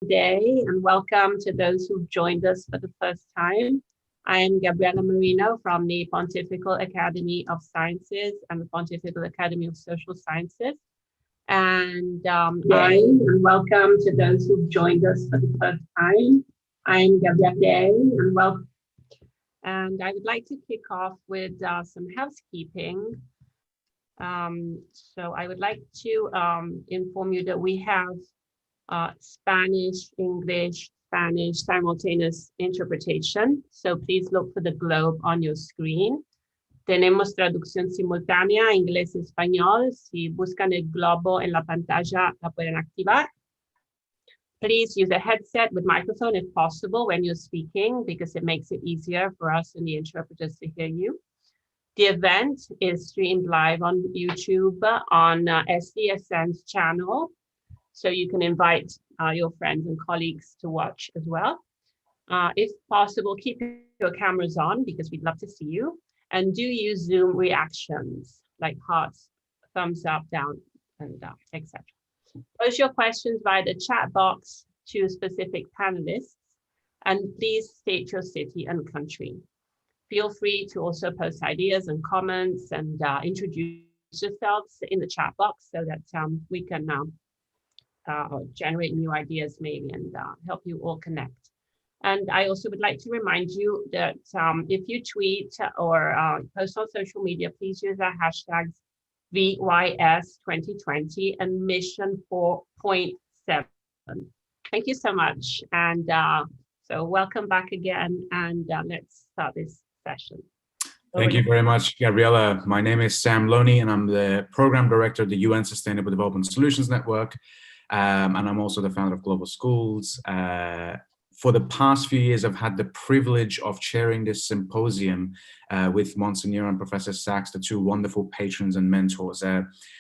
day and welcome to those who've joined us for the first time. I am Gabriella Marino from the Pontifical Academy of Sciences and the Pontifical Academy of Social Sciences. And welcome to those who've joined us for the first time. I'm Gabriella and I would like to kick off with some housekeeping. So I would like to inform you that we have Spanish, English, Spanish simultaneous interpretation. So please look for the globe on your screen. Tenemos traducción simultánea inglés-español. Si buscan el globo en la pantalla, la pueden activar. Please use a headset with microphone if possible when you're speaking, because it makes it easier for us and the interpreters to hear you. The event is streamed live on YouTube on SDSN's channel. So you can invite your friends and colleagues to watch as well. If possible, keep your cameras on because we'd love to see you. And do use Zoom reactions like hearts, thumbs up, down, and etc. Post your questions via the chat box to specific panelists. And please state your city and country. Feel free to also post ideas and comments and introduce yourselves in the chat box so that we can generate new ideas maybe and help you all connect. And I also would like to remind you that if you tweet or post on social media, please use our hashtags VYS2020 and Mission 4.7. Thank you so much. And so welcome back again, and let's start this session. Thank you very much, Gabriella. My name is Sam Loney, and I'm the Program Director of the UN Sustainable Development Solutions Network. And I'm also the founder of Global Schools. For the past few years, I've had the privilege of chairing this symposium with Monsignor and Professor Sachs, the two wonderful patrons and mentors.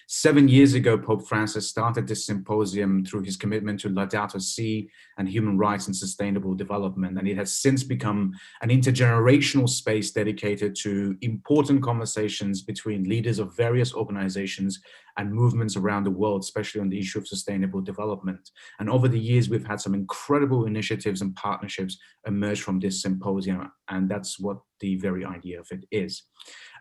7 years ago, Pope Francis started this symposium through his commitment to Laudato Si and human rights and sustainable development. And it has since become an intergenerational space dedicated to important conversations between leaders of various organizations and movements around the world, especially on the issue of sustainable development. And over the years, we've had some incredible initiatives and partnerships emerge from this symposium, and that's what the very idea of it is.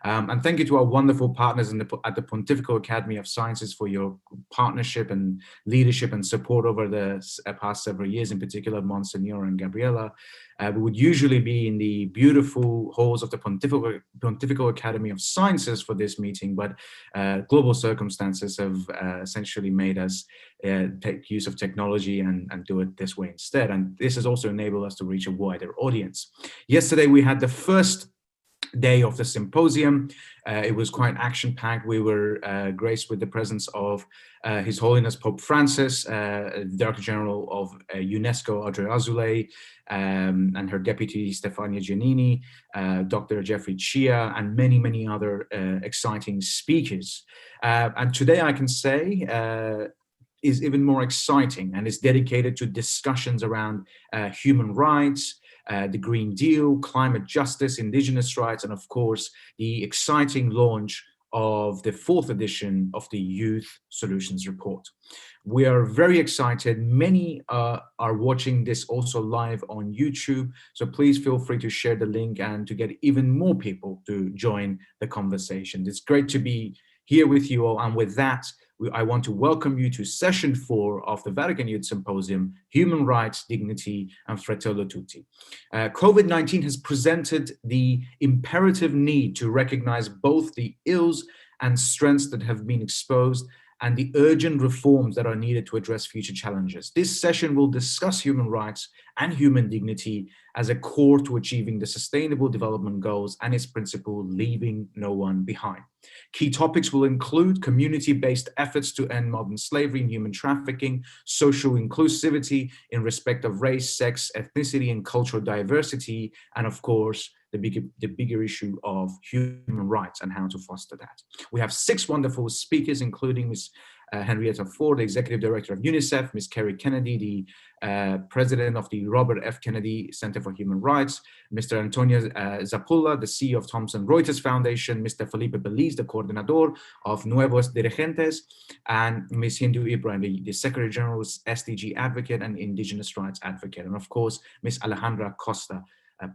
And thank you to our wonderful partners at the Pontifical Academy of Sciences for your partnership and leadership and support over the past several years, in particular Monsignor and Gabriella. We would usually be in the beautiful halls of the Pontifical Academy of Sciences for this meeting, but global circumstances have essentially made us take use of technology and do it this way instead. And this has also enabled us to reach a wider audience. Yesterday, we had the first day of the symposium. It was quite action-packed. We were graced with the presence of His Holiness Pope Francis, Director General of UNESCO, Audrey Azoulay, and her deputy, Stefania Giannini, Dr. Jeffrey Chia, and many, many other exciting speakers. And today I can say is even more exciting and is dedicated to discussions around human rights, the Green Deal, climate justice, indigenous rights, and of course, the exciting launch of the 4th edition of the Youth Solutions Report. We are very excited. Many are watching this also live on YouTube, so please feel free to share the link and to get even more people to join the conversation. It's great to be here with you all, and with that, I want to welcome you to session 4 of the Vatican Youth Symposium, Human Rights, Dignity, and Fratelli Tutti. COVID-19 has presented the imperative need to recognize both the ills and strengths that have been exposed and the urgent reforms that are needed to address future challenges. This session will discuss human rights and human dignity as a core to achieving the Sustainable Development Goals and its principle, leaving no one behind. Key topics will include community-based efforts to end modern slavery and human trafficking, social inclusivity in respect of race, sex, ethnicity, and cultural diversity, and of course, the bigger issue of human rights and how to foster that. We have 6 wonderful speakers, including Ms. Henrietta Ford, the Executive Director of UNICEF, Ms. Kerry Kennedy, the President of the Robert F. Kennedy Center for Human Rights, Mr. Antonio Zapulla, the CEO of Thomson Reuters Foundation, Mr. Felipe Beliz, the Coordinador of Nuevos Dirigentes, and Ms. Hindu Ibrahim, the Secretary General's SDG Advocate and Indigenous Rights Advocate, and of course, Ms. Alejandra Costa,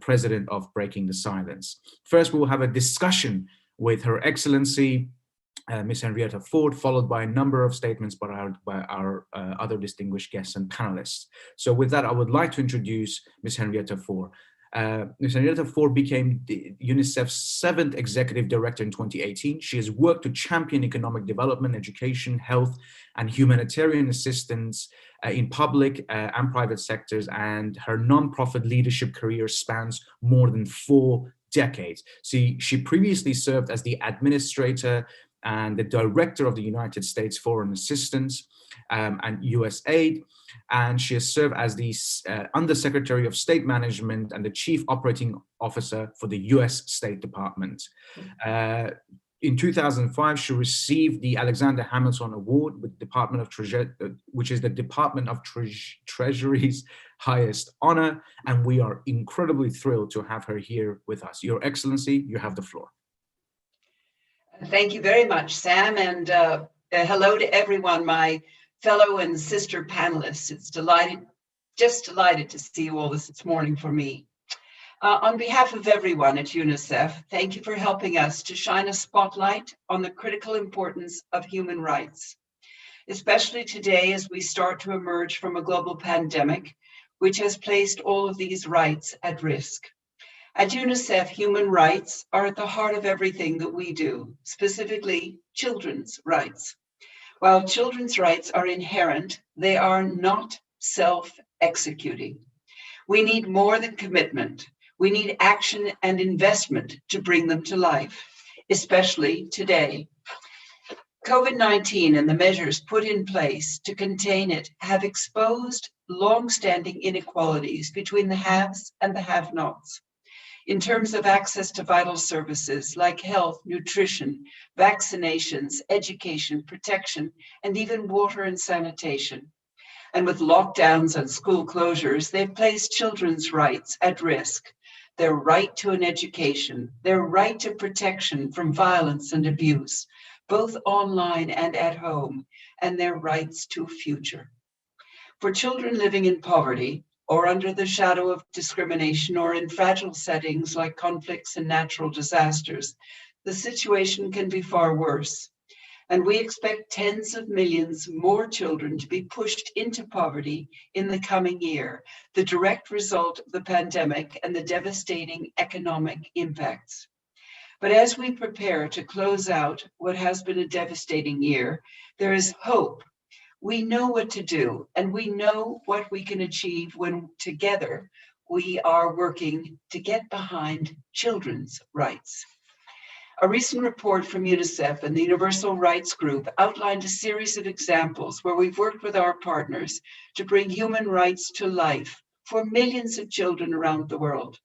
President of Breaking the Silence. First, we will have a discussion with Her Excellency, Ms. Henrietta Ford, followed by a number of statements by our other distinguished guests and panelists. So with that, I would like to introduce Ms. Henrietta Ford. Ms. Henrietta Ford became UNICEF's 7th Executive Director in 2018. She has worked to champion economic development, education, health, and humanitarian assistance in public and private sectors, and her nonprofit leadership career spans more than 4 decades. She previously served as the administrator and the director of the United States Foreign Assistance and USAID, and she has served as the Undersecretary of State Management and the Chief Operating Officer for the US State Department. In 2005, she received the Alexander Hamilton Award with Department of Treasury, which is the Department of Treasury's highest honor, and we are incredibly thrilled to have her here with us. Your Excellency, you have the floor. Thank you very much, Sam, and hello to everyone, my fellow and sister panelists. It's just delighted to see you all this morning for me. On behalf of everyone at UNICEF, thank you for helping us to shine a spotlight on the critical importance of human rights, especially today as we start to emerge from a global pandemic, which has placed all of these rights at risk. At UNICEF, human rights are at the heart of everything that we do, specifically children's rights. While children's rights are inherent, they are not self-executing. We need more than commitment. We need action and investment to bring them to life, especially today. COVID-19 and the measures put in place to contain it have exposed long-standing inequalities between the haves and the have-nots. In terms of access to vital services like health, nutrition, vaccinations, education, protection, and even water and sanitation. And with lockdowns and school closures, they've placed children's rights at risk. Their right to an education, their right to protection from violence and abuse, both online and at home, and their rights to a future. For children living in poverty, or under the shadow of discrimination, or in fragile settings like conflicts and natural disasters, the situation can be far worse. And we expect tens of millions more children to be pushed into poverty in the coming year, the direct result of the pandemic and the devastating economic impacts. But as we prepare to close out what has been a devastating year, there is hope. We know what to do, and we know what we can achieve when together we are working to get behind children's rights. A recent report from UNICEF and the Universal Rights Group outlined a series of examples where we've worked with our partners to bring human rights to life for millions of children around the world.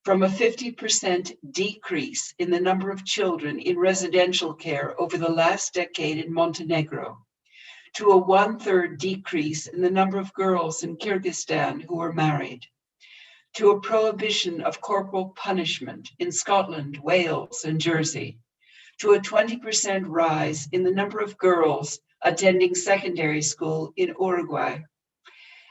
From a 50% decrease in the number of children in residential care over the last decade in Montenegro, to a 1/3 decrease in the number of girls in Kyrgyzstan who were married, to a prohibition of corporal punishment in Scotland, Wales, and Jersey, to a 20% rise in the number of girls attending secondary school in Uruguay.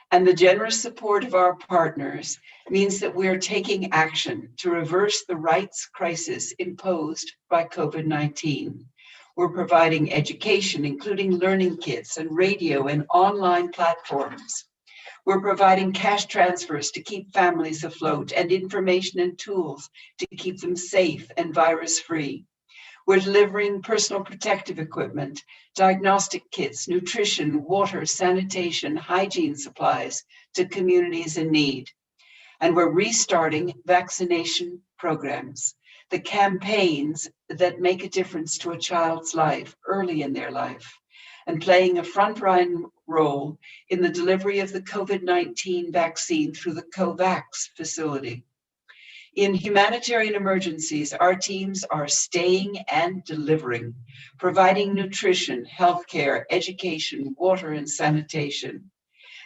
And the generous support of our partners means that we are taking action to reverse the rights crisis imposed by COVID-19. We're providing education, including learning kits and radio and online platforms. We're providing cash transfers to keep families afloat and information and tools to keep them safe and virus-free. We're delivering personal protective equipment, diagnostic kits, nutrition, water, sanitation, hygiene supplies to communities in need. And we're restarting vaccination programs, the campaigns that make a difference to a child's life early in their life, and playing a frontline role in the delivery of the COVID-19 vaccine through the COVAX facility. In humanitarian emergencies, our teams are staying and delivering, providing nutrition, healthcare, education, water, and sanitation.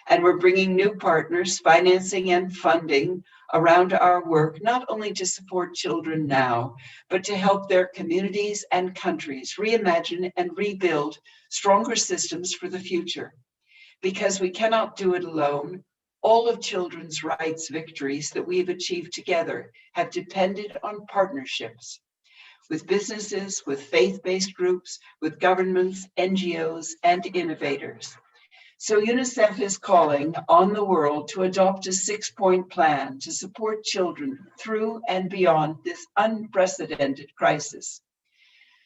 And we're bringing new partners, financing and funding around our work, not only to support children now, but to help their communities and countries reimagine and rebuild stronger systems for the future. Because we cannot do it alone, all of children's rights victories that we've achieved together have depended on partnerships with businesses, with faith-based groups, with governments, NGOs, and innovators. So UNICEF is calling on the world to adopt a 6-point plan to support children through and beyond this unprecedented crisis.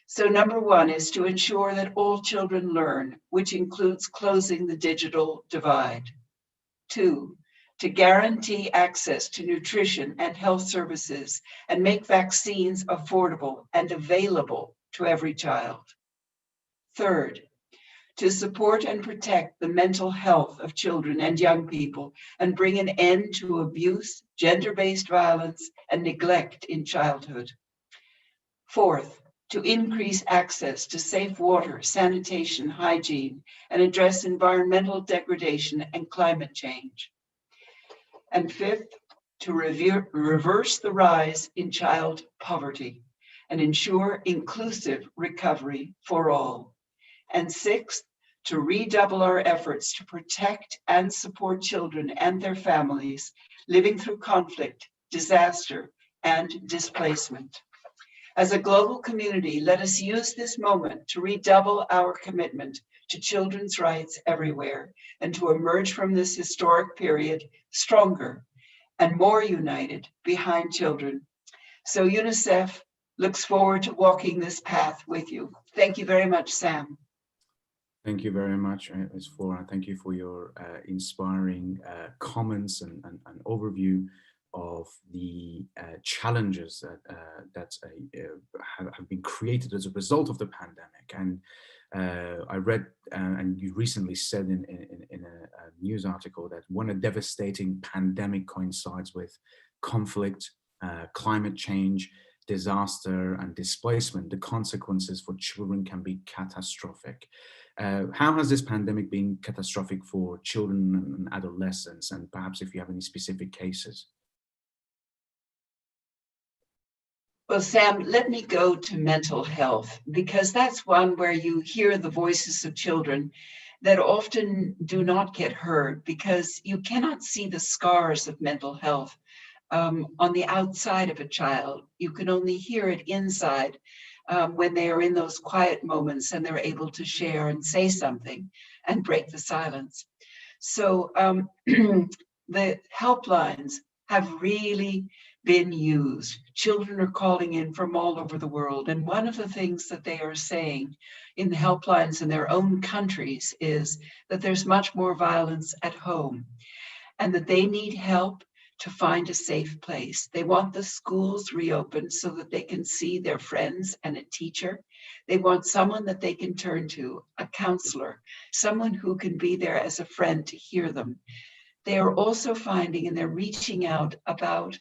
So number 1 is to ensure that all children learn, which includes closing the digital divide. 2, to guarantee access to nutrition and health services and make vaccines affordable and available to every child. 3rd, to support and protect the mental health of children and young people and bring an end to abuse, gender-based violence, and neglect in childhood. 4th, to increase access to safe water, sanitation, hygiene, and address environmental degradation and climate change. And 5th, to reverse the rise in child poverty and ensure inclusive recovery for all. And 6th, to redouble our efforts to protect and support children and their families living through conflict, disaster, and displacement. As a global community, let us use this moment to redouble our commitment to children's rights everywhere and to emerge from this historic period stronger and more united behind children. So UNICEF looks forward to walking this path with you. Thank you very much, Sam. Thank you very much, Ms. Flora. Thank you for your inspiring comments and overview of the challenges that have been created as a result of the pandemic. And I read, and you recently said in a news article that when a devastating pandemic coincides with conflict, climate change, disaster, and displacement, the consequences for children can be catastrophic. How has this pandemic been catastrophic for children and adolescents? And perhaps if you have any specific cases. Well, Sam, let me go to mental health, because that's one where you hear the voices of children that often do not get heard because you cannot see the scars of mental health on the outside of a child. You can only hear it inside when they are in those quiet moments and they're able to share and say something and break the silence. So the helplines have really been used. Children are calling in from all over the world. And one of the things that they are saying in the helplines in their own countries is that there's much more violence at home and that they need help to find a safe place. They want the schools reopened so that they can see their friends and a teacher. They want someone that they can turn to, a counselor, someone who can be there as a friend to hear them. They are also finding, and they're reaching out about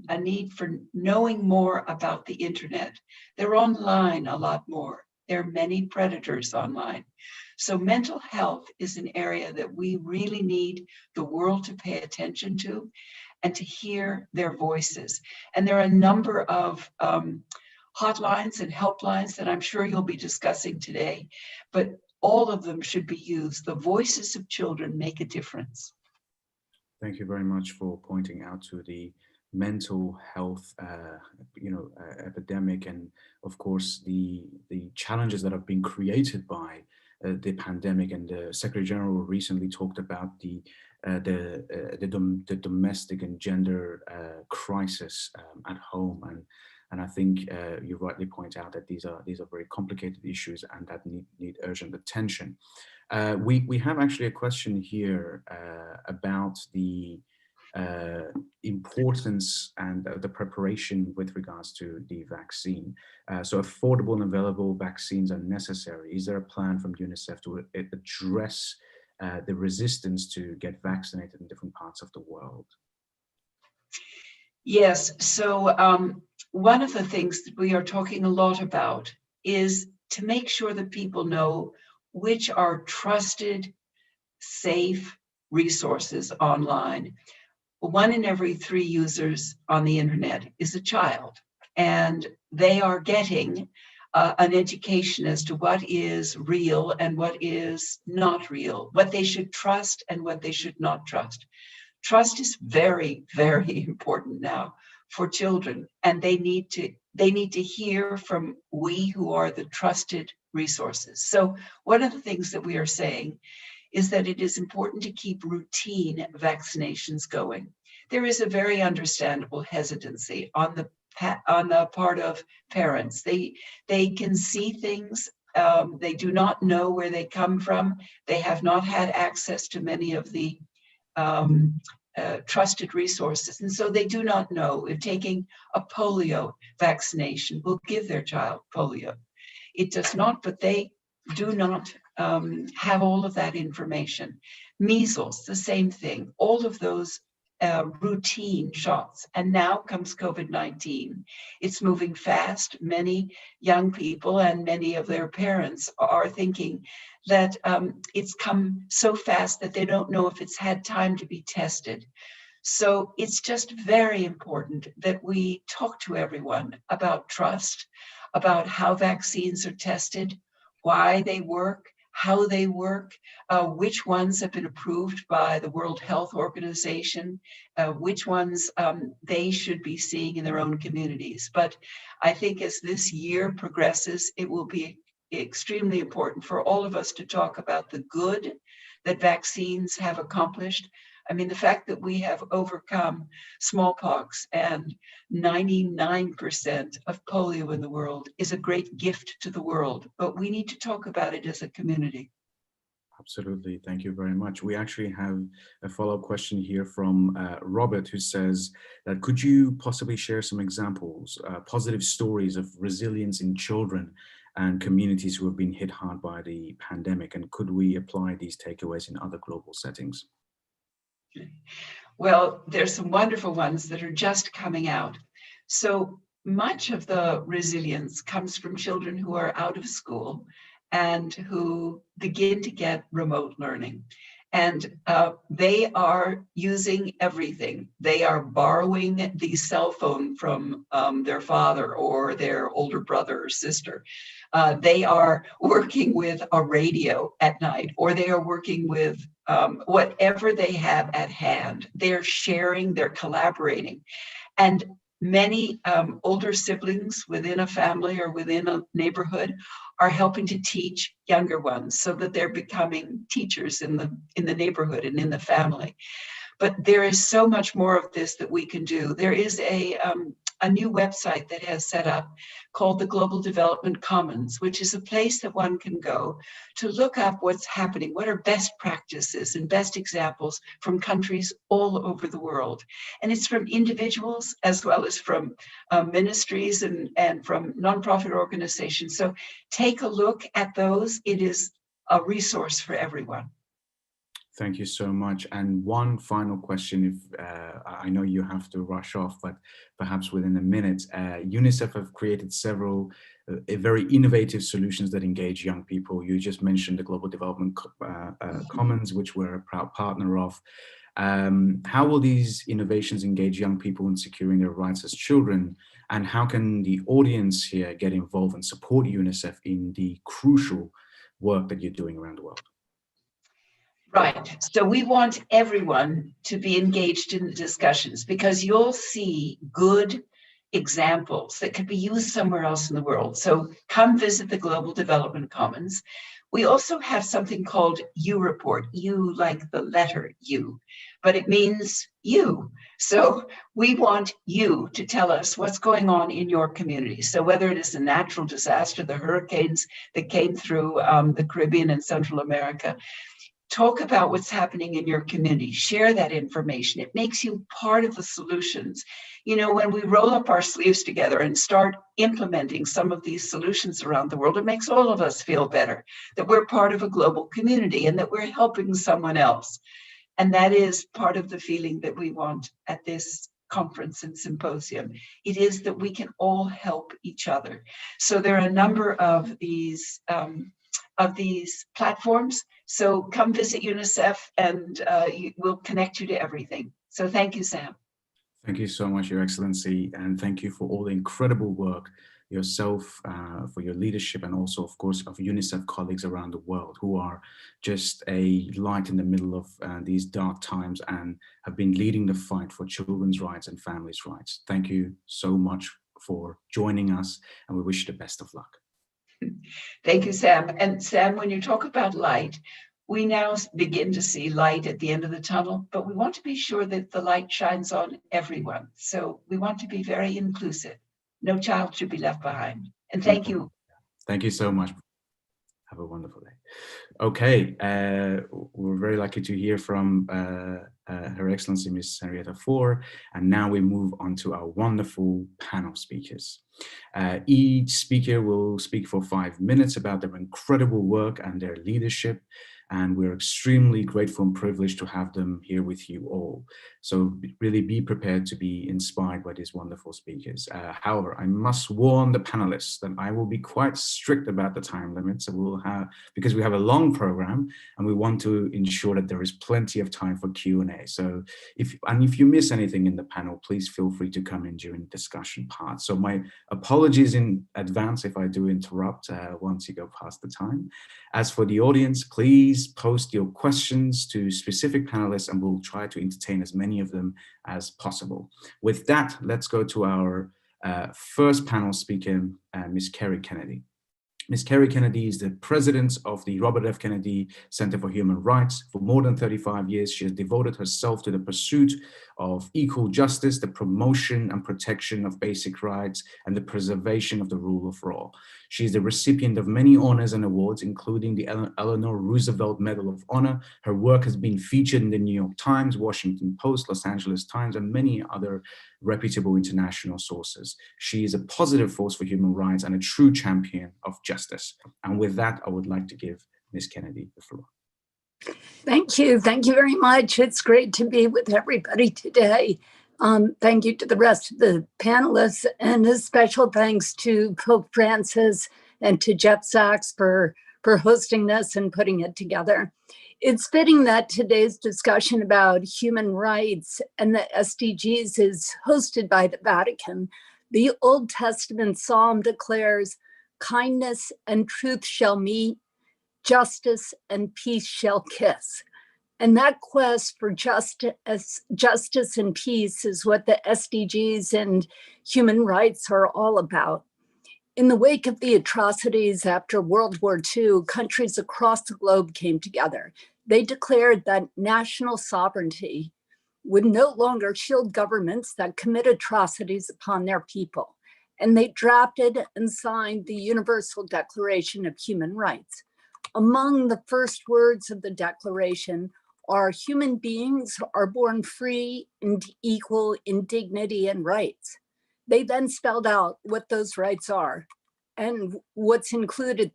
a need for knowing more about the internet. They're online a lot more. There are many predators online. So mental health is an area that we really need the world to pay attention to and to hear their voices. And there are a number of hotlines and helplines that I'm sure you'll be discussing today, but all of them should be used. The voices of children make a difference. Thank you very much for pointing out to the mental health, epidemic, and of course the challenges that have been created by the pandemic. And the Secretary General recently talked about the domestic and gender crisis at home, and I think you rightly point out that these are very complicated issues and that need urgent attention. We have actually a question here about the importance and the preparation with regards to the vaccine. So affordable and available vaccines are necessary. Is there a plan from UNICEF to address the resistance to get vaccinated in different parts of the world? Yes, so one of the things that we are talking a lot about is to make sure that people know which are trusted, safe resources online. 1 in every 3 users on the internet is a child, and they are getting an education as to what is real and what is not real, what they should trust and what they should not trust. Trust is very, very important now for children, and they need to hear from we who are the trusted resources. So one of the things that we are saying is that it is important to keep routine vaccinations going. There is a very understandable hesitancy on the part of parents. They can see things. They do not know where they come from. They have not had access to many of the trusted resources. And so they do not know if taking a polio vaccination will give their child polio. It does not, but they do not have all of that information. Measles, the same thing, all of those routine shots. And now comes COVID-19. It's moving fast. Many young people and many of their parents are thinking that it's come so fast that they don't know if it's had time to be tested. So it's just very important that we talk to everyone about trust, about how vaccines are tested, why they work, how they work, which ones have been approved by the World Health Organization, which ones they should be seeing in their own communities. But I think as this year progresses, it will be extremely important for all of us to talk about the good that vaccines have accomplished. I mean, the fact that we have overcome smallpox and 99% of polio in the world is a great gift to the world, but we need to talk about it as a community. Absolutely. Thank you very much. We actually have a follow-up question here from Robert, who says that could you possibly share some examples, positive stories of resilience in children and communities who have been hit hard by the pandemic? And could we apply these takeaways in other global settings? Well, there's some wonderful ones that are just coming out. So much of the resilience comes from children who are out of school and who begin to get remote learning. And they are using everything. They are borrowing the cell phone from their father or their older brother or sister. They are working with a radio at night, or they are working with whatever they have at hand. They're sharing, they're collaborating. And many older siblings within a family or within a neighborhood are helping to teach younger ones so that they're becoming teachers in the neighborhood and in the family. But there is so much more of this that we can do. There is a new website that has set up called the Global Development Commons, which is a place that one can go to look up what's happening, what are best practices and best examples from countries all over the world. And it's from individuals as well as from ministries and from nonprofit organizations. So take a look at those. It is a resource for everyone. Thank you so much. And one final question, if I know you have to rush off, but perhaps within a minute. UNICEF have created several very innovative solutions that engage young people. You just mentioned the Global Development Commons, which we're a proud partner of. How will these innovations engage young people in securing their rights as children? And how can the audience here get involved and support UNICEF in the crucial work that you're doing around the world? Right. So we want everyone to be engaged in the discussions, because you'll see good examples that could be used somewhere else in the world. So come visit the Global Development Commons. We also have something called U Report, U like the letter U, but it means you. So we want you to tell us what's going on in your community. So whether it is a natural disaster, the hurricanes that came through the Caribbean and Central America, talk about what's happening in your community, share that information. It makes you part of the solutions. You know, when we roll up our sleeves together and start implementing some of these solutions around the world, it makes all of us feel better, that we're part of a global community and that we're helping someone else. And that is part of the feeling that we want at this conference and symposium. It is that we can all help each other. So there are a number of these platforms. So come visit UNICEF, and we'll connect you to everything. So thank you, Sam. Thank you so much, Your Excellency, and thank you for all the incredible work yourself, for your leadership, and also, of course, of UNICEF colleagues around the world who are just a light in the middle of these dark times and have been leading the fight for children's rights and families' rights. Thank you so much for joining us, and we wish you the best of luck. Thank you, Sam. And Sam, when you talk about light, we now begin to see light at the end of the tunnel, but we want to be sure that the light shines on everyone. So we want to be very inclusive. No child should be left behind. And thank you. Thank you so much. Have a wonderful day. Okay, we're very lucky to hear from Her Excellency Ms. Henrietta Fore, and now we move on to our wonderful panel speakers. Each speaker will speak for 5 minutes about their incredible work and their leadership, and we're extremely grateful and privileged to have them here with you all. So really be prepared to be inspired by these wonderful speakers. However, I must warn the panelists that I will be quite strict about the time limit. So because we have a long program and we want to ensure that there is plenty of time for Q&A. So if you miss anything in the panel, please feel free to come in during the discussion part. So my apologies in advance if I do interrupt once you go past the time. As for the audience, please post your questions to specific panelists and we'll try to entertain as many of them as possible. With that, let's go to our first panel speaker, Ms. Kerry Kennedy. Ms. Kerry Kennedy is the president of the Robert F. Kennedy Center for Human Rights. For more than 35 years, she has devoted herself to the pursuit of equal justice, the promotion and protection of basic rights, and the preservation of the rule of law. She is the recipient of many honors and awards, including the Eleanor Roosevelt Medal of Honor. Her work has been featured in the New York Times, Washington Post, Los Angeles Times, and many other reputable international sources. She is a positive force for human rights and a true champion of justice. And with that, I would like to give Ms. Kennedy the floor. Thank you. Thank you very much. It's great to be with everybody today. Thank you to the rest of the panelists, and a special thanks to Pope Francis and to Jeff Sachs for hosting this and putting it together. It's fitting that today's discussion about human rights and the SDGs is hosted by the Vatican. The Old Testament psalm declares, "Kindness and truth shall meet, justice and peace shall kiss." And that quest for justice and peace is what the SDGs and human rights are all about. In the wake of the atrocities after World War II, countries across the globe came together. They declared that national sovereignty would no longer shield governments that commit atrocities upon their people. And they drafted and signed the Universal Declaration of Human Rights. Among the first words of the Declaration are human beings are born free and equal in dignity and rights. They then spelled out what those rights are and what's included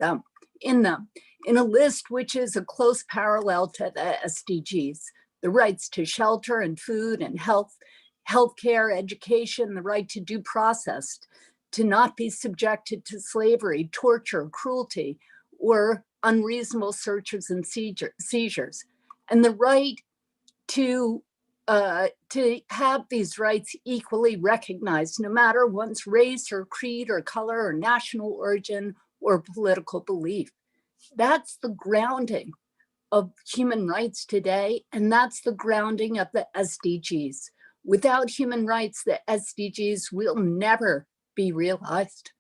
in them, in a list which is a close parallel to the SDGs, the rights to shelter and food and healthcare, education, the right to due process, to not be subjected to slavery, torture, cruelty, or unreasonable searches and seizures, and the right to have these rights equally recognized, no matter one's race or creed or color or national origin or political belief. That's the grounding of human rights today, and that's the grounding of the SDGs. Without human rights, the SDGs will never be realized.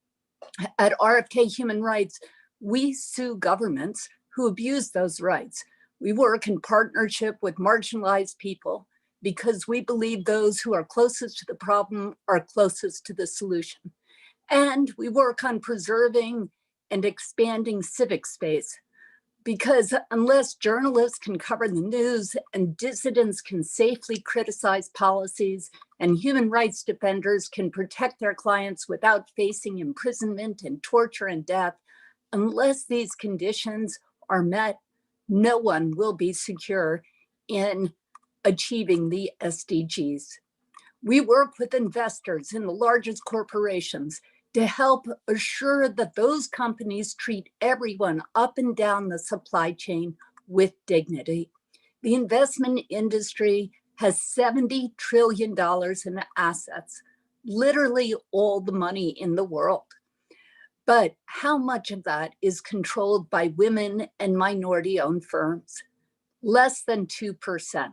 At RFK Human Rights, we sue governments who abuse those rights. We work in partnership with marginalized people because we believe those who are closest to the problem are closest to the solution. And we work on preserving and expanding civic space, because unless journalists can cover the news and dissidents can safely criticize policies and human rights defenders can protect their clients without facing imprisonment and torture and death, unless these conditions are met, no one will be secure in achieving the SDGs. We work with investors in the largest corporations to help assure that those companies treat everyone up and down the supply chain with dignity. The investment industry has $70 trillion in assets, literally all the money in the world. But how much of that is controlled by women and minority-owned firms? Less than 2%.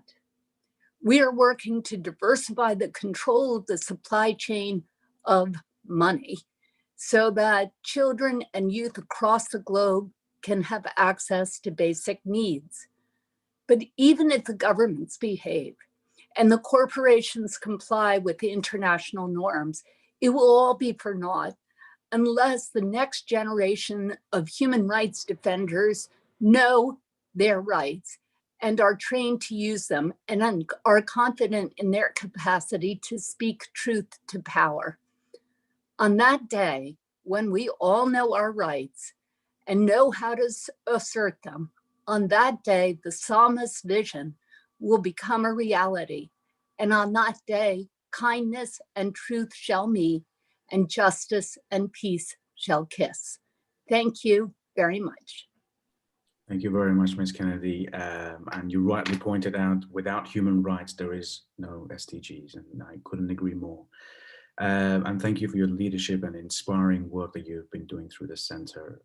We are working to diversify the control of the supply chain of money so that children and youth across the globe can have access to basic needs. But even if the governments behave and the corporations comply with the international norms, it will all be for naught unless the next generation of human rights defenders know their rights and are trained to use them and are confident in their capacity to speak truth to power. On that day, when we all know our rights and know how to assert them, on that day, the psalmist's vision will become a reality. And on that day, kindness and truth shall meet, and justice and peace shall kiss. Thank you very much. Thank you very much, Ms. Kennedy. And you rightly pointed out, without human rights, there is no SDGs, and I couldn't agree more. And thank you for your leadership and inspiring work that you've been doing through the center.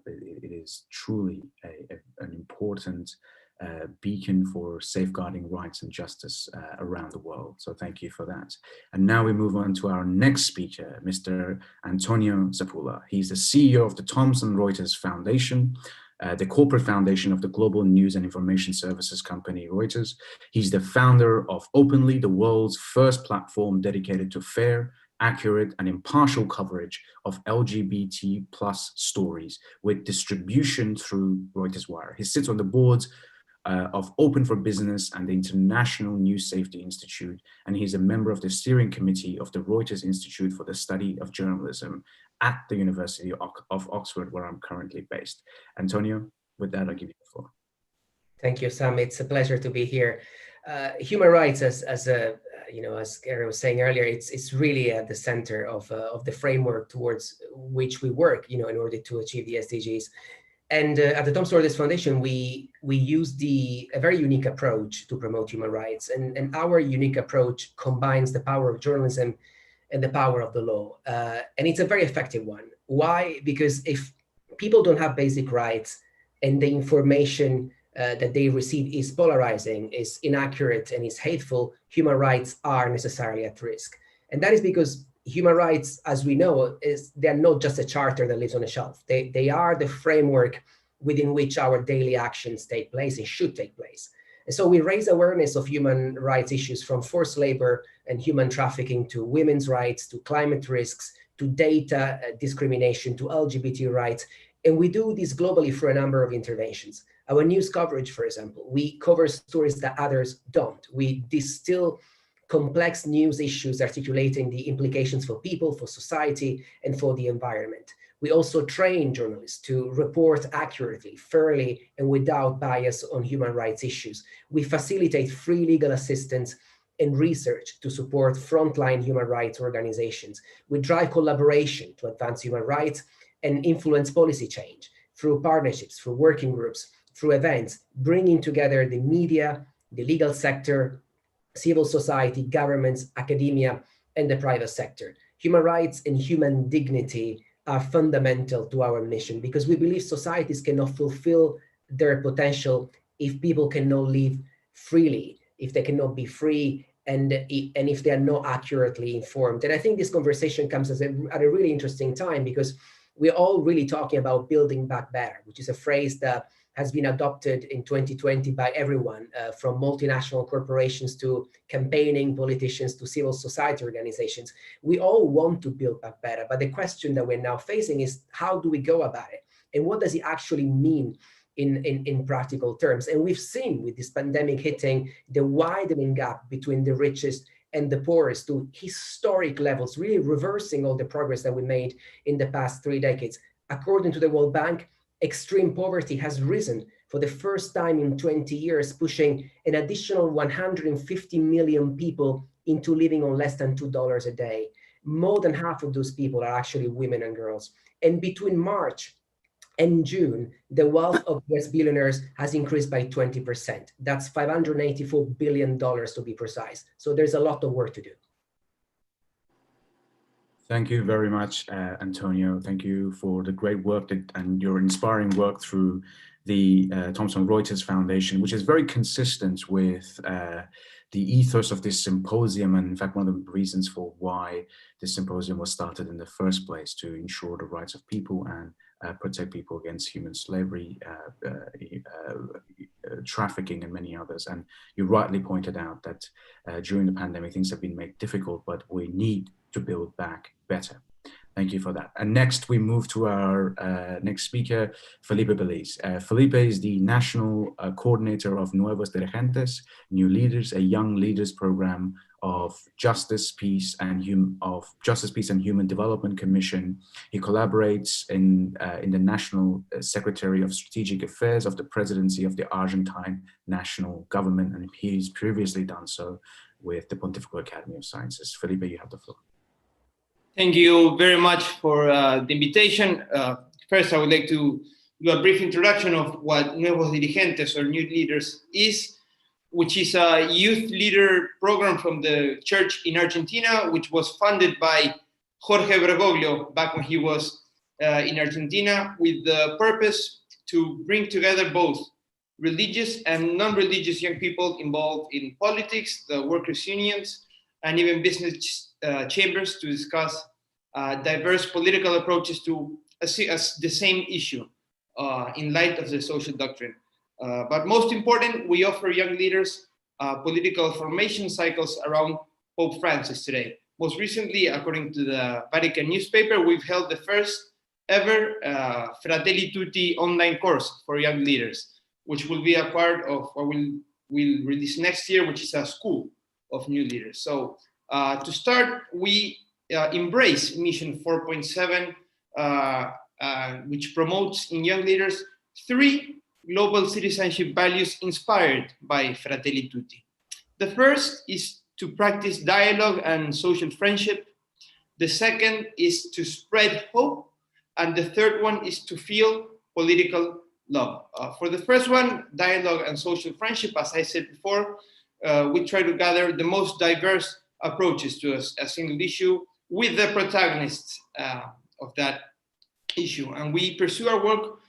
It is truly an important beacon for safeguarding rights and justice around the world. So thank you for that. And now we move on to our next speaker, Mr. Antonio Zapula. He's the CEO of the Thomson Reuters Foundation, the corporate foundation of the global news and information services company Reuters. He's the founder of Openly, the world's first platform dedicated to fair, accurate, and impartial coverage of LGBT+ stories with distribution through Reuters Wire. He sits on the boards of Open for Business and the International News Safety Institute, and he's a member of the steering committee of the Reuters Institute for the Study of Journalism at the University of Oxford, where I'm currently based. Antonio, with that, I'll give you the floor. Thank you, Sam. It's a pleasure to be here. Human rights, as Gary was saying earlier, it's really at the center of the framework towards which we work, in order to achieve the SDGs. And at the Thomson Reuters Foundation, we use a very unique approach to promote human rights, and our unique approach combines the power of journalism and the power of the law, and it's a very effective one. Why? Because if people don't have basic rights and the information that they receive is polarizing, is inaccurate, and is hateful, human rights are necessarily at risk. And that is because human rights, as we know, they're not just a charter that lives on a shelf. They are the framework within which our daily actions take place and should take place. And so we raise awareness of human rights issues, from forced labor and human trafficking to women's rights, to climate risks, to data discrimination, to LGBT rights. And we do this globally through a number of interventions. Our news coverage, for example, we cover stories that others don't. We distill complex news issues articulating the implications for people, for society, and for the environment. We also train journalists to report accurately, fairly, and without bias on human rights issues. We facilitate free legal assistance and research to support frontline human rights organizations. We drive collaboration to advance human rights and influence policy change through partnerships, through working groups, through events, bringing together the media, the legal sector, civil society, governments, academia, and the private sector. Human rights and human dignity are fundamental to our mission, because we believe societies cannot fulfill their potential if people cannot live freely, if they cannot be free, and if they are not accurately informed. And I think this conversation comes at a really interesting time, because we're all really talking about building back better, which is a phrase that has been adopted in 2020 by everyone, from multinational corporations to campaigning politicians to civil society organizations. We all want to build back better, but the question that we're now facing is, how do we go about it? And what does it actually mean in practical terms? And we've seen with this pandemic hitting the widening gap between the richest and the poorest to historic levels, really reversing all the progress that we made in the past 3 decades. According to the World Bank, extreme poverty has risen for the first time in 20 years, pushing an additional 150 million people into living on less than $2 a day. More than half of those people are actually women and girls. And between March and June, the wealth of US billionaires has increased by 20%. That's $584 billion to be precise. So there's a lot of work to do. Thank you very much, Antonio. Thank you for the great work and your inspiring work through the Thomson Reuters Foundation, which is very consistent with the ethos of this symposium, and in fact, one of the reasons for why this symposium was started in the first place, to ensure the rights of people and protect people against human slavery, trafficking, and many others. And you rightly pointed out that during the pandemic, things have been made difficult, but we need to build back better. Thank you for that. And next we move to our next speaker, Felipe Beliz. Felipe is the National Coordinator of Nuevos Dirigentes, New Leaders, a young leaders program of Justice, Peace, and Human Development Commission. He collaborates in the National Secretary of Strategic Affairs of the Presidency of the Argentine National Government, and he's previously done so with the Pontifical Academy of Sciences. Felipe, you have the floor. Thank you very much for the invitation. First, I would like to do a brief introduction of what Nuevos Dirigentes, or New Leaders, is, which is a youth leader program from the church in Argentina, which was funded by Jorge Bergoglio back when he was in Argentina, with the purpose to bring together both religious and non-religious young people involved in politics, the workers' unions, and even business chambers to discuss diverse political approaches to the same issue in light of the social doctrine. But most important, we offer young leaders political formation cycles around Pope Francis today. Most recently, according to the Vatican newspaper, we've held the first ever Fratelli Tutti online course for young leaders, which will be a part of what we'll release next year, which is a school of new leaders. So to start, we embrace Mission 4.7, which promotes in young leaders 3 global citizenship values inspired by Fratelli Tutti. The first is to practice dialogue and social friendship. The second is to spread hope. And the third one is to feel political love. For the first one, dialogue and social friendship, as I said before, we try to gather the most diverse approaches to a single issue with the protagonists of that issue. And we pursue our work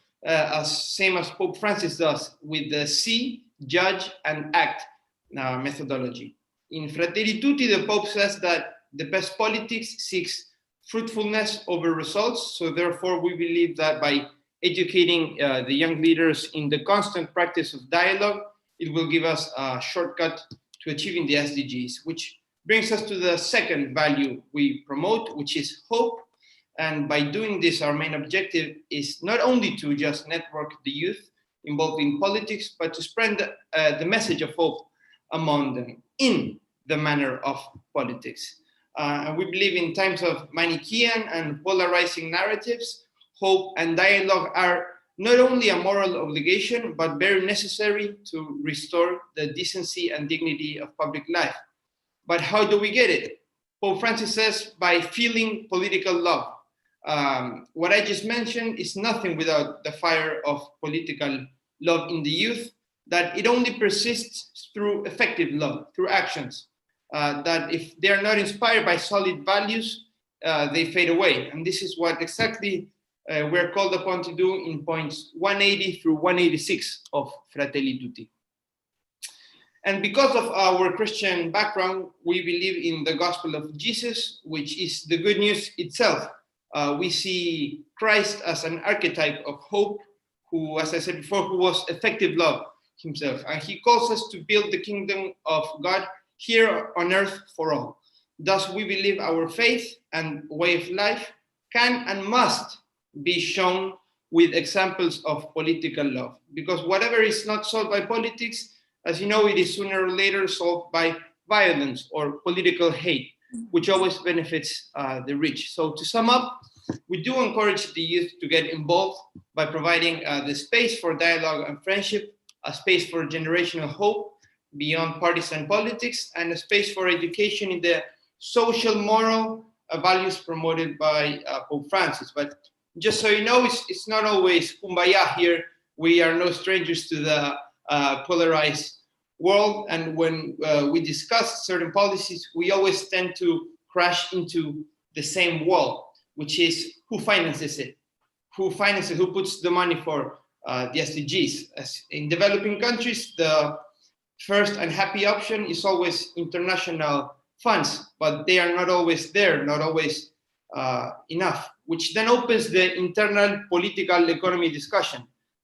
same as Pope Francis does, with the see, judge, and act methodology. In Fratelli Tutti, the Pope says that the best politics seeks fruitfulness over results. So therefore, we believe that by educating the young leaders in the constant practice of dialogue, it will give us a shortcut to achieving the SDGs, which brings us to the second value we promote, which is hope. And by doing this, our main objective is not only to just network the youth involved in politics, but to spread the message of hope among them in the manner of politics. And we believe in times of Manichaean and polarizing narratives, hope and dialogue are not only a moral obligation, but very necessary to restore the decency and dignity of public life. But how do we get it? Pope Francis says, by feeling political love. What I just mentioned is nothing without the fire of political love in the youth, that it only persists through effective love, through actions, that if they are not inspired by solid values, they fade away. And this is what exactly we're called upon to do in points 180 through 186 of Fratelli Tutti. And because of our Christian background, we believe in the gospel of Jesus, which is the good news itself. We see Christ as an archetype of hope, who, as I said before, who was effective love himself. And he calls us to build the kingdom of God here on earth for all. Thus, we believe our faith and way of life can and must be shown with examples of political love. Because whatever is not solved by politics, as you know, it is sooner or later solved by violence or political hate, which always benefits the rich. So to sum up, we do encourage the youth to get involved by providing the space for dialogue and friendship, a space for generational hope, beyond partisan politics, and a space for education in the social, moral values promoted by Pope Francis. But just so you know, it's not always kumbaya here. We are no strangers to the polarized world. And when we discuss certain policies, we always tend to crash into the same wall, which is who finances it? Who finances, who puts the money for the SDGs? As in developing countries, the first and happy option is always international funds, but they are not always there, not always enough, which then opens the internal political economy discussion.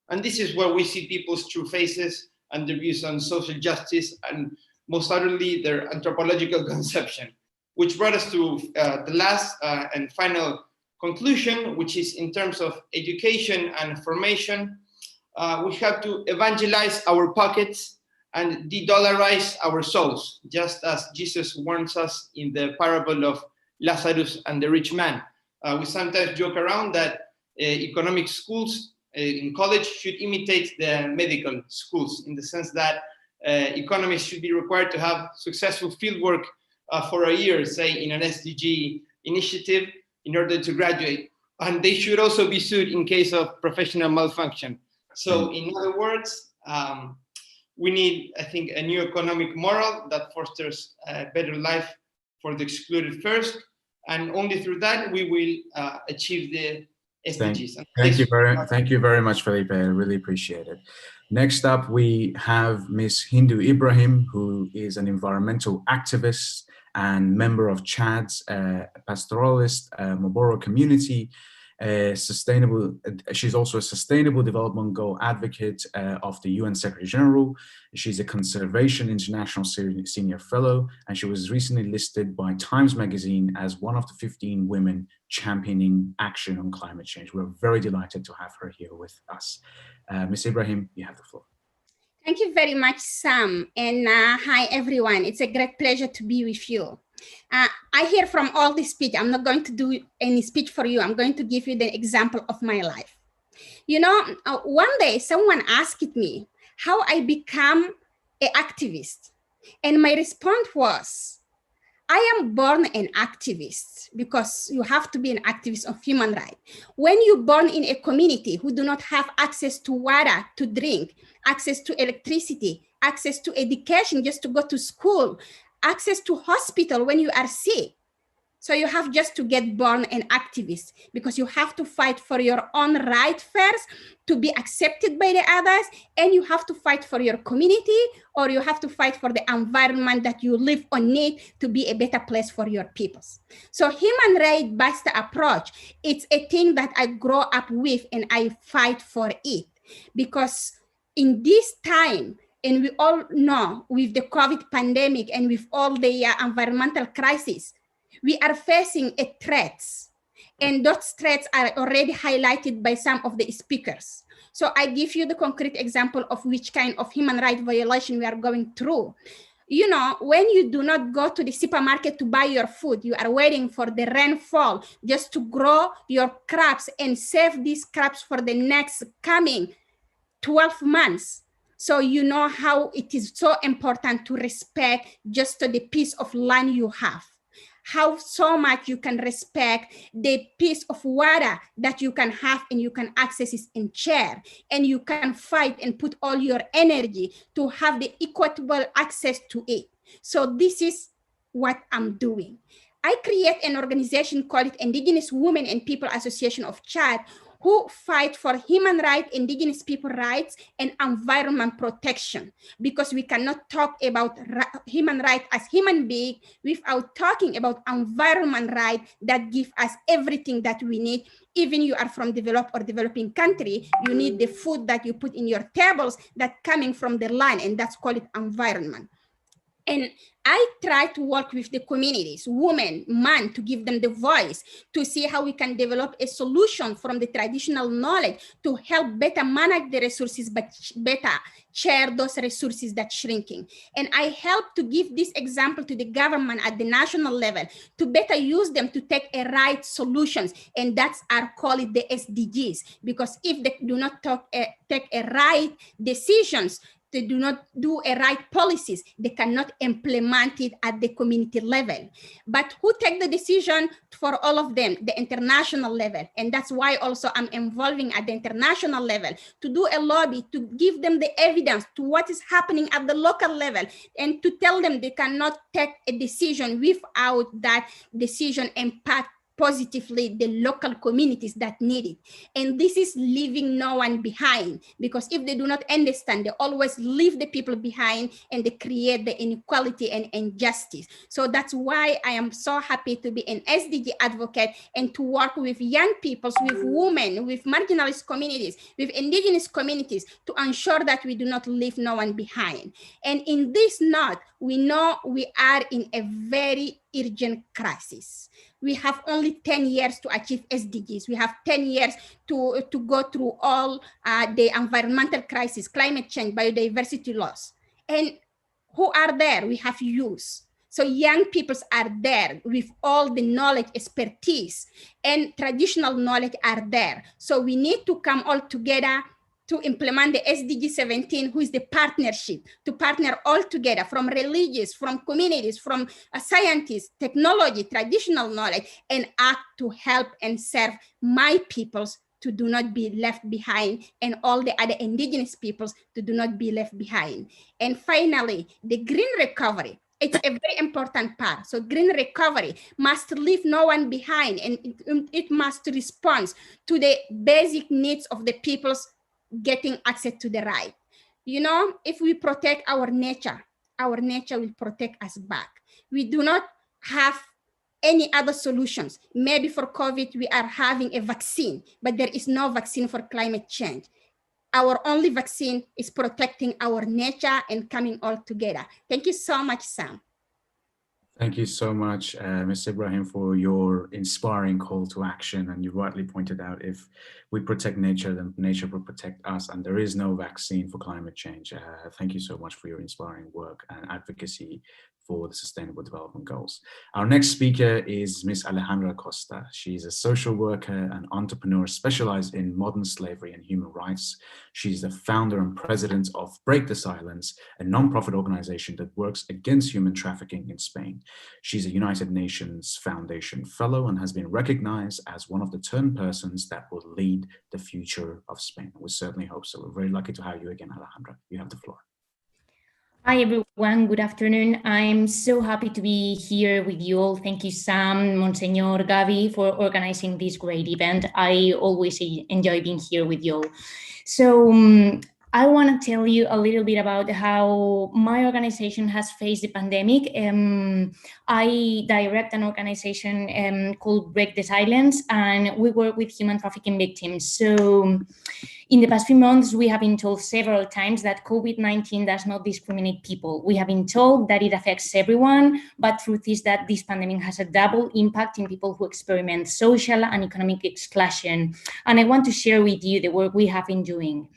And this is where we see people's true faces and their views on social justice, and most utterly their anthropological conception, which brought us to the last and final conclusion, which is in terms of education and formation, we have to evangelize our pockets and de-dollarize our souls, just as Jesus warns us in the parable of Lazarus and the rich man. We sometimes joke around that economic schools in college should imitate the medical schools, in the sense that economists should be required to have successful fieldwork for a year, say in an SDG initiative, in order to graduate. And they should also be sued in case of professional malfunction. So in other words, we need, I think, a new economic model that fosters a better life for the excluded first. And only through that, we will achieve the SDGs. Thank you very much, Felipe. I really appreciate it. Next up, we have Ms. Hindu Ibrahim, who is an environmental activist and member of Chad's pastoralist Moboro community. She's also a Sustainable Development Goal advocate of the UN Secretary General. She's a Conservation International Senior Fellow, and she was recently listed by Times Magazine as one of the 15 women championing action on climate change. We're very delighted to have her here with us. Ms. Ibrahim, you have the floor. Thank you very much, Sam. And hi, everyone. It's a great pleasure to be with you. I hear from all this speech, I'm not going to do any speech for you. I'm going to give you the example of my life. You know, one day someone asked me how I become an activist. And my response was, I am born an activist, because you have to be an activist of human rights. When you're born in a community who do not have access to water to drink, access to electricity, access to education just to go to school, access to hospital when you are sick. So you have just to get born an activist, because you have to fight for your own right first to be accepted by the others, and you have to fight for your community, or you have to fight for the environment that you live on it to be a better place for your peoples. So human rights-based approach, it's a thing that I grow up with and I fight for it, because in this time, and we all know with the COVID pandemic and with all the environmental crisis, we are facing a threats, and those threats are already highlighted by some of the speakers. So I give you the concrete example of which kind of human rights violation we are going through. You know, when you do not go to the supermarket to buy your food, you are waiting for the rainfall just to grow your crops and save these crops for the next coming 12 months. So you know how it is so important to respect just the piece of land you have. How so much you can respect the piece of water that you can have and you can access it and share, and you can fight and put all your energy to have the equitable access to it. So this is what I'm doing. I create an organization called Indigenous Women and People Association of Chad, who fight for human rights, indigenous people rights, and environment protection, because we cannot talk about human rights as human beings without talking about environment rights that give us everything that we need. Even you are from developed or developing country, you need the food that you put in your tables that coming from the land, and that's called environment. And I try to work with the communities, women, men, to give them the voice, to see how we can develop a solution from the traditional knowledge to help better manage the resources, but better share those resources that's shrinking. And I help to give this example to the government at the national level to better use them to take a right solutions. And that's our call it the SDGs, because if they do not take a right decisions, they do not do a right policies, they cannot implement it at the community level. But who take the decision for all of them? The international level. And that's why also I'm involving at the international level to do a lobby, to give them the evidence to what is happening at the local level, and to tell them they cannot take a decision without that decision impact positively the local communities that need it. And this is leaving no one behind, because if they do not understand, they always leave the people behind and they create the inequality and injustice. So that's why I am so happy to be an SDG advocate and to work with young peoples, with women, with marginalized communities, with indigenous communities, to ensure that we do not leave no one behind. And in this note, we know we are in a very urgent crisis. We have only 10 years to achieve SDGs. We have 10 years to go through all the environmental crisis, climate change, biodiversity loss. And who are there? We have youth. So young people are there with all the knowledge, expertise, and traditional knowledge are there. So we need to come all together to implement the SDG 17, who is the partnership, to partner all together from religious, from communities, from scientists, technology, traditional knowledge, and act to help and serve my peoples to do not be left behind, and all the other indigenous peoples to do not be left behind. And finally, the green recovery. It's a very important part. So green recovery must leave no one behind, and it must respond to the basic needs of the peoples getting access to the right. You know, if we protect our nature will protect us back. We do not have any other solutions. Maybe for COVID, we are having a vaccine, but there is no vaccine for climate change. Our only vaccine is protecting our nature and coming all together. Thank you so much, Sam. Thank you so much, Mr. Ibrahim, for your inspiring call to action. And you rightly pointed out, if we protect nature, then nature will protect us, and there is no vaccine for climate change. Thank you so much for your inspiring work and advocacy for the Sustainable Development Goals. Our next speaker is Ms. Alejandra Costa. She's a social worker and entrepreneur specialized in modern slavery and human rights. She's the founder and president of Break the Silence, a nonprofit organization that works against human trafficking in Spain. She's a United Nations Foundation Fellow and has been recognized as one of the turn persons that will lead the future of Spain. We certainly hope so. We're very lucky to have you again, Alejandra. You have the floor. Hi, everyone. Good afternoon. I'm so happy to be here with you all. Thank you, Sam, Monsignor, Gabi, for organizing this great event. I always enjoy being here with you all. So I want to tell you a little bit about how my organization has faced the pandemic. I direct an organization called Break the Silence, and we work with human trafficking victims. So in the past few months, we have been told several times that COVID-19 does not discriminate people. We have been told that it affects everyone, but truth is that this pandemic has a double impact in people who experiment social and economic exclusion. And I want to share with you the work we have been doing.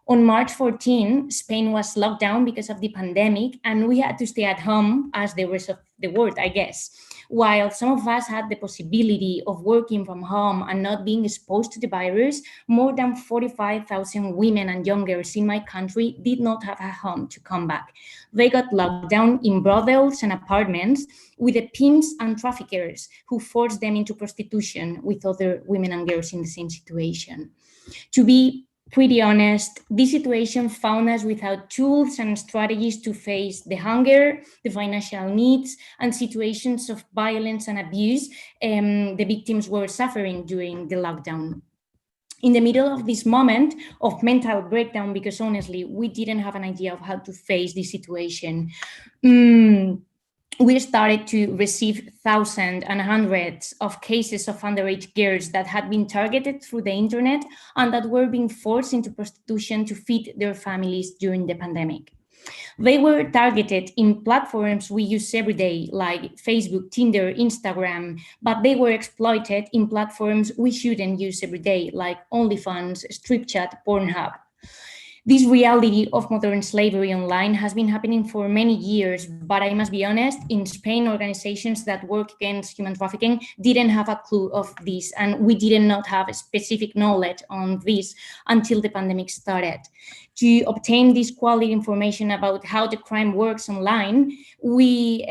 On March 14, Spain was locked down because of the pandemic, and we had to stay at home as the rest of the world, I guess. While some of us had the possibility of working from home and not being exposed to the virus, more than 45,000 women and young girls in my country did not have a home to come back. They got locked down in brothels and apartments with the pimps and traffickers who forced them into prostitution with other women and girls in the same situation. To be pretty honest, this situation found us without tools and strategies to face the hunger, the financial needs, and situations of violence and abuse the victims were suffering during the lockdown. In the middle of this moment of mental breakdown, because honestly, we didn't have an idea of how to face this situation, we started to receive thousands and hundreds of cases of underage girls that had been targeted through the internet and that were being forced into prostitution to feed their families during the pandemic. They were targeted in platforms we use every day, like Facebook, Tinder, Instagram, but they were exploited in platforms we shouldn't use every day, like OnlyFans, Strip Chat, Pornhub. This reality of modern slavery online has been happening for many years, but I must be honest, in Spain, organizations that work against human trafficking didn't have a clue of this, and we did not have a specific knowledge on this until the pandemic started. To obtain this quality information about how the crime works online, we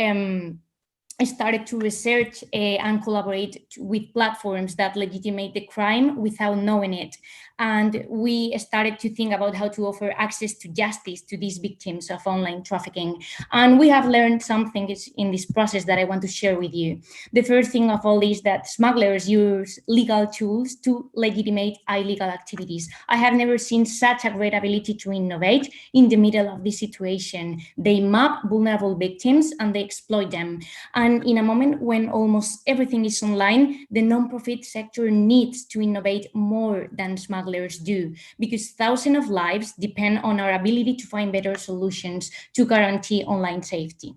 started to research and collaborate with platforms that legitimate the crime without knowing it. And we started to think about how to offer access to justice to these victims of online trafficking. And we have learned something in this process that I want to share with you. The first thing of all is that smugglers use legal tools to legitimate illegal activities. I have never seen such a great ability to innovate in the middle of this situation. They map vulnerable victims and they exploit them. And in a moment when almost everything is online, the non-profit sector needs to innovate more than smugglers do, because thousands of lives depend on our ability to find better solutions to guarantee online safety.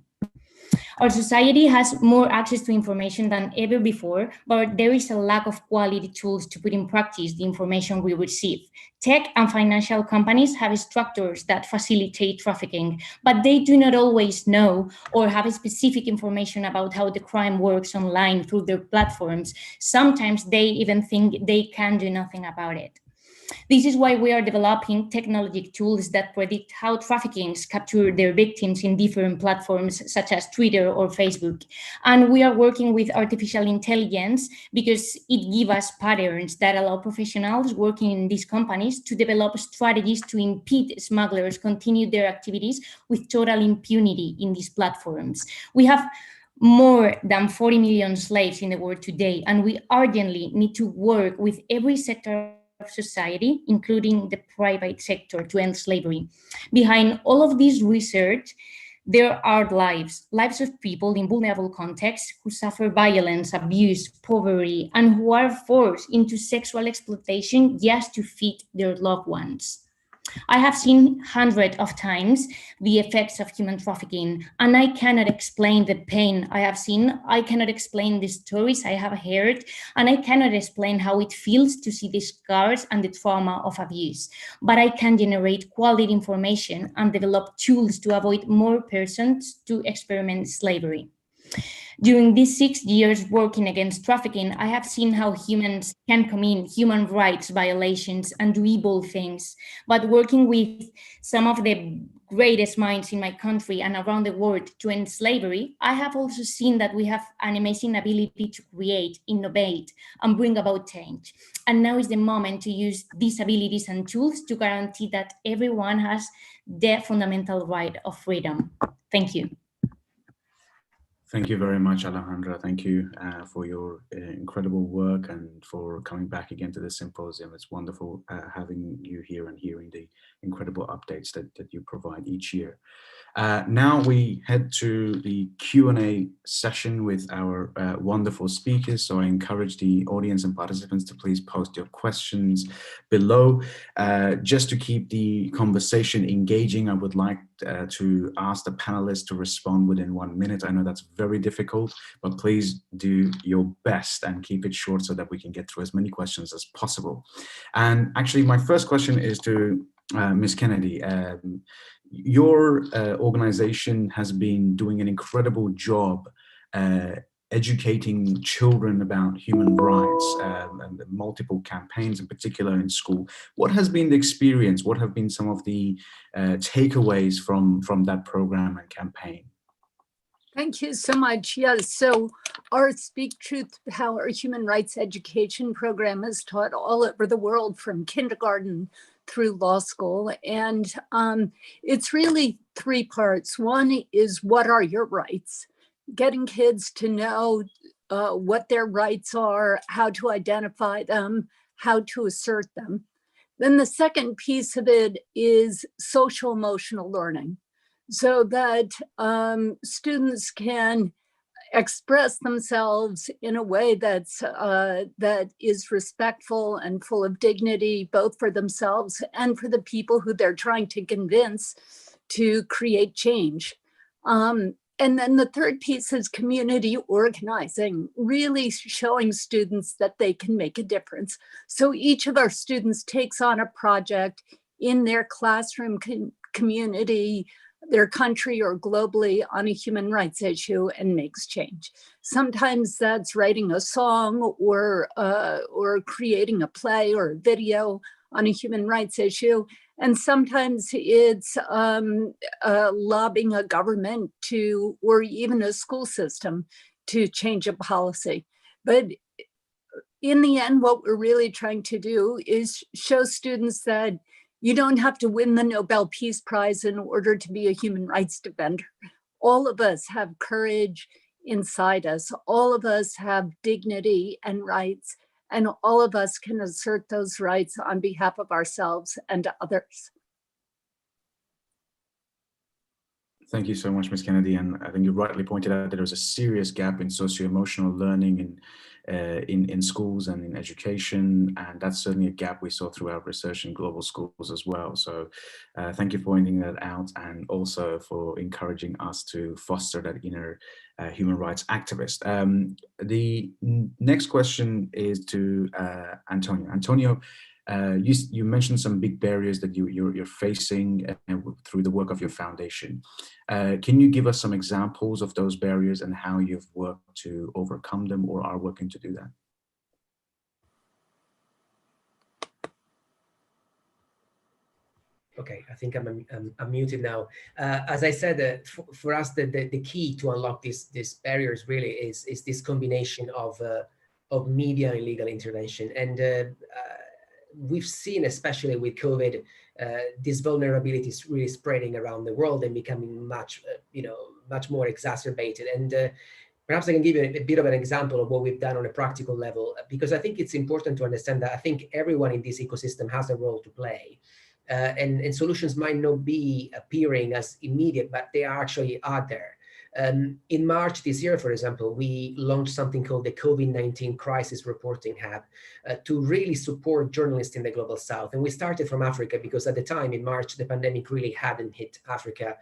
Our society has more access to information than ever before, but there is a lack of quality tools to put in practice the information we receive. Tech and financial companies have structures that facilitate trafficking, but they do not always know or have specific information about how the crime works online through their platforms. Sometimes they even think they can do nothing about it. This is why we are developing technology tools that predict how traffickings capture their victims in different platforms such as Twitter or Facebook. And we are working with artificial intelligence because it gives us patterns that allow professionals working in these companies to develop strategies to impede smugglers continue their activities with total impunity in these platforms. We have more than 40 million slaves in the world today, and we urgently need to work with every sector of society, including the private sector, to end slavery. Behind all of this research, there are lives of people in vulnerable contexts who suffer violence, abuse, poverty, and who are forced into sexual exploitation just to feed their loved ones. I have seen hundreds of times the effects of human trafficking, and I cannot explain the pain I have seen. I cannot explain the stories I have heard, and I cannot explain how it feels to see the scars and the trauma of abuse. But I can generate quality information and develop tools to avoid more persons to experiment slavery. During these 6 years working against trafficking, I have seen how humans can commit human rights violations and do evil things. But working with some of the greatest minds in my country and around the world to end slavery, I have also seen that we have an amazing ability to create, innovate, and bring about change. And now is the moment to use these abilities and tools to guarantee that everyone has the fundamental right of freedom. Thank you. Thank you very much, Alejandra. Thank you for your incredible work and for coming back again to the symposium. It's wonderful having you here and hearing the incredible updates that you provide each year. Now we head to the Q&A session with our wonderful speakers. So I encourage the audience and participants to please post your questions below. Just to keep the conversation engaging, I would like to ask the panelists to respond within 1 minute. I know that's very difficult, but please do your best and keep it short so that we can get through as many questions as possible. And actually, my first question is to Ms. Kennedy. Your organization has been doing an incredible job educating children about human rights and multiple campaigns, in particular in school. What has been the experience? What have been some of the takeaways from that program and campaign? Thank you so much. Yes, so our Speak Truth Power human rights education program is taught all over the world from kindergarten through law school. And it's really 3 parts. One is, what are your rights? Getting kids to know what their rights are, how to identify them, how to assert them. Then the second piece of it is social emotional learning, so that students can express themselves in a way that is respectful and full of dignity, both for themselves and for the people who they're trying to convince to create change. And then the third piece is community organizing, really showing students that they can make a difference. So each of our students takes on a project in their classroom community, their country, or globally on a human rights issue and makes change. Sometimes that's writing a song or creating a play or a video on a human rights issue. And sometimes it's lobbying a government to, or even a school system to change a policy. But in the end, what we're really trying to do is show students that you don't have to win the Nobel Peace Prize in order to be a human rights defender. All of us have courage inside us. All of us have dignity and rights, and all of us can assert those rights on behalf of ourselves and others. Thank you so much, Ms. Kennedy. And I think you rightly pointed out that there's a serious gap in socio-emotional learning in schools and in education. And that's certainly a gap we saw through our research in global schools as well. So thank you for pointing that out, and also for encouraging us to foster that inner human rights activist. The next question is to Antonio. Antonio, you mentioned some big barriers that you're facing through the work of your foundation. Can you give us some examples of those barriers and how you've worked to overcome them or are working to do that? Okay, I think I'm muted now. As I said, for us, the key to unlock these barriers really is this combination of media and legal intervention. And we've seen, especially with COVID, this vulnerability is really spreading around the world and becoming much more exacerbated. And perhaps I can give you a bit of an example of what we've done on a practical level, because I think it's important to understand that I think everyone in this ecosystem has a role to play. And solutions might not be appearing as immediate, but they are actually out there. In March this year, for example, we launched something called the COVID-19 Crisis Reporting Hub to really support journalists in the Global South. And we started from Africa because at the time in March, the pandemic really hadn't hit Africa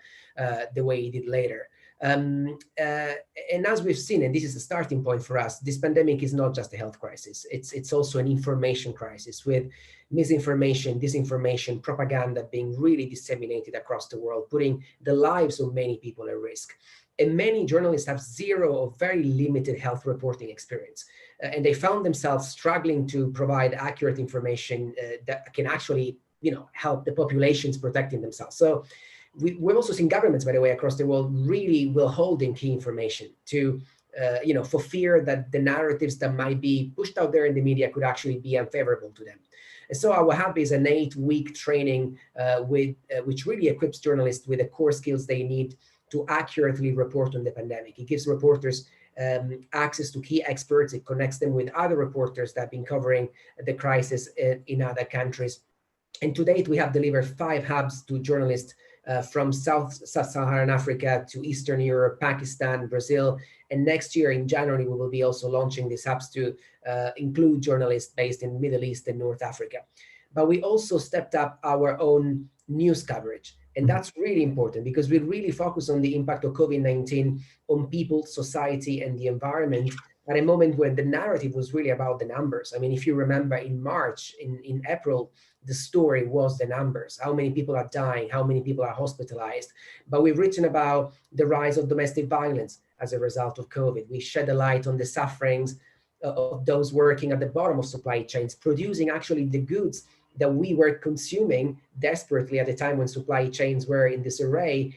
the way it did later. And as we've seen, and this is the starting point for us, this pandemic is not just a health crisis. It's also an information crisis, with misinformation, disinformation, propaganda being really disseminated across the world, putting the lives of many people at risk. And many journalists have zero or very limited health reporting experience. And they found themselves struggling to provide accurate information that can actually, help the populations protecting themselves. So we've also seen governments, by the way, across the world really withholding key information to, for fear that the narratives that might be pushed out there in the media could actually be unfavorable to them. And so our hub is an 8-week training which really equips journalists with the core skills they need to accurately report on the pandemic. It gives reporters access to key experts. It connects them with other reporters that have been covering the crisis in other countries. And to date, we have delivered 5 hubs to journalists from Sub-Saharan Africa to Eastern Europe, Pakistan, Brazil. And next year in January, we will be also launching these hubs to include journalists based in Middle East and North Africa. But we also stepped up our own news coverage. And that's really important because we really focus on the impact of COVID-19 on people, society, and the environment at a moment when the narrative was really about the numbers. I mean, if you remember in March, in April, the story was the numbers, how many people are dying, how many people are hospitalized. But we've written about the rise of domestic violence as a result of COVID. We shed a light on the sufferings of those working at the bottom of supply chains, producing actually the goods that we were consuming desperately at the time when supply chains were in disarray,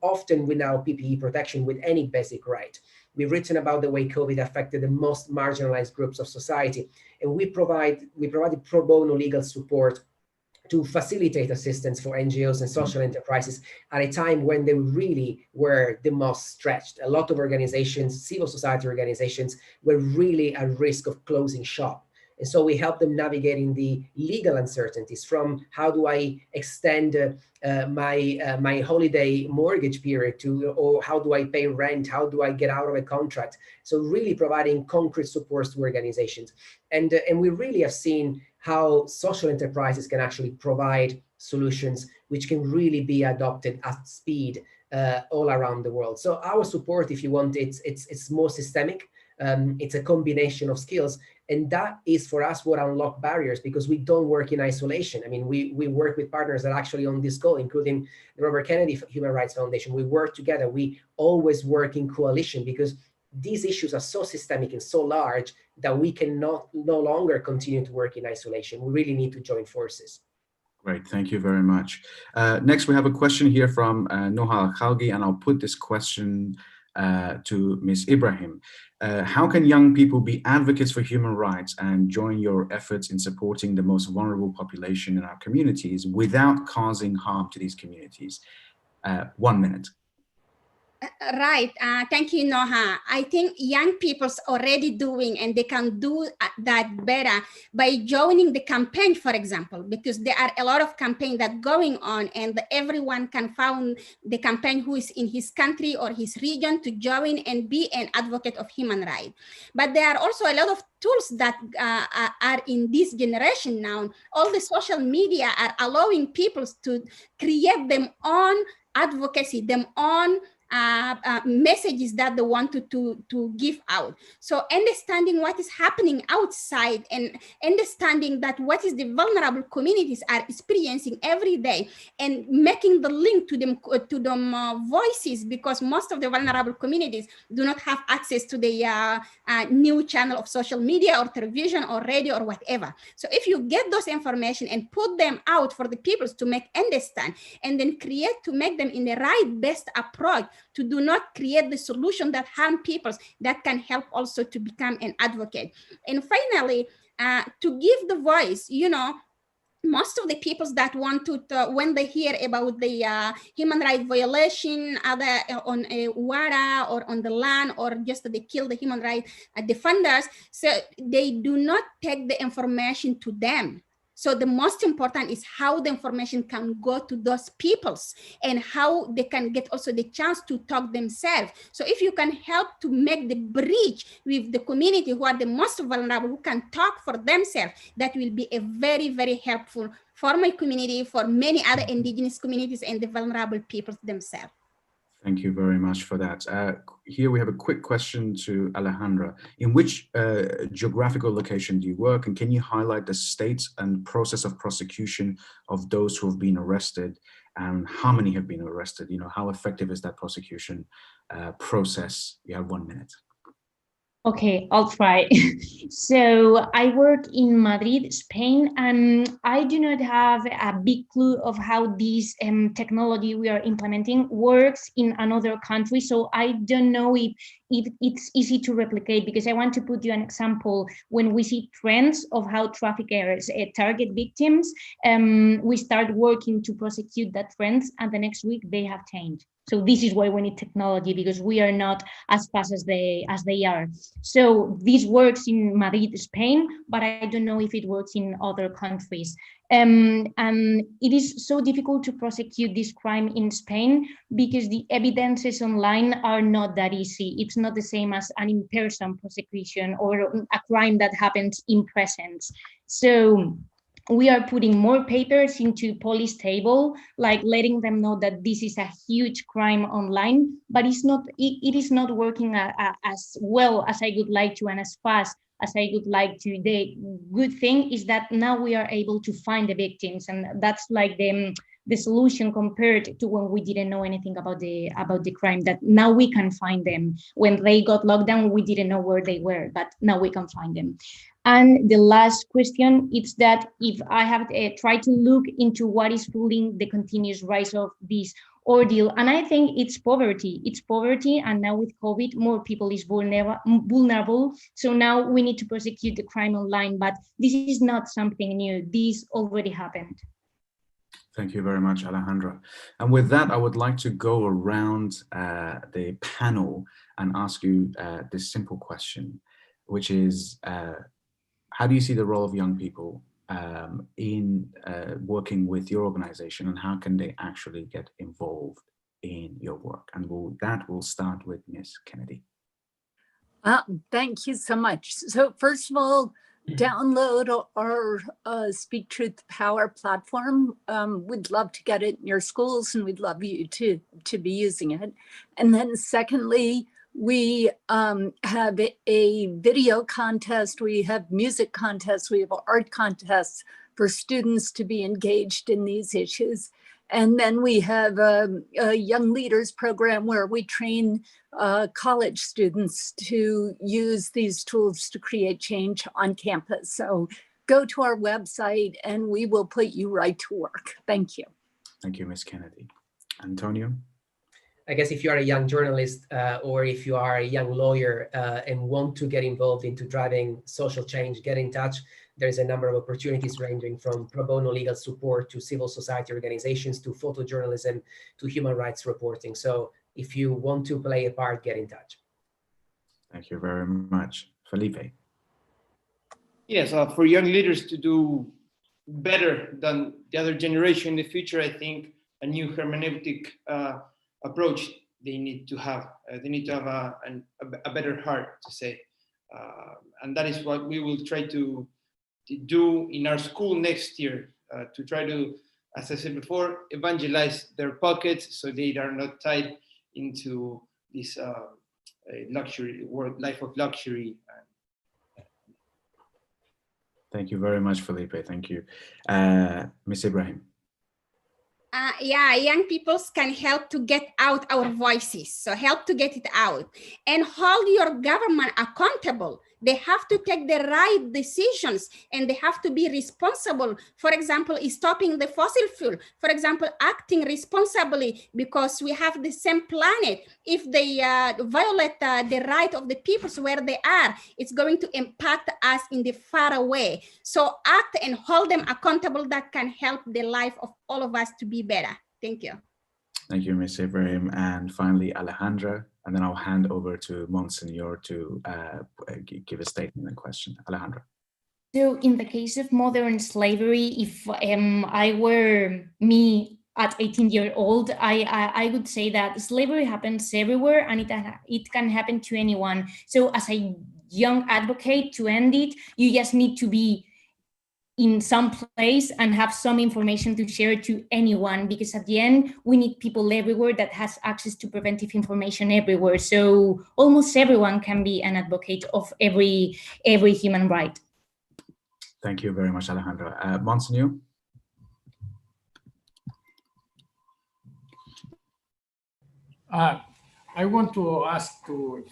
often without PPE protection with any basic right. We've written about the way COVID affected the most marginalized groups of society, and we provided pro bono legal support to facilitate assistance for NGOs and social enterprises at a time when they really were the most stretched. A lot of organizations, civil society organizations, were really at risk of closing shop. And so we help them navigating the legal uncertainties from how do I extend my holiday mortgage period to, or how do I pay rent? How do I get out of a contract? So really providing concrete supports to organizations. And we really have seen how social enterprises can actually provide solutions which can really be adopted at speed all around the world. So our support, if you want, it's more systemic. It's a combination of skills. And that is for us what unlock barriers, because we don't work in isolation. I mean, we work with partners that are actually on this goal, including the Robert Kennedy Human Rights Foundation. We work together. We always work in coalition, because these issues are so systemic and so large that we cannot no longer continue to work in isolation. We really need to join forces. Great, thank you very much. Next, we have a question here from Noha Khalgi, and I'll put this question to Ms. Ibrahim. How can young people be advocates for human rights and join your efforts in supporting the most vulnerable population in our communities without causing harm to these communities? 1 minute. Right. Thank you, Noha. I think young people's already doing, and they can do that better by joining the campaign, for example, because there are a lot of campaigns that going on, and everyone can find the campaign who is in his country or his region to join and be an advocate of human rights. But there are also a lot of tools that are in this generation now. All the social media are allowing people to create their own advocacy, their own messages that they want to give out. So understanding what is happening outside and understanding that what is the vulnerable communities are experiencing every day, and making the link to them voices, because most of the vulnerable communities do not have access to the new channel of social media or television or radio or whatever. So if you get those information and put them out for the people to make understand, and then create to make them in the right best approach, to do not create the solution that harm people, that can help also to become an advocate. And finally, to give the voice, you know, most of the peoples that want to, when they hear about the human rights violation, either on water or on the land, or just they kill the human rights defenders, so they do not take the information to them. So the most important is how the information can go to those peoples, and how they can get also the chance to talk themselves. So if you can help to make the bridge with the community who are the most vulnerable, who can talk for themselves, that will be a very, very helpful for my community, for many other indigenous communities and the vulnerable peoples themselves. Thank you very much for that. Here we have a quick question to Alejandra. In which geographical location do you work, and can you highlight the state and process of prosecution of those who have been arrested, and how many have been arrested? You know, how effective is that prosecution process? You have 1 minute. Okay, I'll try. So I work in Madrid, Spain, and I do not have a big clue of how this technology we are implementing works in another country. So I don't know if it's easy to replicate, because I want to put you an example. When we see trends of how traffickers target victims, we start working to prosecute that trends, and the next week they have changed. So this is why we need technology, because we are not as fast as they are. So this works in Madrid, Spain, but I don't know if it works in other countries. And it is so difficult to prosecute this crime in Spain, because the evidences online are not that easy. It's not the same as an in-person prosecution or a crime that happens in presence. So we are putting more papers into police table, like letting them know that this is a huge crime online, but it is not working as well as I would like to, and as fast as I would like to. The good thing is that now we are able to find the victims, and that's like the solution compared to when we didn't know anything about the crime, that now we can find them. When they got locked down, we didn't know where they were, but now we can find them. And the last question is that if I have tried to look into what is fueling the continuous rise of this ordeal, and I think it's poverty. It's poverty, and now with COVID, more people is vulnerable. So now we need to prosecute the crime online, but this is not something new. This already happened. Thank you very much, Alejandra. And with that, I would like to go around the panel and ask you this simple question, which is, how do you see the role of young people in working with your organization, and how can they actually get involved in your work? And we'll start with Ms. Kennedy. Thank you so much. So first of all, download our Speak Truth Power platform. We'd love to get it in your schools, and we'd love you to be using it. And then secondly, We have a video contest, we have music contests, we have art contests for students to be engaged in these issues. And then we have a young leaders program where we train college students to use these tools to create change on campus. So go to our website and we will put you right to work. Thank you. Thank you, Ms. Kennedy. Antonio? I guess if you are a young journalist or if you are a young lawyer and want to get involved into driving social change, get in touch. There's a number of opportunities ranging from pro bono legal support to civil society organizations to photojournalism to human rights reporting. So if you want to play a part, get in touch. Thank you very much. Felipe? Yes, for young leaders to do better than the other generation in the future, I think a new hermeneutic approach they need to have. They need to have a better heart, to say. And that is what we will try to do in our school next year, to try to, as I said before, evangelize their pockets so they are not tied into this luxury world, life of luxury. Thank you very much, Felipe. Thank you. Ms. Ibrahim? Yeah, young people can help to get out our voices. So help to get it out and hold your government accountable. They have to take the right decisions and they have to be responsible. For example, stopping the fossil fuel. For example, acting responsibly because we have the same planet. If they violate the right of the peoples where they are, it's going to impact us in the far away. So act and hold them accountable. That can help the life of all of us to be better. Thank you. Thank you, Ms. Ibrahim. And finally, Alejandra, and then I'll hand over to Monsignor to give a statement and question. Alejandra. So in the case of modern slavery, if I were me at 18 years old, I would say that slavery happens everywhere and it can happen to anyone. So as a young advocate to end it, you just need to be in some place and have some information to share to anyone, because at the end, we need people everywhere that has access to preventive information everywhere. So almost everyone can be an advocate of every human right. Thank you very much, Alejandra. Monsignor? I want to ask to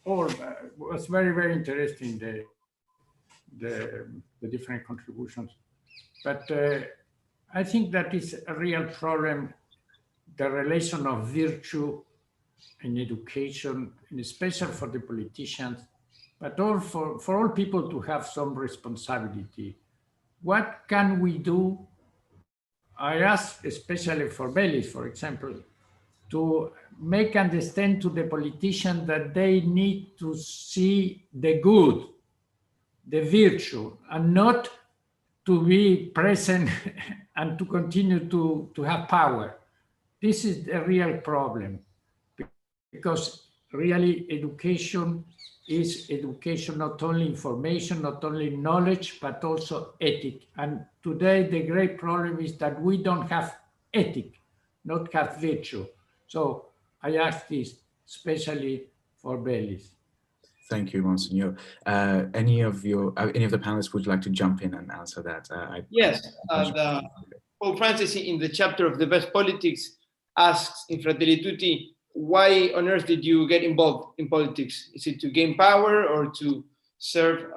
all, it was very, very interesting, the different contributions. But I think that is a real problem, the relation of virtue and education, and especially for the politicians, but all for all people to have some responsibility. What can we do? I ask especially for Bellis, for example, to make understand to the politicians that they need to see the good, the virtue, and not to be present and to continue to have power. This is a real problem, because really education is education, not only information, not only knowledge, but also ethic. And today the great problem is that we don't have ethic, not have virtue. So I ask this especially for Bellis. Thank you, Monsignor. Any of the panelists would like to jump in and answer that? Yes, Pope Francis in the chapter of the best politics asks in Fratelli Tutti, why on earth did you get involved in politics? Is it to gain power or to serve,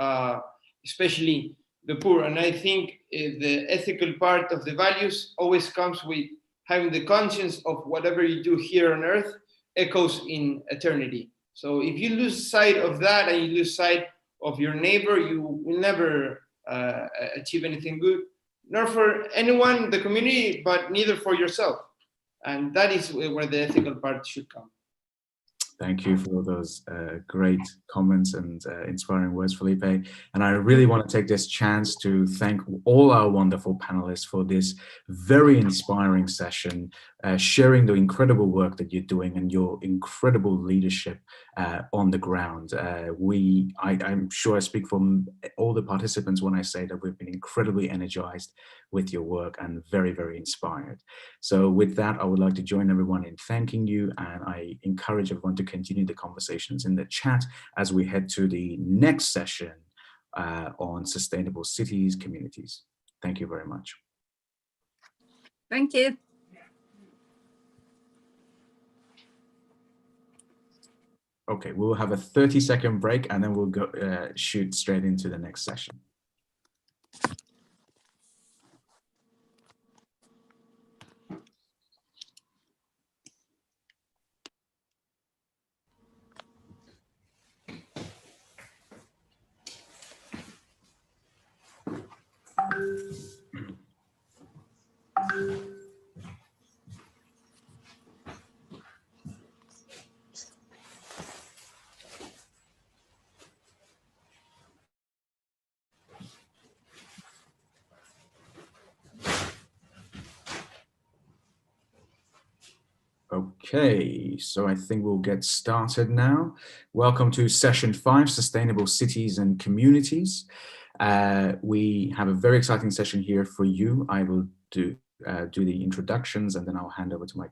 especially the poor? And I think the ethical part of the values always comes with having the conscience of whatever you do here on earth echoes in eternity. So if you lose sight of that and you lose sight of your neighbor, you will never achieve anything good, nor for anyone in the community, but neither for yourself. And that is where the ethical part should come. Thank you for those great comments and inspiring words, Felipe. And I really want to take this chance to thank all our wonderful panelists for this very inspiring session, sharing the incredible work that you're doing and your incredible leadership on the ground. I'm sure I speak for all the participants when I say that we've been incredibly energized with your work and very, very inspired. So with that, I would like to join everyone in thanking you, and I encourage everyone to continue the conversations in the chat as we head to the next session on sustainable cities, communities. Thank you very much. Thank you. Okay, we'll have a 30-second break and then we'll go shoot straight into the next session. Okay, so I think we'll get started now. Welcome to session 5, Sustainable Cities and Communities. We have a very exciting session here for you. I will do the introductions and then I'll hand over to my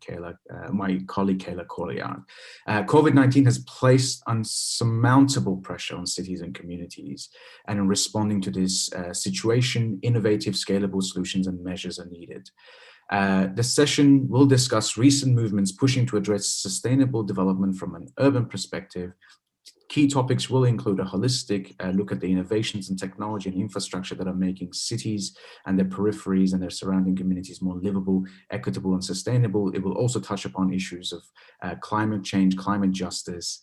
colleague Kayla Colliard. COVID-19 has placed unsurmountable pressure on cities and communities, and in responding to this situation, innovative, scalable solutions and measures are needed. The session will discuss recent movements pushing to address sustainable development from an urban perspective. Key topics will include a holistic look at the innovations in technology and infrastructure that are making cities and their peripheries and their surrounding communities more livable, equitable, and sustainable. It will also touch upon issues of climate change, climate justice,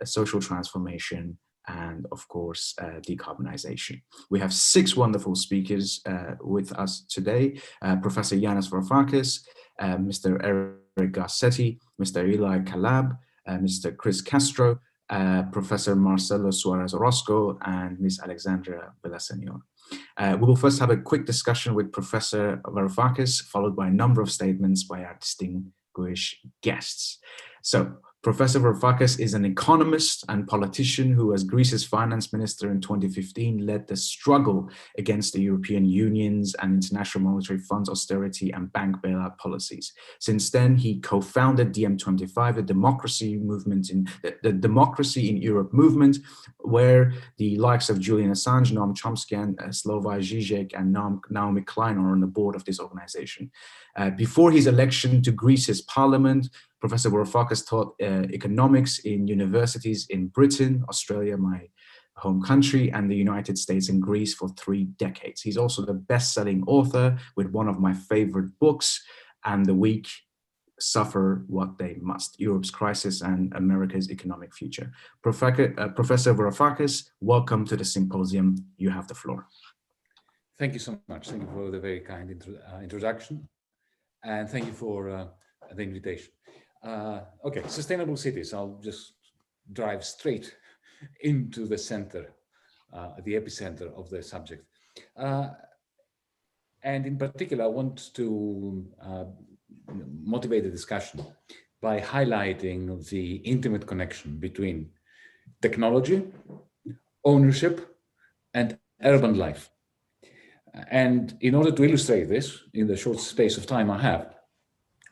social transformation, and of course, decarbonization. We have 6 wonderful speakers with us today. Professor Yanis Varoufakis, Mr. Eric Garcetti, Mr. Eli Calab, Mr. Chris Castro, Professor Marcelo Suarez Orozco, and Ms. Alexandra Villaseñor. We will first have a quick discussion with Professor Varoufakis, followed by a number of statements by our distinguished guests. So, Professor Varoufakis is an economist and politician who, as Greece's finance minister in 2015, led the struggle against the European Union's and International Monetary Fund's austerity and bank bailout policies. Since then, he co-founded DiEM25, the democracy in Europe movement, where the likes of Julian Assange, Noam Chomsky, and Slavoj Žižek and Naomi Klein are on the board of this organization. Before his election to Greece's parliament, Professor Varoufakis taught economics in universities in Britain, Australia, my home country, and the United States and Greece for 3 decades. He's also the best-selling author with one of my favorite books, And the Weak Suffer What They Must, Europe's Crisis and America's Economic Future. Professor Varoufakis, welcome to the symposium. You have the floor. Thank you so much. Thank you for the very kind introduction. And thank you for the invitation. Okay, sustainable cities. I'll just drive straight into the center, the epicenter of the subject. And in particular, I want to motivate the discussion by highlighting the intimate connection between technology, ownership, and urban life. And in order to illustrate this, in the short space of time I have,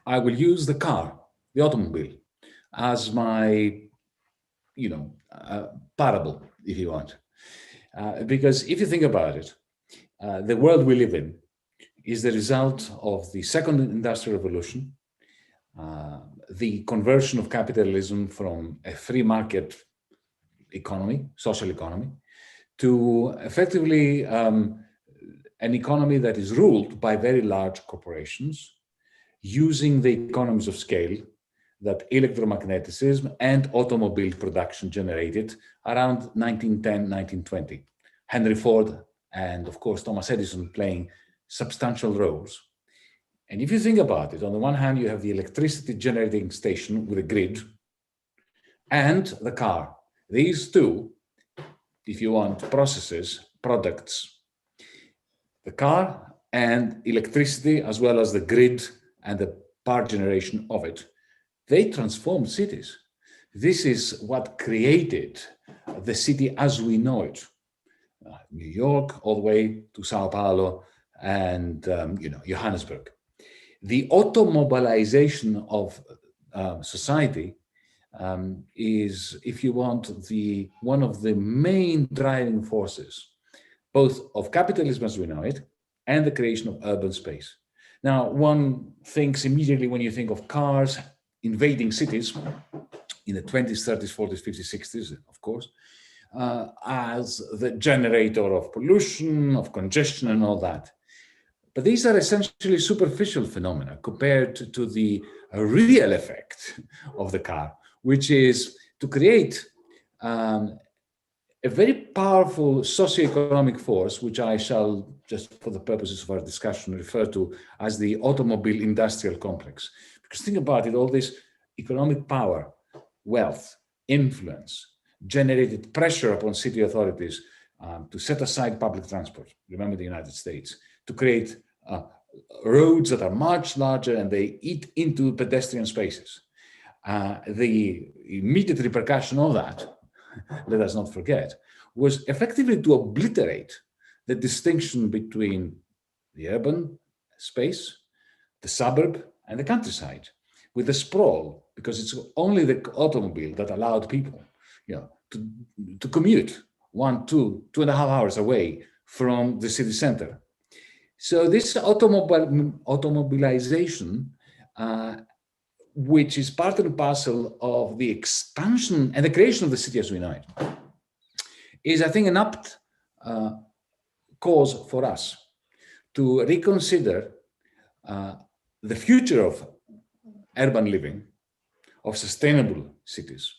I will use the car, the automobile, as my, parable, if you want. Because if you think about it, the world we live in is the result of the second industrial revolution, the conversion of capitalism from a free market economy, social economy, to effectively an economy that is ruled by very large corporations, using the economies of scale that electromagnetism and automobile production generated around 1910, 1920. Henry Ford and, of course, Thomas Edison playing substantial roles. And if you think about it, on the one hand, you have the electricity generating station with a grid and the car. These two, if you want, products, the car and electricity, as well as the grid and the power generation of it, they transformed cities. This is what created the city as we know it. New York, all the way to Sao Paulo, and Johannesburg. The automobilization of society is, if you want, one of the main driving forces, both of capitalism as we know it and the creation of urban space. Now, one thinks immediately when you think of cars invading cities in the 20s, 30s, 40s, 50s, 60s, of course, as the generator of pollution, of congestion and all that. But these are essentially superficial phenomena compared to the real effect of the car, which is to create a very powerful socioeconomic force, which I shall, just for the purposes of our discussion, refer to as the automobile industrial complex. Because think about it, all this economic power, wealth, influence, generated pressure upon city authorities to set aside public transport, remember the United States, to create roads that are much larger and they eat into pedestrian spaces. The immediate repercussion of that, let us not forget, was effectively to obliterate the distinction between the urban space, the suburb, and the countryside, with the sprawl, because it's only the automobile that allowed people, to commute 1, 2, 2.5 hours away from the city center. So this automobilization, which is part and parcel of the expansion and the creation of the city as we know it, is, I think, an apt cause for us to reconsider the future of urban living, of sustainable cities,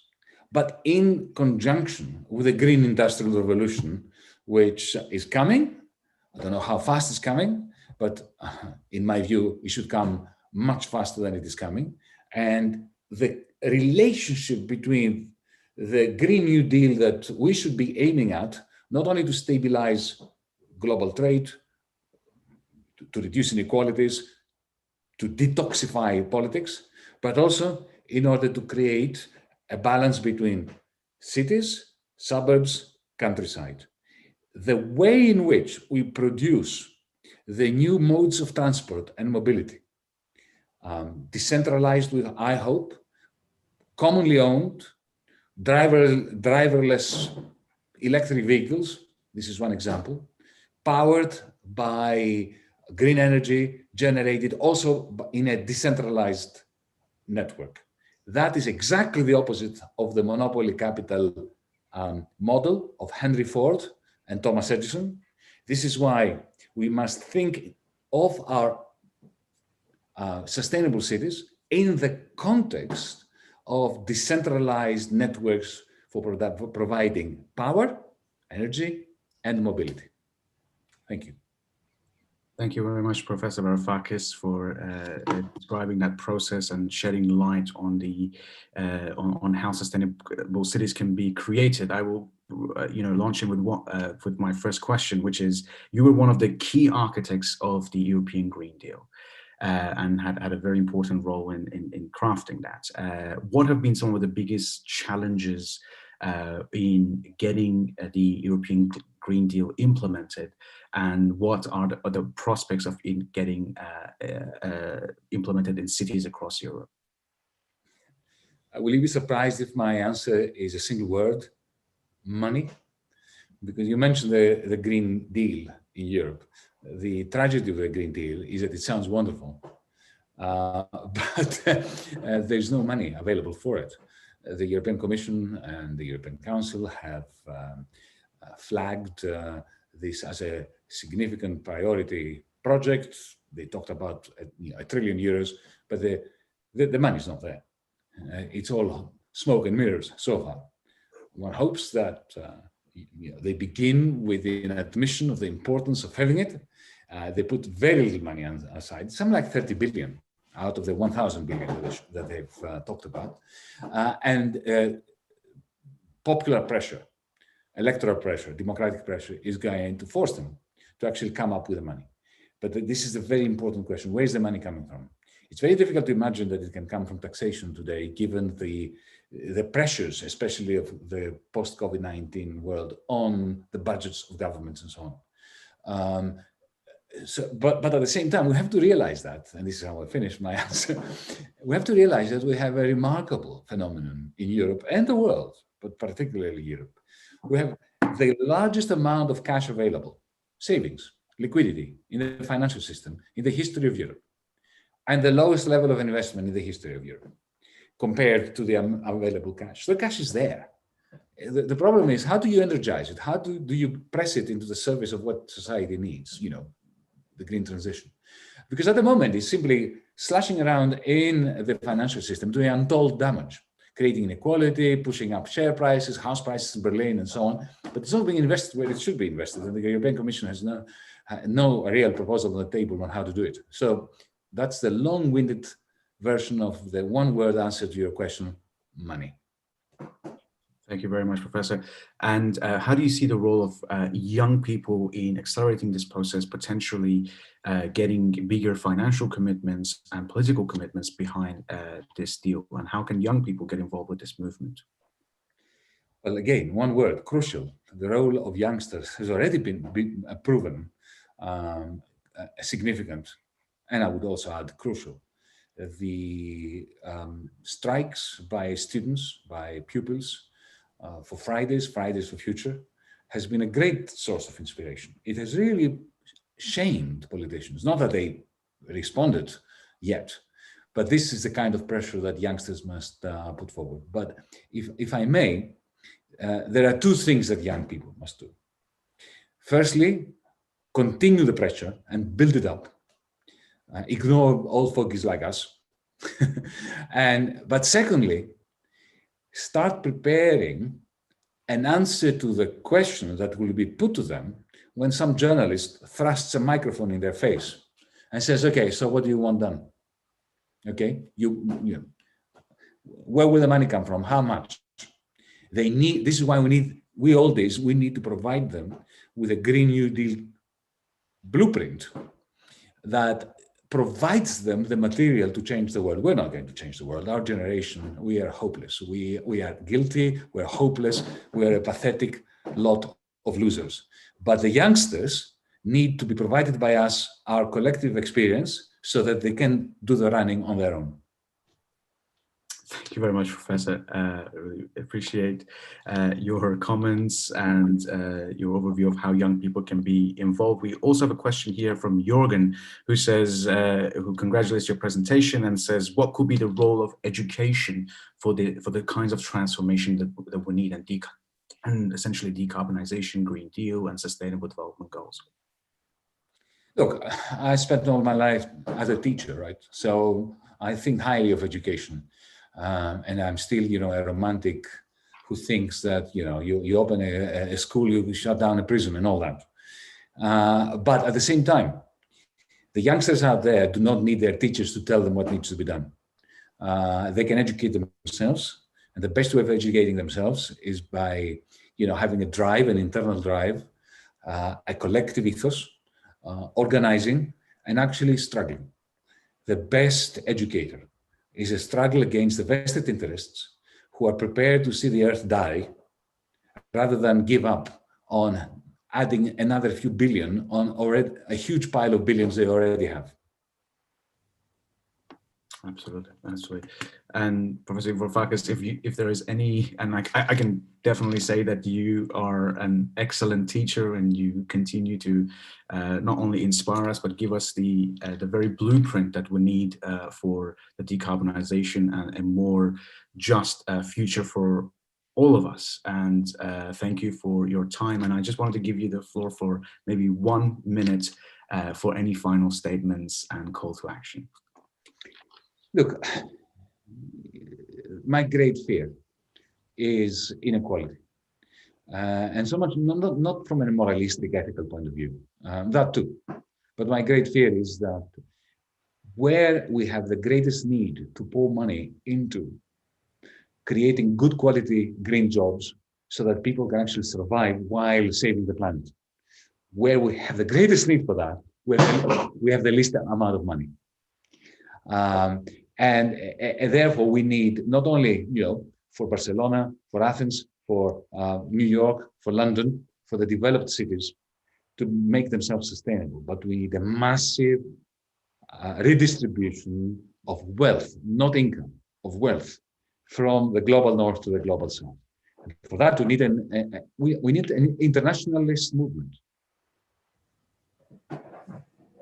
but in conjunction with the green industrial revolution, which is coming. I don't know how fast it's coming, but in my view, it should come much faster than it is coming. And the relationship between the Green New Deal that we should be aiming at, not only to stabilize global trade, to reduce inequalities, to detoxify politics, but also in order to create a balance between cities, suburbs, countryside. The way in which we produce the new modes of transport and mobility, decentralized with, I hope, commonly owned, driverless electric vehicles, this is one example, powered by green energy generated also in a decentralized network. That is exactly the opposite of the monopoly capital model of Henry Ford and Thomas Edison. This is why we must think of our sustainable cities in the context of decentralized networks for providing power, energy, and mobility. Thank you. Thank you very much, Professor Varoufakis, for describing that process and shedding light on the on how sustainable cities can be created. I will, launch in with my first question, which is: you were one of the key architects of the European Green Deal, and had a very important role in crafting that. What have been some of the biggest challenges in getting the European Green Deal implemented, and what are the prospects of it getting implemented in cities across Europe? Will you be surprised if my answer is a single word? Money. Because you mentioned the Green Deal in Europe. The tragedy of the Green Deal is that it sounds wonderful, but there's no money available for it. The European Commission and the European Council have flagged this as a significant priority project. They talked about €1 trillion, but the money's not there. It's all smoke and mirrors so far. One hopes that they begin with an admission of the importance of having it. They put very little money aside, something like 30 billion out of the 1,000 billion that they've talked about. And popular pressure, electoral pressure, democratic pressure is going to force them to actually come up with the money. But this is a very important question. Where is the money coming from? It's very difficult to imagine that it can come from taxation today, given the pressures, especially of the post-COVID-19 world, on the budgets of governments and so on. but at the same time, we have to realize that, and this is how I finish my answer, we have to realize that we have a remarkable phenomenon in Europe and the world, but particularly Europe. We have the largest amount of cash available, savings, liquidity in the financial system in the history of Europe, and the lowest level of investment in the history of Europe compared to the available cash. So the cash is there. The problem is, how do you energize it? How do you press it into the service of what society needs, the green transition? Because at the moment, it's simply slashing around in the financial system, doing untold damage, creating inequality, pushing up share prices, house prices in Berlin, and so on. But it's not being invested where it should be invested. And the European Commission has no real proposal on the table on how to do it. So that's the long-winded version of the one-word answer to your question: money. Thank you very much, Professor. And how do you see the role of young people in accelerating this process, potentially getting bigger financial commitments and political commitments behind this deal? And how can young people get involved with this movement? Well, again, one word: crucial. The role of youngsters has already been proven significant, and I would also add crucial. The strikes by students, by pupils, for Fridays for Future, has been a great source of inspiration. It has really shamed politicians. Not that they responded yet, but this is the kind of pressure that youngsters must put forward. But if I may, there are two things that young people must do. Firstly, continue the pressure and build it up. Ignore old fogies like us. But secondly, start preparing an answer to the question that will be put to them when some journalist thrusts a microphone in their face and says, "Okay, so what do you want done? Okay, where will the money come from? How much?" This is why we need to provide them with a Green New Deal blueprint that provides them the material to change the world. We're not going to change the world. Our generation, we are hopeless. We are guilty, we're hopeless, we're a pathetic lot of losers. But the youngsters need to be provided by us our collective experience so that they can do the running on their own. Thank you very much, Professor. Really appreciate your comments and your overview of how young people can be involved. We also have a question here from Jorgen, who says, who congratulates your presentation and says, what could be the role of education for the kinds of transformation that we need and essentially decarbonization, Green Deal, and sustainable development goals? Look, I spent all my life as a teacher, right? So I think highly of education. And I'm still, a romantic who thinks that, you open a school, you shut down a prison and all that. But at the same time, the youngsters out there do not need their teachers to tell them what needs to be done. They can educate themselves. And the best way of educating themselves is by, having a drive, an internal drive, a collective ethos, organizing, and actually struggling. The best educator is a struggle against the vested interests who are prepared to see the earth die rather than give up on adding another few billion on already a huge pile of billions they already have. Absolutely. And Professor Varoufakis, if there is any, and I can definitely say that you are an excellent teacher and you continue to not only inspire us, but give us the very blueprint that we need for the decarbonization and a more just future for all of us. And thank you for your time. And I just wanted to give you the floor for maybe 1 minute for any final statements and call to action. Look, my great fear is inequality. And so much, not from a moralistic, ethical point of view, that too. But my great fear is that where we have the greatest need to pour money into creating good quality green jobs so that people can actually survive while saving the planet, where we have the greatest need for that, we have the least amount of money. And therefore, we need not only, for Barcelona, for Athens, for New York, for London, for the developed cities, to make themselves sustainable, but we need a massive redistribution of wealth, not income, of wealth from the global north to the global south. And for that, we need an internationalist movement.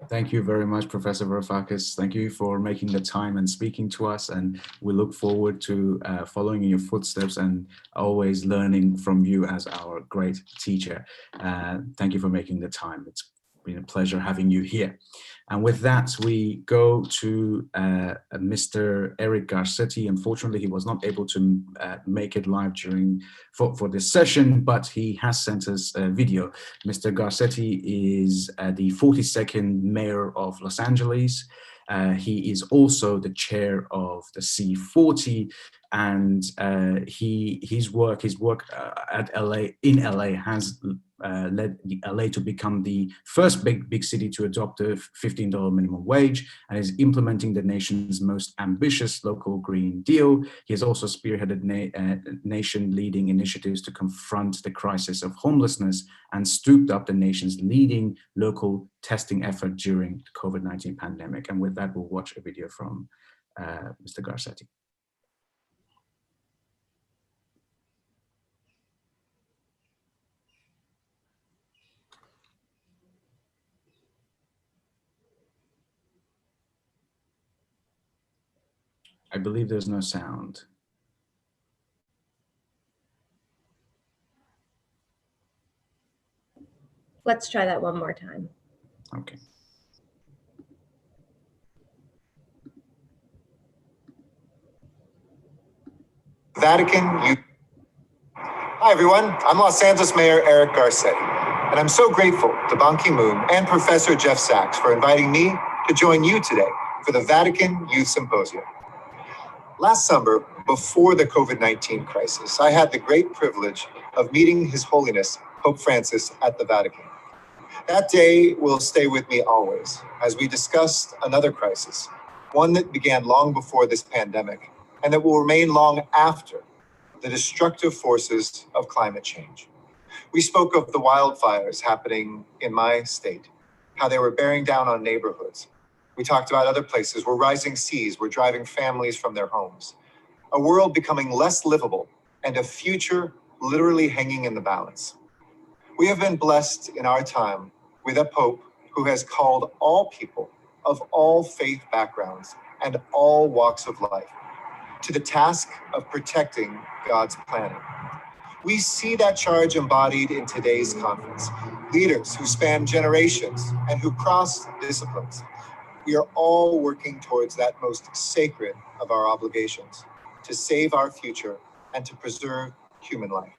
Thank you very much, Professor Varoufakis. Thank you for making the time and speaking to us. And we look forward to following in your footsteps and always learning from you as our great teacher. Thank you for making the time. It's been a pleasure having you here. And with that, we go to Mr. Eric Garcetti. Unfortunately, he was not able to make it live for this session, but he has sent us a video. Mr. Garcetti is the 42nd mayor of Los Angeles. He is also the chair of the C40, and his work in LA has led LA to become the first big city to adopt a $15 minimum wage, and is implementing the nation's most ambitious local Green Deal. He has also spearheaded nation-leading initiatives to confront the crisis of homelessness and stood up the nation's leading local testing effort during the COVID-19 pandemic. And with that, we'll watch a video from Mr. Garcetti. I believe there's no sound. Let's try that one more time. Okay. Vatican Youth. Hi, everyone. I'm Los Angeles Mayor Eric Garcetti, and I'm so grateful to Ban Ki-moon and Professor Jeff Sachs for inviting me to join you today for the Vatican Youth Symposium. Last summer, before the COVID-19 crisis, I had the great privilege of meeting His Holiness Pope Francis at the Vatican. That day will stay with me always as we discussed another crisis, one that began long before this pandemic and that will remain long after: the destructive forces of climate change. We spoke of the wildfires happening in my state, how they were bearing down on neighborhoods. We talked about other places where rising seas were driving families from their homes, a world becoming less livable and a future literally hanging in the balance. We have been blessed in our time with a Pope who has called all people of all faith backgrounds and all walks of life to the task of protecting God's planet. We see that charge embodied in today's conference. Leaders who span generations and who cross disciplines. We are all working towards that most sacred of our obligations, to save our future and to preserve human life.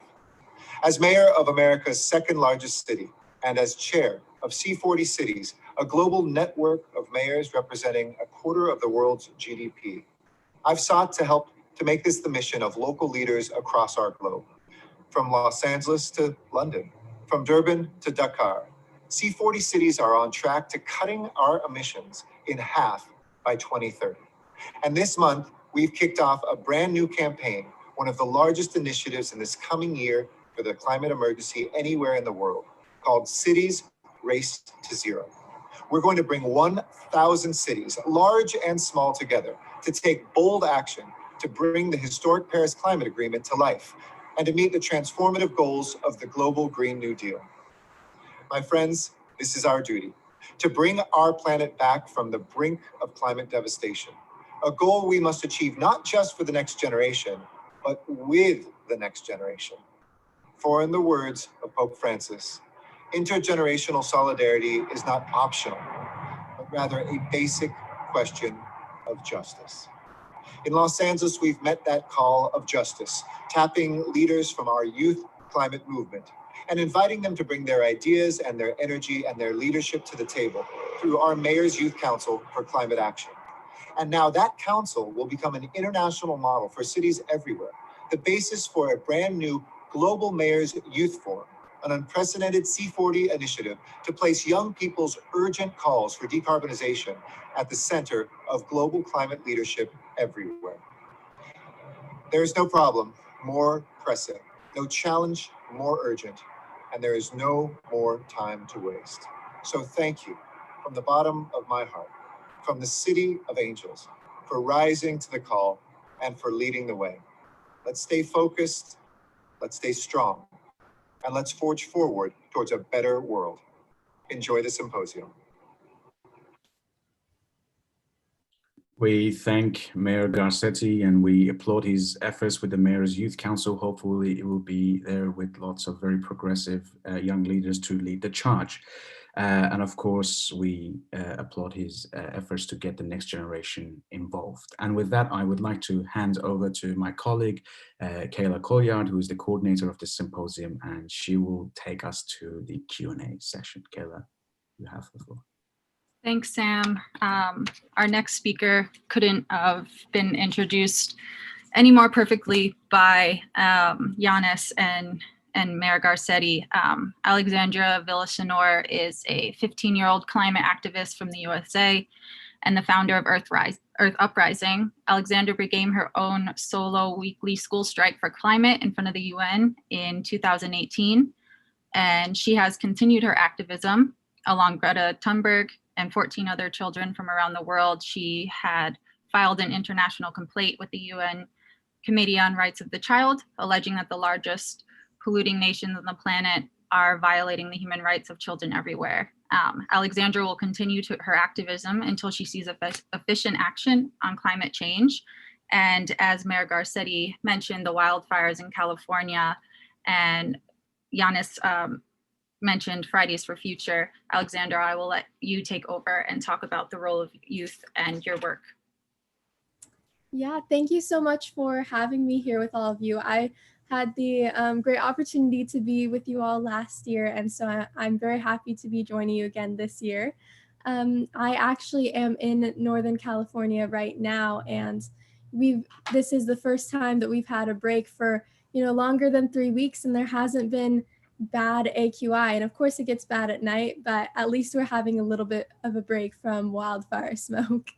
As mayor of America's second largest city and as chair of C40 Cities, a global network of mayors representing a quarter of the world's GDP, I've sought to help to make this the mission of local leaders across our globe. From Los Angeles to London, from Durban to Dakar, C40 cities are on track to cutting our emissions in half by 2030. And this month, we've kicked off a brand new campaign, one of the largest initiatives in this coming year for the climate emergency anywhere in the world, called Cities Race to Zero. We're going to bring 1,000 cities, large and small, together to take bold action to bring the historic Paris Climate Agreement to life and to meet the transformative goals of the global Green New Deal. My friends, this is our duty, to bring our planet back from the brink of climate devastation, a goal we must achieve not just for the next generation, but with the next generation. For in the words of Pope Francis, intergenerational solidarity is not optional, but rather a basic question of justice. In Los Angeles, we've met that call of justice, tapping leaders from our youth climate movement and inviting them to bring their ideas and their energy and their leadership to the table through our Mayor's Youth Council for Climate Action. And now that council will become an international model for cities everywhere, the basis for a brand new Global Mayor's Youth Forum, an unprecedented C40 initiative to place young people's urgent calls for decarbonization at the center of global climate leadership everywhere. There is no problem more pressing, no challenge more urgent, and there is no more time to waste. So thank you from the bottom of my heart, from the City of Angels, for rising to the call and for leading the way. Let's stay focused, let's stay strong, and let's forge forward towards a better world. Enjoy the symposium. We thank Mayor Garcetti and we applaud his efforts with the Mayor's Youth Council. Hopefully it will be there with lots of very progressive young leaders to lead the charge. And of course, we applaud his efforts to get the next generation involved. And with that, I would like to hand over to my colleague, Kayla Colliard, who is the coordinator of this symposium, and she will take us to the Q&A session. Kayla, you have the floor. Thanks, Sam. Our next speaker couldn't have been introduced any more perfectly by Yannis and Mayor Garcetti. Alexandra Villasenor is a 15-year-old climate activist from the USA and the founder of Earth Uprising. Alexandra began her own solo weekly school strike for climate in front of the UN in 2018, and she has continued her activism along Greta Thunberg and 14 other children from around the world. She had filed an international complaint with the UN Committee on Rights of the Child, alleging that the largest polluting nations on the planet are violating the human rights of children everywhere. Alexandra will continue her activism until she sees efficient action on climate change. And as Mayor Garcetti mentioned, the wildfires in California, and Yannis mentioned Fridays for Future. Alexandra, I will let you take over and talk about the role of youth and your work. Yeah, thank you so much for having me here with all of you. I had the great opportunity to be with you all last year, and so I'm very happy to be joining you again this year. I actually am in Northern California right now, and this is the first time that we've had a break for longer than 3 weeks, and there hasn't been bad AQI. And of course it gets bad at night, but at least we're having a little bit of a break from wildfire smoke.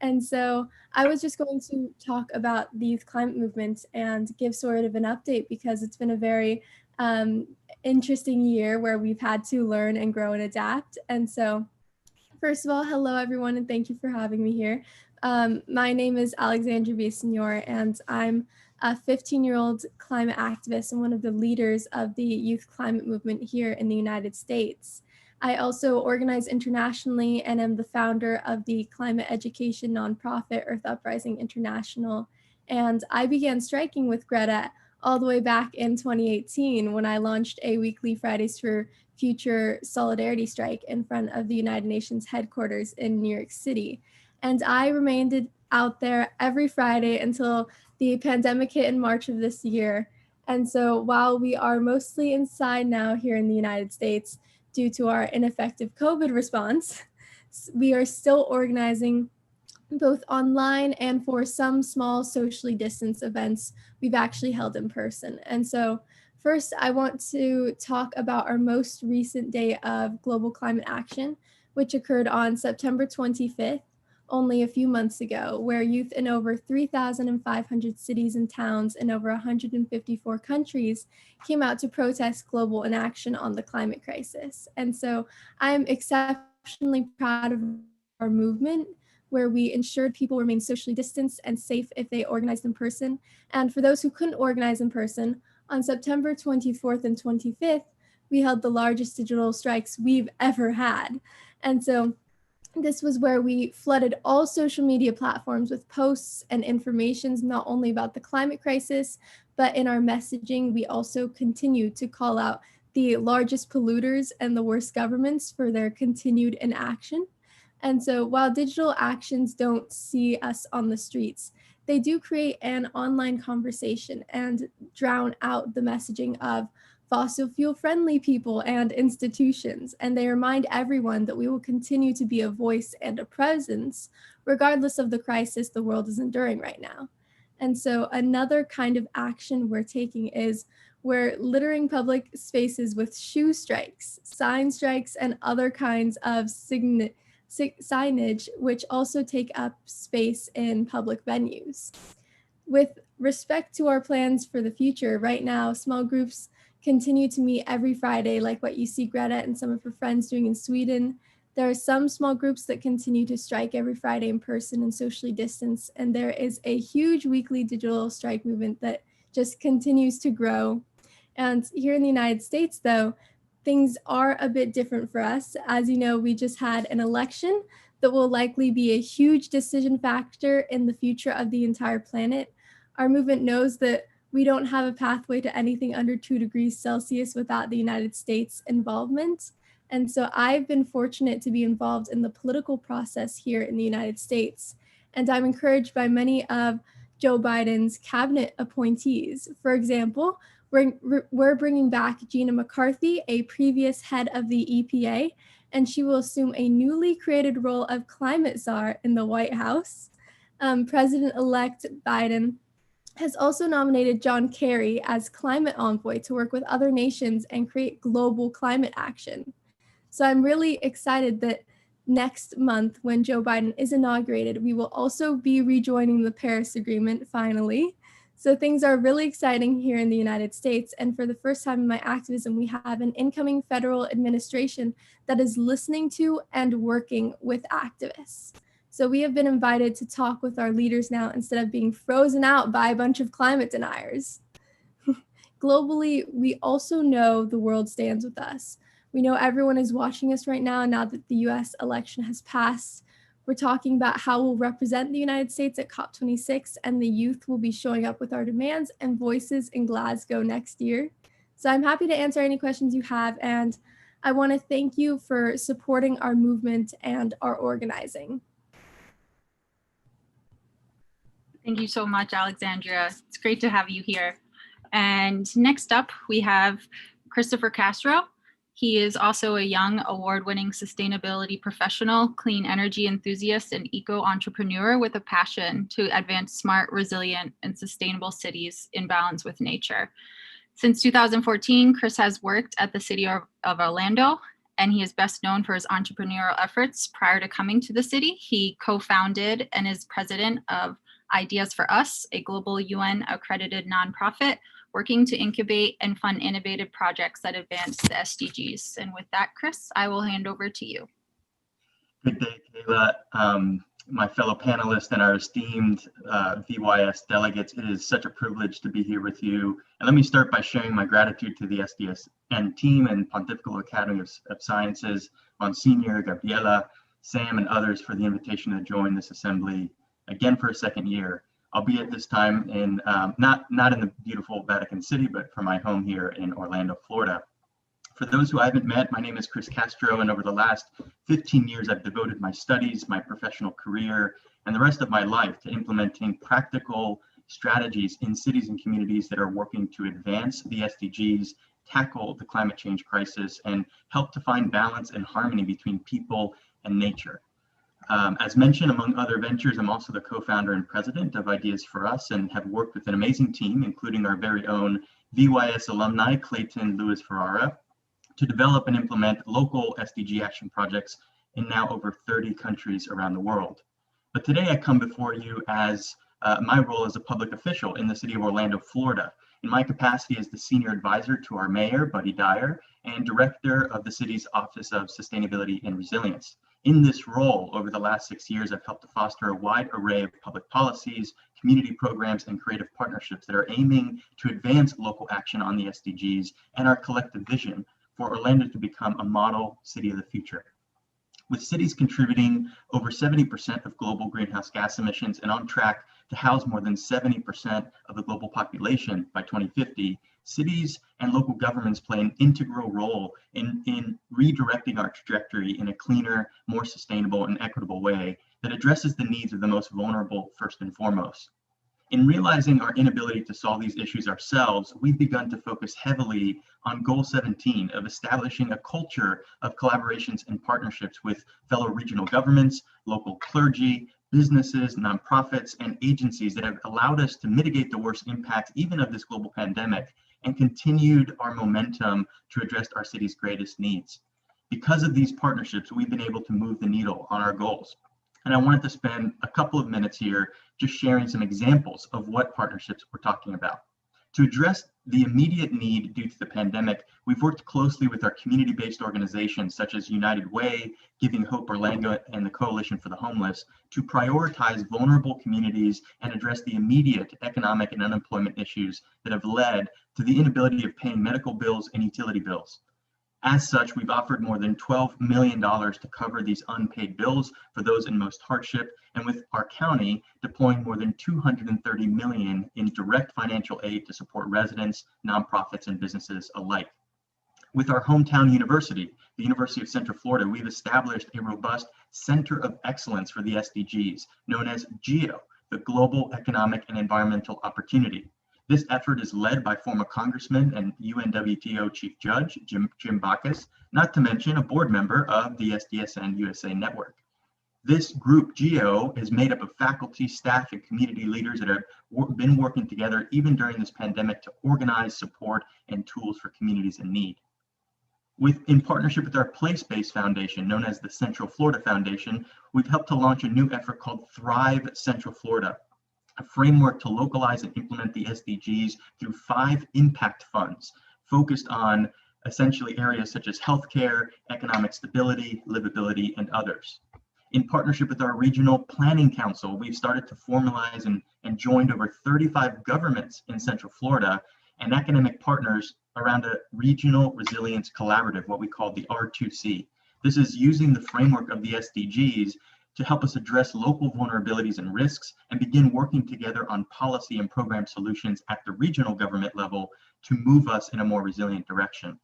And so I was just going to talk about these climate movements and give sort of an update, because it's been a very interesting year where we've had to learn and grow and adapt. And so first of all, hello everyone, and thank you for having me here. My name is Alexandra Villasenor, and I'm a 15-year-old climate activist and one of the leaders of the youth climate movement here in the United States. I also organize internationally and am the founder of the climate education nonprofit Earth Uprising International. And I began striking with Greta all the way back in 2018 when I launched a weekly Fridays for Future solidarity strike in front of the United Nations headquarters in New York City. And I remained out there every Friday until the pandemic hit in March of this year. And so while we are mostly inside now here in the United States due to our ineffective COVID response, we are still organizing both online and for some small socially distanced events we've actually held in person. And so first, I want to talk about our most recent day of global climate action, which occurred on September 25th, only a few months ago, where youth in over 3,500 cities and towns in over 154 countries came out to protest global inaction on the climate crisis. And so I'm exceptionally proud of our movement, where we ensured people remain socially distanced and safe if they organized in person. And for those who couldn't organize in person, on September 24th and 25th, we held the largest digital strikes we've ever had. And so this was where we flooded all social media platforms with posts and informations not only about the climate crisis, but in our messaging, we also continued to call out the largest polluters and the worst governments for their continued inaction. And so while digital actions don't see us on the streets, they do create an online conversation and drown out the messaging of fossil fuel friendly people and institutions. And they remind everyone that we will continue to be a voice and a presence, regardless of the crisis the world is enduring right now. And so another kind of action we're taking is we're littering public spaces with shoe strikes, sign strikes, and other kinds of signage, which also take up space in public venues. With respect to our plans for the future, right now, small groups continue to meet every Friday, like what you see Greta and some of her friends doing in Sweden. There are some small groups that continue to strike every Friday in person and socially distance. And there is a huge weekly digital strike movement that just continues to grow. And here in the United States, though, things are a bit different for us. As you know, we just had an election that will likely be a huge decision factor in the future of the entire planet. Our movement knows that we don't have a pathway to anything under 2 degrees Celsius without the United States involvement. And so I've been fortunate to be involved in the political process here in the United States. And I'm encouraged by many of Joe Biden's cabinet appointees. For example, we're bringing back Gina McCarthy, a previous head of the EPA, and she will assume a newly created role of climate czar in the White House. President-elect Biden has also nominated John Kerry as climate envoy to work with other nations and create global climate action. So I'm really excited that next month, when Joe Biden is inaugurated, we will also be rejoining the Paris Agreement finally. So things are really exciting here in the United States. And for the first time in my activism, we have an incoming federal administration that is listening to and working with activists. So we have been invited to talk with our leaders now instead of being frozen out by a bunch of climate deniers. Globally, we also know the world stands with us. We know everyone is watching us right now that the US election has passed. We're talking about how we'll represent the United States at COP26, and the youth will be showing up with our demands and voices in Glasgow next year. So I'm happy to answer any questions you have, and I want to thank you for supporting our movement and our organizing. Thank you so much, Alexandria. It's great to have you here. And next up, we have Christopher Castro. He is also a young award-winning sustainability professional, clean energy enthusiast, and eco-entrepreneur with a passion to advance smart, resilient, and sustainable cities in balance with nature. Since 2014, Chris has worked at the city of Orlando, and he is best known for his entrepreneurial efforts. Prior to coming to the city, he co-founded and is president of Ideas for Us, a global UN-accredited nonprofit working to incubate and fund innovative projects that advance the SDGs. And with that, Chris, I will hand over to you. Good day, Kayla. My fellow panelists and our esteemed VYS delegates, it is such a privilege to be here with you. And let me start by sharing my gratitude to the SDSN team and Pontifical Academy of Sciences, Monsignor, Gabriela, Sam, and others for the invitation to join this assembly again for a second year, albeit this time in not in the beautiful Vatican City, but from my home here in Orlando, Florida. For those who I haven't met, my name is Chris Castro, and over the last 15 years, I've devoted my studies, my professional career, and the rest of my life to implementing practical strategies in cities and communities that are working to advance the SDGs, tackle the climate change crisis, and help to find balance and harmony between people and nature. As mentioned, among other ventures, I'm also the co-founder and president of Ideas for Us and have worked with an amazing team, including our very own VYS alumni, Clayton Lewis Ferrara, to develop and implement local SDG action projects in now over 30 countries around the world. But today I come before you as my role as a public official in the city of Orlando, Florida, in my capacity as the senior advisor to our mayor, Buddy Dyer, and director of the city's Office of Sustainability and Resilience. In this role, over the last 6 years, I've helped to foster a wide array of public policies, community programs, and creative partnerships that are aiming to advance local action on the SDGs and our collective vision for Orlando to become a model city of the future. With cities contributing over 70% of global greenhouse gas emissions and on track to house more than 70% of the global population by 2050, cities and local governments play an integral role in redirecting our trajectory in a cleaner, more sustainable, and equitable way that addresses the needs of the most vulnerable first and foremost. In realizing our inability to solve these issues ourselves, we've begun to focus heavily on Goal 17 of establishing a culture of collaborations and partnerships with fellow regional governments, local clergy, businesses, nonprofits, and agencies that have allowed us to mitigate the worst impacts even of this global pandemic and continued our momentum to address our city's greatest needs. Because of these partnerships, we've been able to move the needle on our goals. And I wanted to spend a couple of minutes here just sharing some examples of what partnerships we're talking about. To address the immediate need due to the pandemic, we've worked closely with our community-based organizations such as United Way, Giving Hope Orlando, and the Coalition for the Homeless to prioritize vulnerable communities and address the immediate economic and unemployment issues that have led to the inability of paying medical bills and utility bills. As such, we've offered more than $12 million to cover these unpaid bills for those in most hardship, and with our county deploying more than $230 million in direct financial aid to support residents, nonprofits, and businesses alike. With our hometown university, the University of Central Florida, we've established a robust Center of Excellence for the SDGs, known as GEO, the Global Economic and Environmental Opportunity. This effort is led by former Congressman and UNWTO Chief Judge Jim Backus, not to mention a board member of the SDSN USA network. This group, GEO, is made up of faculty, staff, and community leaders that have been working together even during this pandemic to organize support and tools for communities in need. In partnership with our place-based foundation, known as the Central Florida Foundation, we've helped to launch a new effort called Thrive Central Florida, a framework to localize and implement the SDGs through 5 impact funds focused on essentially areas such as healthcare, economic stability, livability, and others. In partnership with our Regional Planning Council, we've started to formalize and joined over 35 governments in Central Florida and academic partners around a regional resilience collaborative, what we call the R2C. This is using the framework of the SDGs to help us address local vulnerabilities and risks and begin working together on policy and program solutions at the regional government level to move us in a more resilient direction.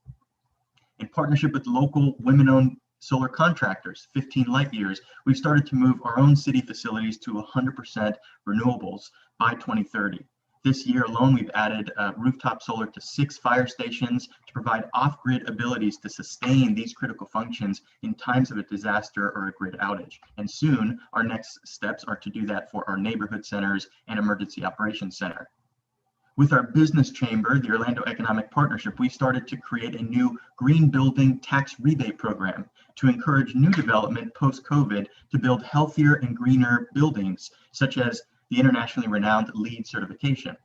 In partnership with local women-owned solar contractors, 15 light years, we've started to move our own city facilities to 100% renewables by 2030. This year alone, we've added rooftop solar to 6 fire stations to provide off-grid abilities to sustain these critical functions in times of a disaster or a grid outage. And soon, our next steps are to do that for our neighborhood centers and emergency operations center. With our business chamber, the Orlando Economic Partnership, we started to create a new green building tax rebate program to encourage new development post-COVID to build healthier and greener buildings, such as the internationally renowned LEED certification.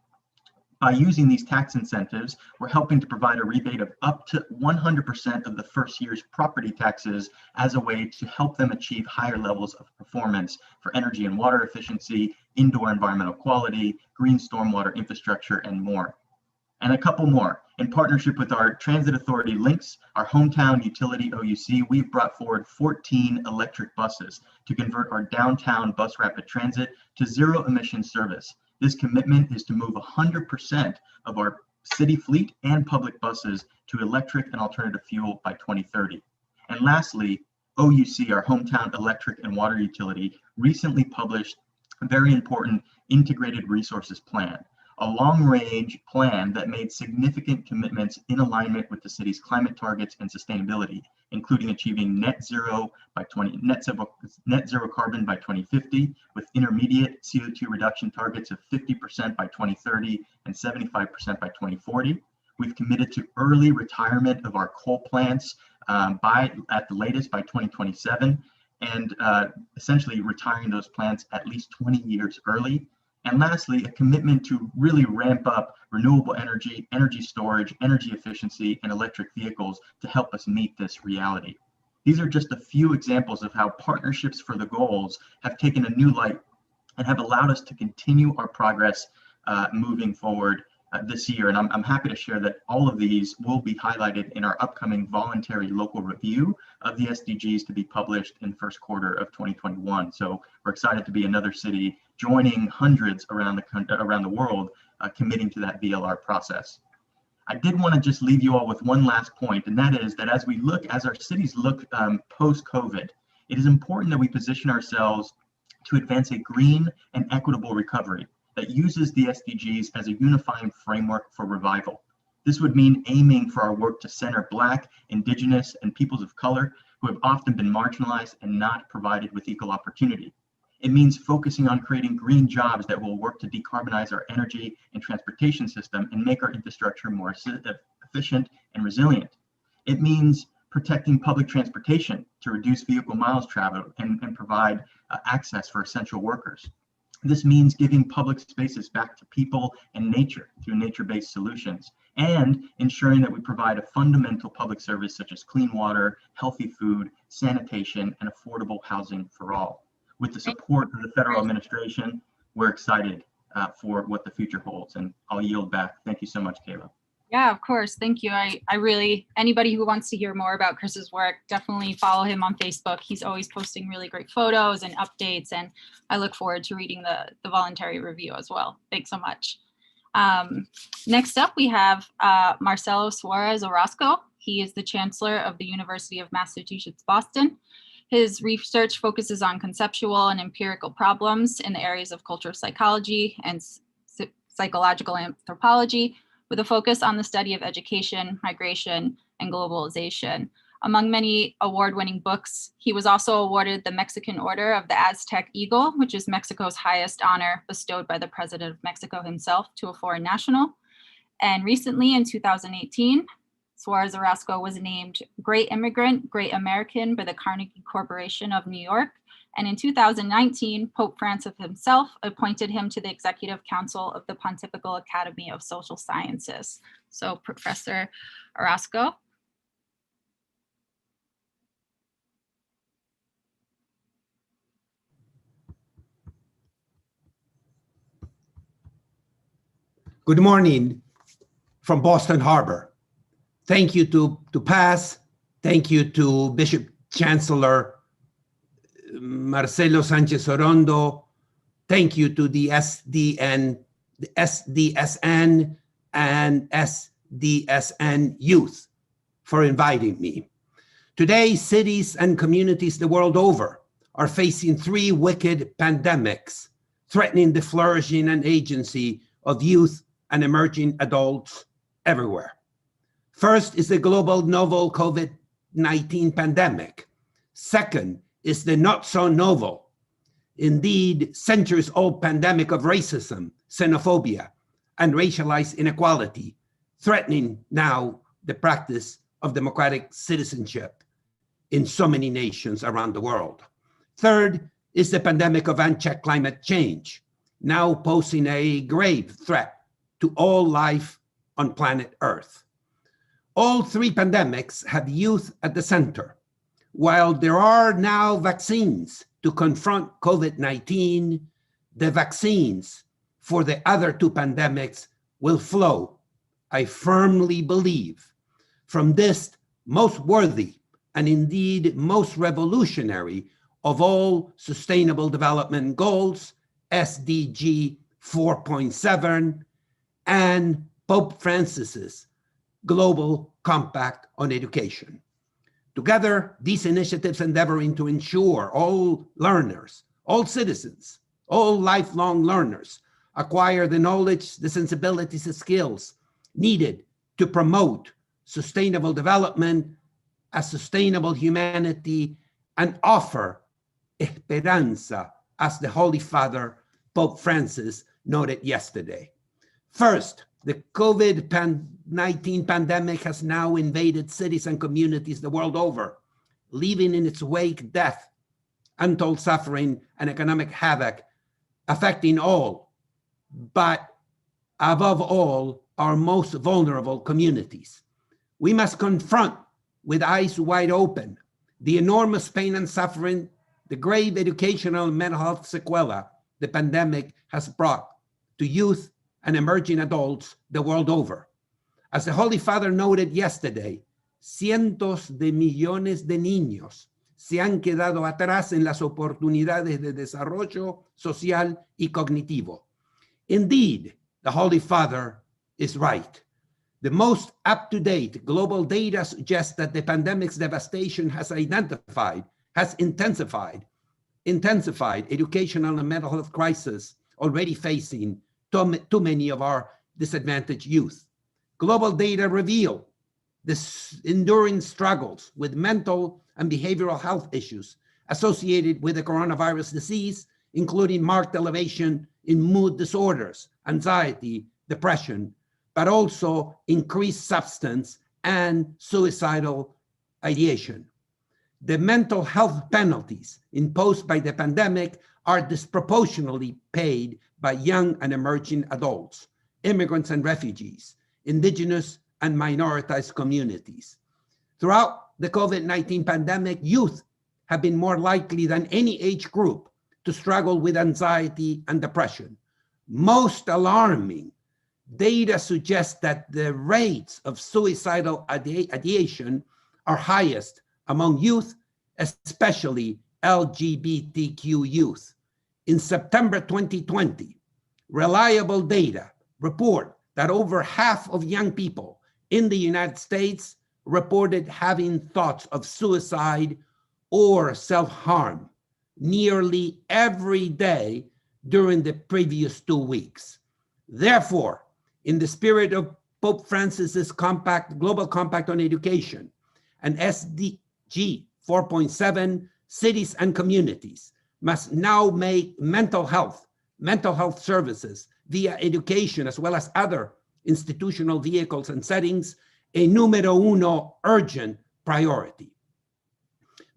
By using these tax incentives, we're helping to provide a rebate of up to 100% of the first year's property taxes as a way to help them achieve higher levels of performance for energy and water efficiency, indoor environmental quality, green stormwater infrastructure, and more. And a couple more. In partnership with our transit authority Lynx, our hometown utility OUC, we've brought forward 14 electric buses to convert our downtown bus rapid transit to zero emission service. This commitment is to move 100% of our city fleet and public buses to electric and alternative fuel by 2030. And lastly, OUC, our hometown electric and water utility, recently published a very important integrated resources plan, a long-range plan that made significant commitments in alignment with the city's climate targets and sustainability, including achieving net zero carbon by 2050, with intermediate CO2 reduction targets of 50% by 2030 and 75% by 2040. We've committed to early retirement of our coal plants at the latest by 2027, and essentially retiring those plants at least 20 years early. And lastly, a commitment to really ramp up renewable energy, energy storage, energy efficiency, and electric vehicles to help us meet this reality. These are just a few examples of how partnerships for the goals have taken a new light and have allowed us to continue our progress moving forward this year. And I'm happy to share that all of these will be highlighted in our upcoming voluntary local review of the SDGs to be published in the first quarter of 2021. So we're excited to be another city joining hundreds around the world committing to that VLR process. I did want to just leave you all with one last point, and that is that as our cities look post-COVID, it is important that we position ourselves to advance a green and equitable recovery that uses the SDGs as a unifying framework for revival. This would mean aiming for our work to center Black, Indigenous, and peoples of color who have often been marginalized and not provided with equal opportunity. It means focusing on creating green jobs that will work to decarbonize our energy and transportation system and make our infrastructure more efficient and resilient. It means protecting public transportation to reduce vehicle miles traveled and provide access for essential workers. This means giving public spaces back to people and nature through nature-based solutions, and ensuring that we provide a fundamental public service such as clean water, healthy food, sanitation, and affordable housing for all. With the support of the federal administration, we're excited for what the future holds, and I'll yield back. Thank you so much, Kayla. Yeah, of course. Thank you. I really, anybody who wants to hear more about Chris's work, definitely follow him on Facebook. He's always posting really great photos and updates, and I look forward to reading the voluntary review as well. Thanks so much. Next up, we have Marcelo Suarez Orozco. He is the Chancellor of the University of Massachusetts, Boston. His research focuses on conceptual and empirical problems in the areas of cultural psychology and psychological anthropology, with a focus on the study of education, migration, and globalization. Among many award-winning books, he was also awarded the Mexican Order of the Aztec Eagle, which is Mexico's highest honor bestowed by the President of Mexico himself to a foreign national. And recently in 2018, Suarez Orozco was named Great Immigrant, Great American by the Carnegie Corporation of New York. And in 2019, Pope Francis himself appointed him to the Executive Council of the Pontifical Academy of Social Sciences. So Professor Orozco. Good morning from Boston Harbor. Thank you to PAS. Thank you to Bishop Chancellor Marcelo Sanchez Orondo. Thank you to the SDSN and SDSN Youth for inviting me. Today, cities and communities the world over are facing three wicked pandemics, threatening the flourishing and agency of youth and emerging adults everywhere. First is the global novel COVID-19 pandemic. Second is the not so novel, indeed centuries-old pandemic of racism, xenophobia, and racialized inequality, threatening now the practice of democratic citizenship in so many nations around the world. Third is the pandemic of unchecked climate change, now posing a grave threat to all life on planet Earth. All three pandemics have youth at the center. While there are now vaccines to confront COVID-19, the vaccines for the other two pandemics will flow, I firmly believe, from this most worthy and indeed most revolutionary of all Sustainable Development Goals, SDG 4.7, and Pope Francis's Global Compact on Education. Together, these initiatives endeavoring to ensure all learners, all citizens, all lifelong learners acquire the knowledge, the sensibilities, the skills needed to promote sustainable development, a sustainable humanity, and offer esperanza, as the Holy Father, Pope Francis, noted yesterday. First, the COVID-19 pandemic has now invaded cities and communities the world over, leaving in its wake death, untold suffering, and economic havoc, affecting all, but above all, our most vulnerable communities. We must confront with eyes wide open the enormous pain and suffering, the grave educational and mental health sequela the pandemic has brought to youth and emerging adults the world over. As the Holy Father noted yesterday, cientos de millones de niños se han quedado atrás en las oportunidades de desarrollo social y cognitivo. Indeed, the Holy Father is right. The most up-to-date global data suggests that the pandemic's devastation has intensified educational and mental health crises already facing too many of our disadvantaged youth. Global data reveal the enduring struggles with mental and behavioral health issues associated with the coronavirus disease, including marked elevation in mood disorders, anxiety, depression, but also increased substance and suicidal ideation. the mental health penalties imposed by the pandemic are disproportionately paid by young and emerging adults, immigrants and refugees, indigenous and minoritized communities. Throughout the COVID-19 pandemic, youth have been more likely than any age group to struggle with anxiety and depression. Most alarming, data suggests that the rates of suicidal ideation are highest among youth, especially LGBTQ youth. In September 2020, reliable data report that over half of young people in the United States reported having thoughts of suicide or self-harm nearly every day during the previous 2 weeks. Therefore, in the spirit of Pope Francis's Global Compact on Education and SDG 4.7, cities and communities must now make mental health services via education as well as other institutional vehicles and settings a numero uno urgent priority.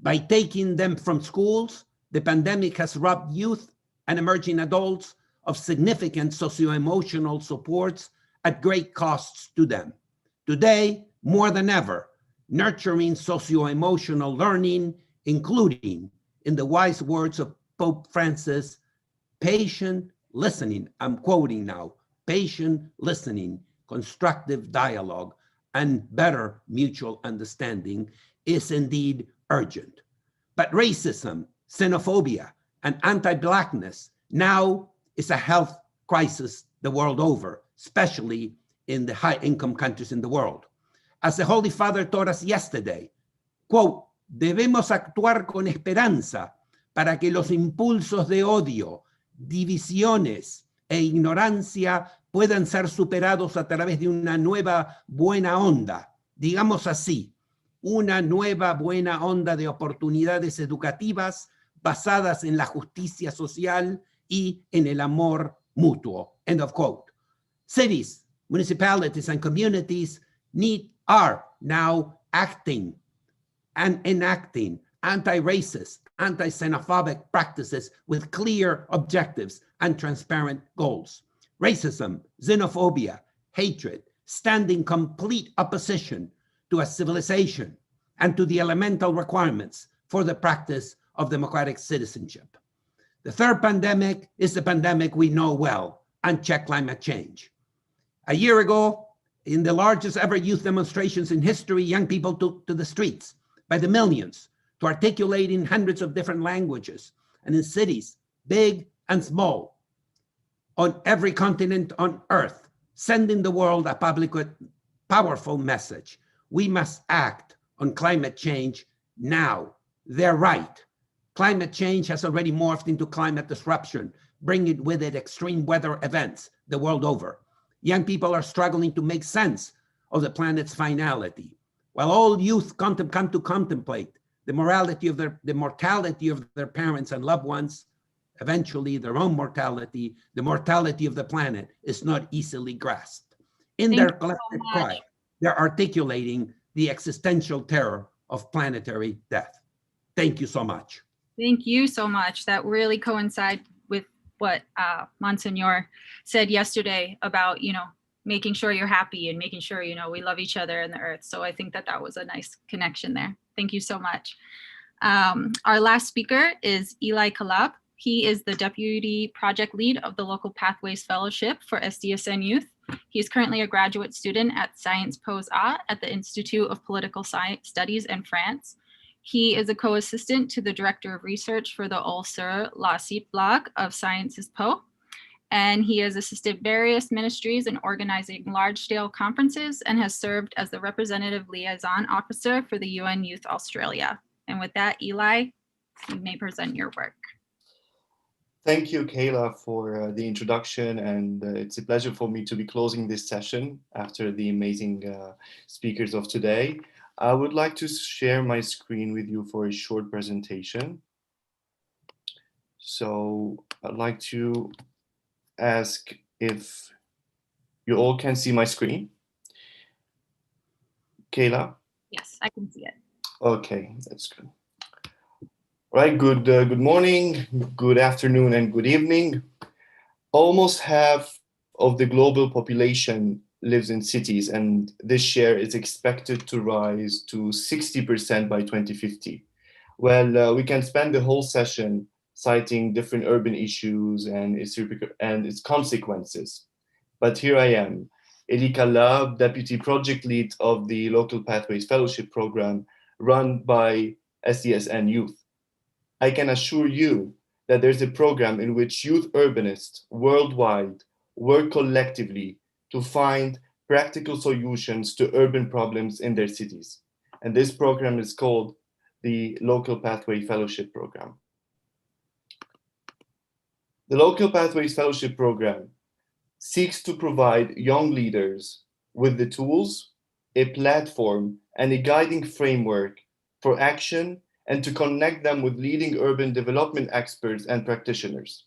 By taking them from schools, the pandemic has robbed youth and emerging adults of significant socio-emotional supports at great costs to them. Today, more than ever, nurturing socio-emotional learning, including, in the wise words of Pope Francis, patient listening, I'm quoting now, patient listening, constructive dialogue, and better mutual understanding is indeed urgent. But racism, xenophobia, and anti-Blackness now is a health crisis the world over, especially in the high-income countries in the world. As the Holy Father taught us yesterday, quote, debemos actuar con esperanza para que los impulsos de odio, divisiones e ignorancia puedan ser superados a través de una nueva buena onda, digamos así, una nueva buena onda de oportunidades educativas basadas en la justicia social y en el amor mutuo. End of quote. Cities, municipalities, and communities are now acting and enacting anti-racist, anti-xenophobic practices with clear objectives and transparent goals. Racism, xenophobia, hatred stand in complete opposition to a civilization and to the elemental requirements for the practice of democratic citizenship. The third pandemic is the pandemic we know well, unchecked climate change. A year ago, in the largest ever youth demonstrations in history, young people took to the streets by the millions to articulate in hundreds of different languages and in cities, big and small, on every continent on earth, sending the world a powerful message. We must act on climate change now. They're right. Climate change has already morphed into climate disruption, bringing with it extreme weather events the world over. Young people are struggling to make sense of the planet's finality. While all youth come to contemplate the mortality of their parents and loved ones, eventually their own mortality, the mortality of the planet is not easily grasped. In their collective cry, they're articulating the existential terror of planetary death. Thank you so much. Thank you so much. That really coincides with what Monsignor said yesterday about, making sure you're happy and making sure, we love each other and the earth. So I think that was a nice connection there. Thank you so much. Our last speaker is Eli Kalab. He is the Deputy Project Lead of the Local Pathways Fellowship for SDSN Youth. He is currently a graduate student at Sciences Po A at the Institute of Political Science Studies in France. He is a co-assistant to the Director of Research for the All sur la Site blog of Sciences Po. And he has assisted various ministries in organizing large-scale conferences and has served as the representative liaison officer for the UN Youth Australia. And with that, Eli, you may present your work. Thank you, Kayla, for the introduction, and it's a pleasure for me to be closing this session after the amazing speakers of today. I would like to share my screen with you for a short presentation. So I'd like to ask if you all can see my screen. Kayla? Yes, I can see it. Okay, that's good. Right, good morning, good afternoon, and good evening. Almost half of the global population lives in cities, and this share is expected to rise to 60% by 2050. Well, we can spend the whole session citing different urban issues and its consequences. But here I am, Eli Kalla, Deputy Project Lead of the Local Pathways Fellowship Program run by SDSN Youth. I can assure you that there's a program in which youth urbanists worldwide work collectively to find practical solutions to urban problems in their cities. And this program is called the Local Pathway Fellowship Program. The Local Pathways Fellowship Program seeks to provide young leaders with the tools, a platform, and a guiding framework for action and to connect them with leading urban development experts and practitioners.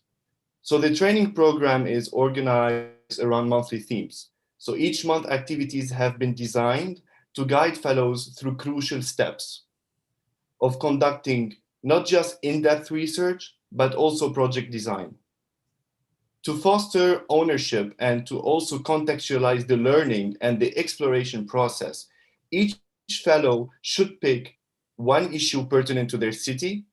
So the training program is organized around monthly themes. So each month activities have been designed to guide fellows through crucial steps of conducting not just in-depth research, but also project design. To foster ownership and to also contextualize the learning and the exploration process, each fellow should pick one issue pertinent to their city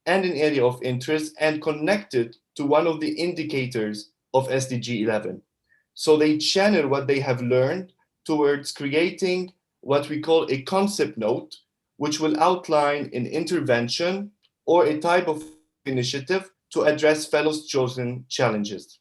and an area of interest and connect it to one of the indicators of SDG 11. So they channel what they have learned towards creating what we call a concept note, which will outline an intervention or a type of initiative to address fellows' chosen challenges.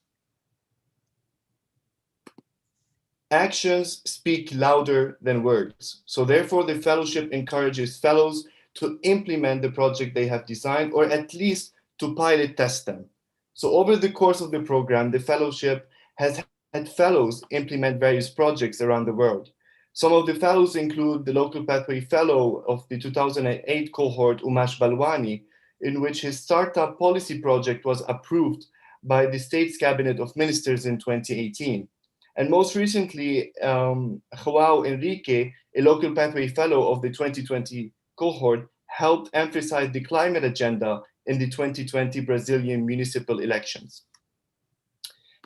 Actions speak louder than words. So therefore, the fellowship encourages fellows to implement the project they have designed, or at least to pilot test them. So over the course of the program, the fellowship has had fellows implement various projects around the world. Some of the fellows include the Local Pathway Fellow of the 2008 cohort, Umash Balwani, in which his startup policy project was approved by the State's Cabinet of Ministers in 2018. And most recently, João Enrique, a Local Pathway Fellow of the 2020 cohort, helped emphasize the climate agenda in the 2020 Brazilian municipal elections.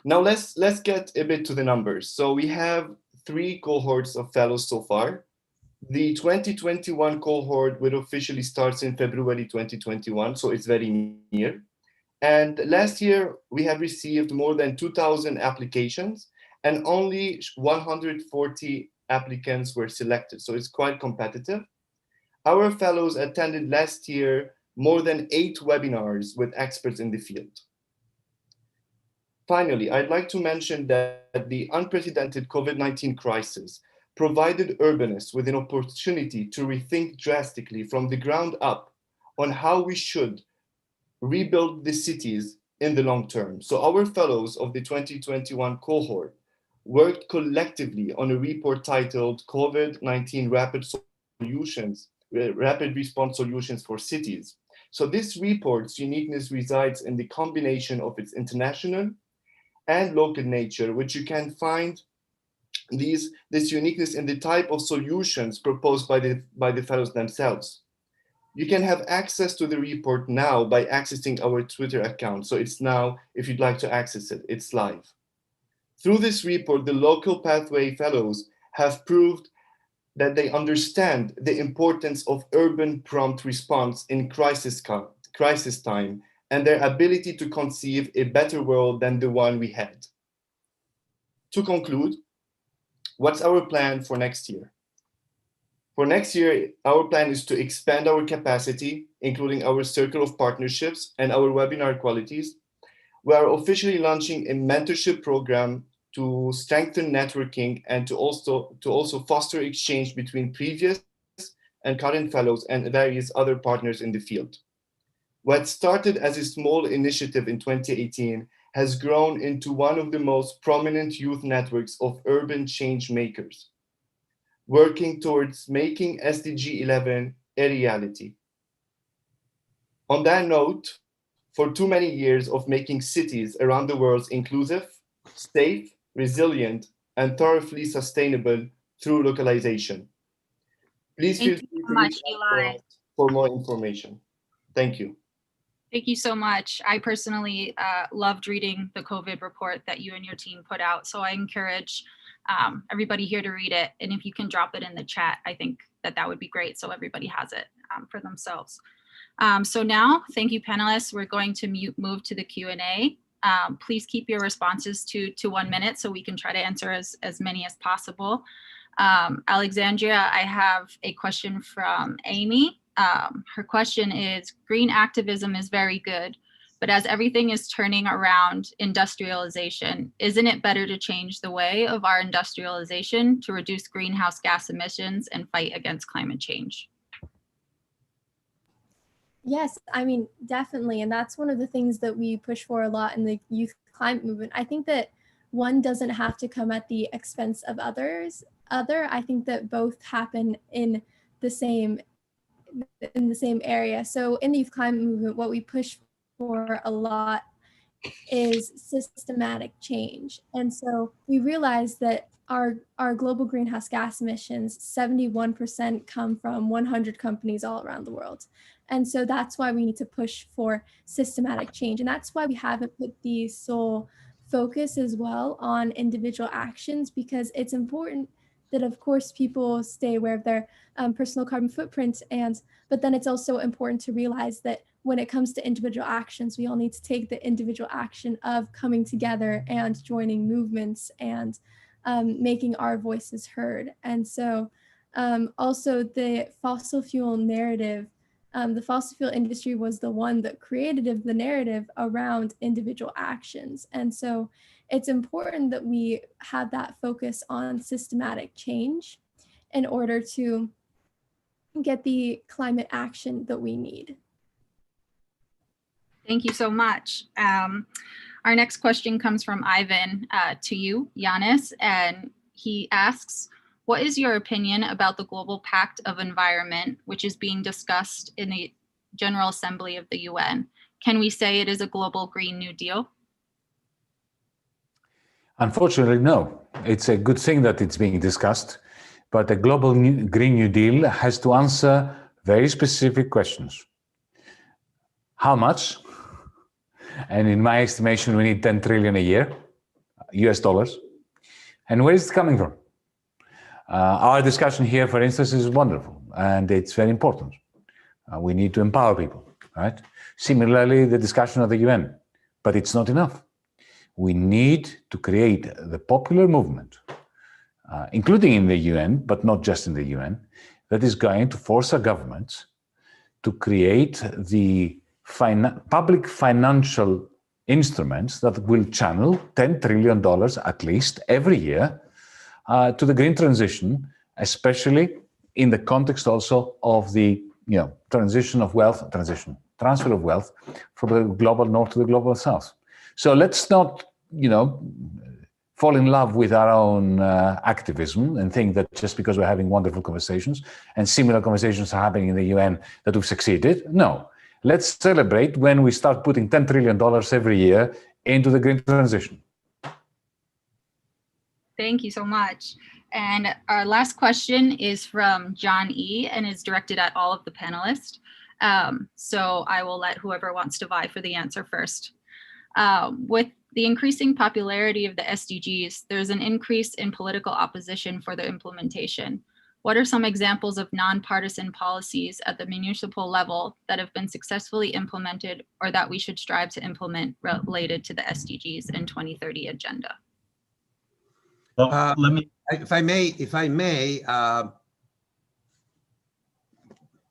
Now let's get a bit to the numbers. So we have 3 cohorts of fellows so far. The 2021 cohort will officially start in February 2021, so it's very near. And last year, we have received more than 2,000 applications, and only 140 applicants were selected, so it's quite competitive. Our fellows attended last year more than 8 webinars with experts in the field. Finally, I'd like to mention that the unprecedented COVID-19 crisis provided urbanists with an opportunity to rethink drastically from the ground up on how we should rebuild the cities in the long term. So our fellows of the 2021 cohort worked collectively on a report titled COVID-19 Rapid Response Solutions for Cities. So this report's uniqueness resides in the combination of its international and local nature, which you can find this uniqueness in the type of solutions proposed by the fellows themselves. You can have access to the report now by accessing our Twitter account. So it's now, if you'd like to access it, it's live. Through this report, the Local Pathway Fellows have proved that they understand the importance of urban prompt response in crisis time and their ability to conceive a better world than the one we had. To conclude, what's our plan for next year? For next year, our plan is to expand our capacity, including our circle of partnerships and our webinar qualities. We are officially launching a mentorship program to strengthen networking and to also foster exchange between previous and current fellows and various other partners in the field. What started as a small initiative in 2018 has grown into one of the most prominent youth networks of urban change makers, working towards making SDG 11 a reality. On that note, for too many years of making cities around the world inclusive, safe, resilient, and thoroughly sustainable through localization. Please feel free to reach out for more information. Thank you. Thank you so much. I personally loved reading the COVID report that you and your team put out. So I encourage everybody here to read it. And if you can drop it in the chat, I think that would be great. So everybody has it for themselves. So now, thank you, panelists. We're going to move to the Q&A. Please keep your responses to 1 minute so we can try to answer as many as possible. Alexandria, I have a question from Amy. Her question is, green activism is very good, but as everything is turning around industrialization, isn't it better to change the way of our industrialization to reduce greenhouse gas emissions and fight against climate change? Yes, I mean, definitely. And that's one of the things that we push for a lot in the youth climate movement. I think that one doesn't have to come at the expense of others. I think that both happen in the same area. So in the youth climate movement, what we push for a lot is systematic change. And so we realize that our global greenhouse gas emissions, 71% come from 100 companies all around the world. And so that's why we need to push for systematic change. And that's why we haven't put the sole focus as well on individual actions, because it's important that, of course, people stay aware of their personal carbon footprint. But then it's also important to realize that when it comes to individual actions, we all need to take the individual action of coming together and joining movements and making our voices heard. And so also the fossil fuel narrative, the fossil fuel industry was the one that created the narrative around individual actions. And so it's important that we have that focus on systematic change in order to get the climate action that we need. Thank you so much. Our next question comes from Ivan to you, Yanis, and he asks, what is your opinion about the Global Pact of Environment, which is being discussed in the General Assembly of the UN? Can we say it is a global Green New Deal? Unfortunately, no. It's a good thing that it's being discussed, but a global Green New Deal has to answer very specific questions. How much? And in my estimation, we need 10 trillion a year, US dollars. And where is it coming from? Our discussion here, for instance, is wonderful, and it's very important. We need to empower people, right? Similarly, the discussion of the UN, but it's not enough. We need to create the popular movement, including in the UN, but not just in the UN, that is going to force our governments to create the public financial instruments that will channel $10 trillion at least every year to the green transition, especially in the context also of the transfer of wealth from the global north to the global south. So let's not, fall in love with our own activism and think that just because we're having wonderful conversations and similar conversations are happening in the UN that we've succeeded. No, let's celebrate when we start putting $10 trillion every year into the green transition. Thank you so much. And our last question is from John E. and is directed at all of the panelists. So I will let whoever wants to vie for the answer first. With the increasing popularity of the SDGs, there's an increase in political opposition for their implementation. What are some examples of nonpartisan policies at the municipal level that have been successfully implemented or that we should strive to implement related to the SDGs and 2030 agenda? Well, let me, if I may,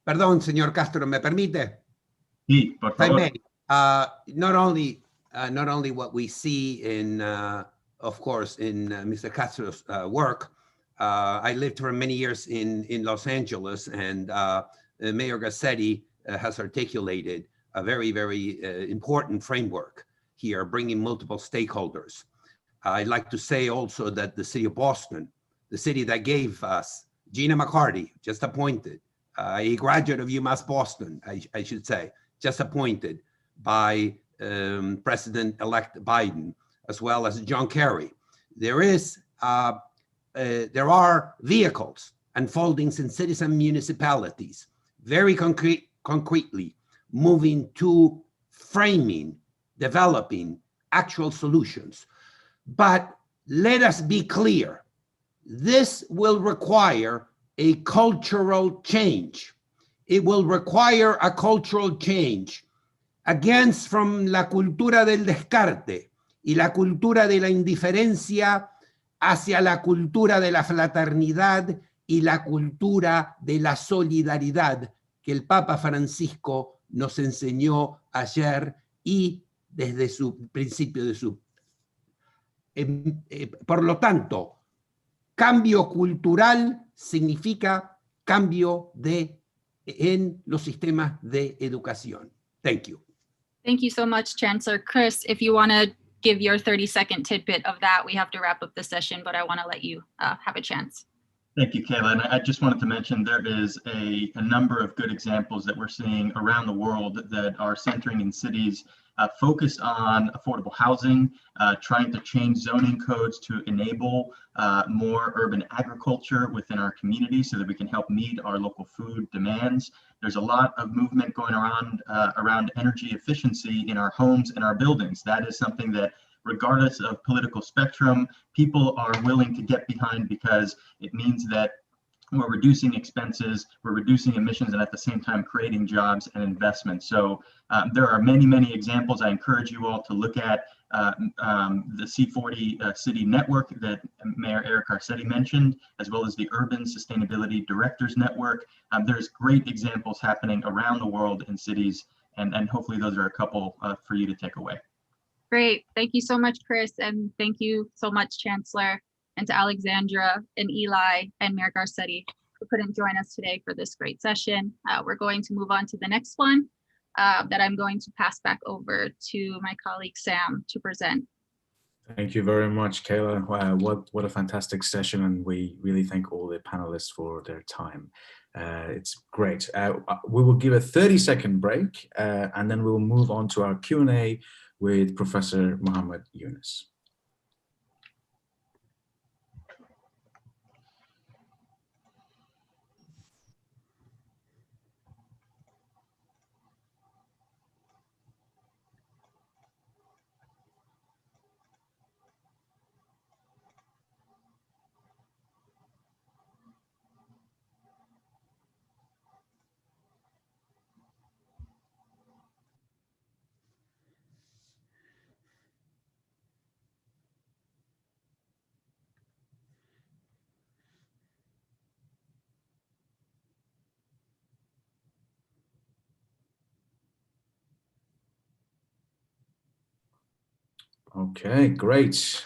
perdón, señor Castro, ¿me permite? Sí, por favor. If I may, not only what we see in, of course, in Mr. Castro's work. I lived for many years in Los Angeles, and Mayor Garcetti has articulated a very, very important framework here, bringing multiple stakeholders. I'd like to say also that the city of Boston, the city that gave us Gina McCarty, just appointed, a graduate of UMass Boston, I should say, just appointed by President-elect Biden, as well as John Kerry. There are vehicles unfolding in cities and municipalities, very concretely moving to framing, developing actual solutions. But let us be clear, this will require a cultural change. It will require a cultural change from la cultura del descarte y la cultura de la indiferencia hacia la cultura de la fraternidad y la cultura de la solidaridad que el Papa Francisco nos enseñó ayer y desde su principio de su... por lo tanto, cambio cultural significa cambio en los sistemas de educación. Thank you. Thank you so much, Chancellor. Chris, if you want to give your 30-second tidbit of that, we have to wrap up the session, but I want to let you have a chance. Thank you, Kayla. And I just wanted to mention there is a number of good examples that we're seeing around the world that are centering in cities focused on affordable housing, trying to change zoning codes to enable more urban agriculture within our community so that we can help meet our local food demands. There's a lot of movement going around energy efficiency in our homes and our buildings. That is something that, regardless of political spectrum, people are willing to get behind because it means that we're reducing expenses, we're reducing emissions, and at the same time creating jobs and investments. So there are many, many examples. I encourage you all to look at the C40 City Network that Mayor Eric Garcetti mentioned, as well as the Urban Sustainability Directors Network. There's great examples happening around the world in cities, and hopefully those are a couple for you to take away. Great. Thank you so much, Chris. And thank you so much, Chancellor, and to Alexandra and Eli and Mayor Garcetti who couldn't join us today for this great session. We're going to move on to the next one that I'm going to pass back over to my colleague, Sam, to present. Thank you very much, Kayla. What a fantastic session, and we really thank all the panelists for their time. It's great. We will give a 30-second break, and then we'll move on to our Q&A with Professor Muhammad Yunus. Okay, great.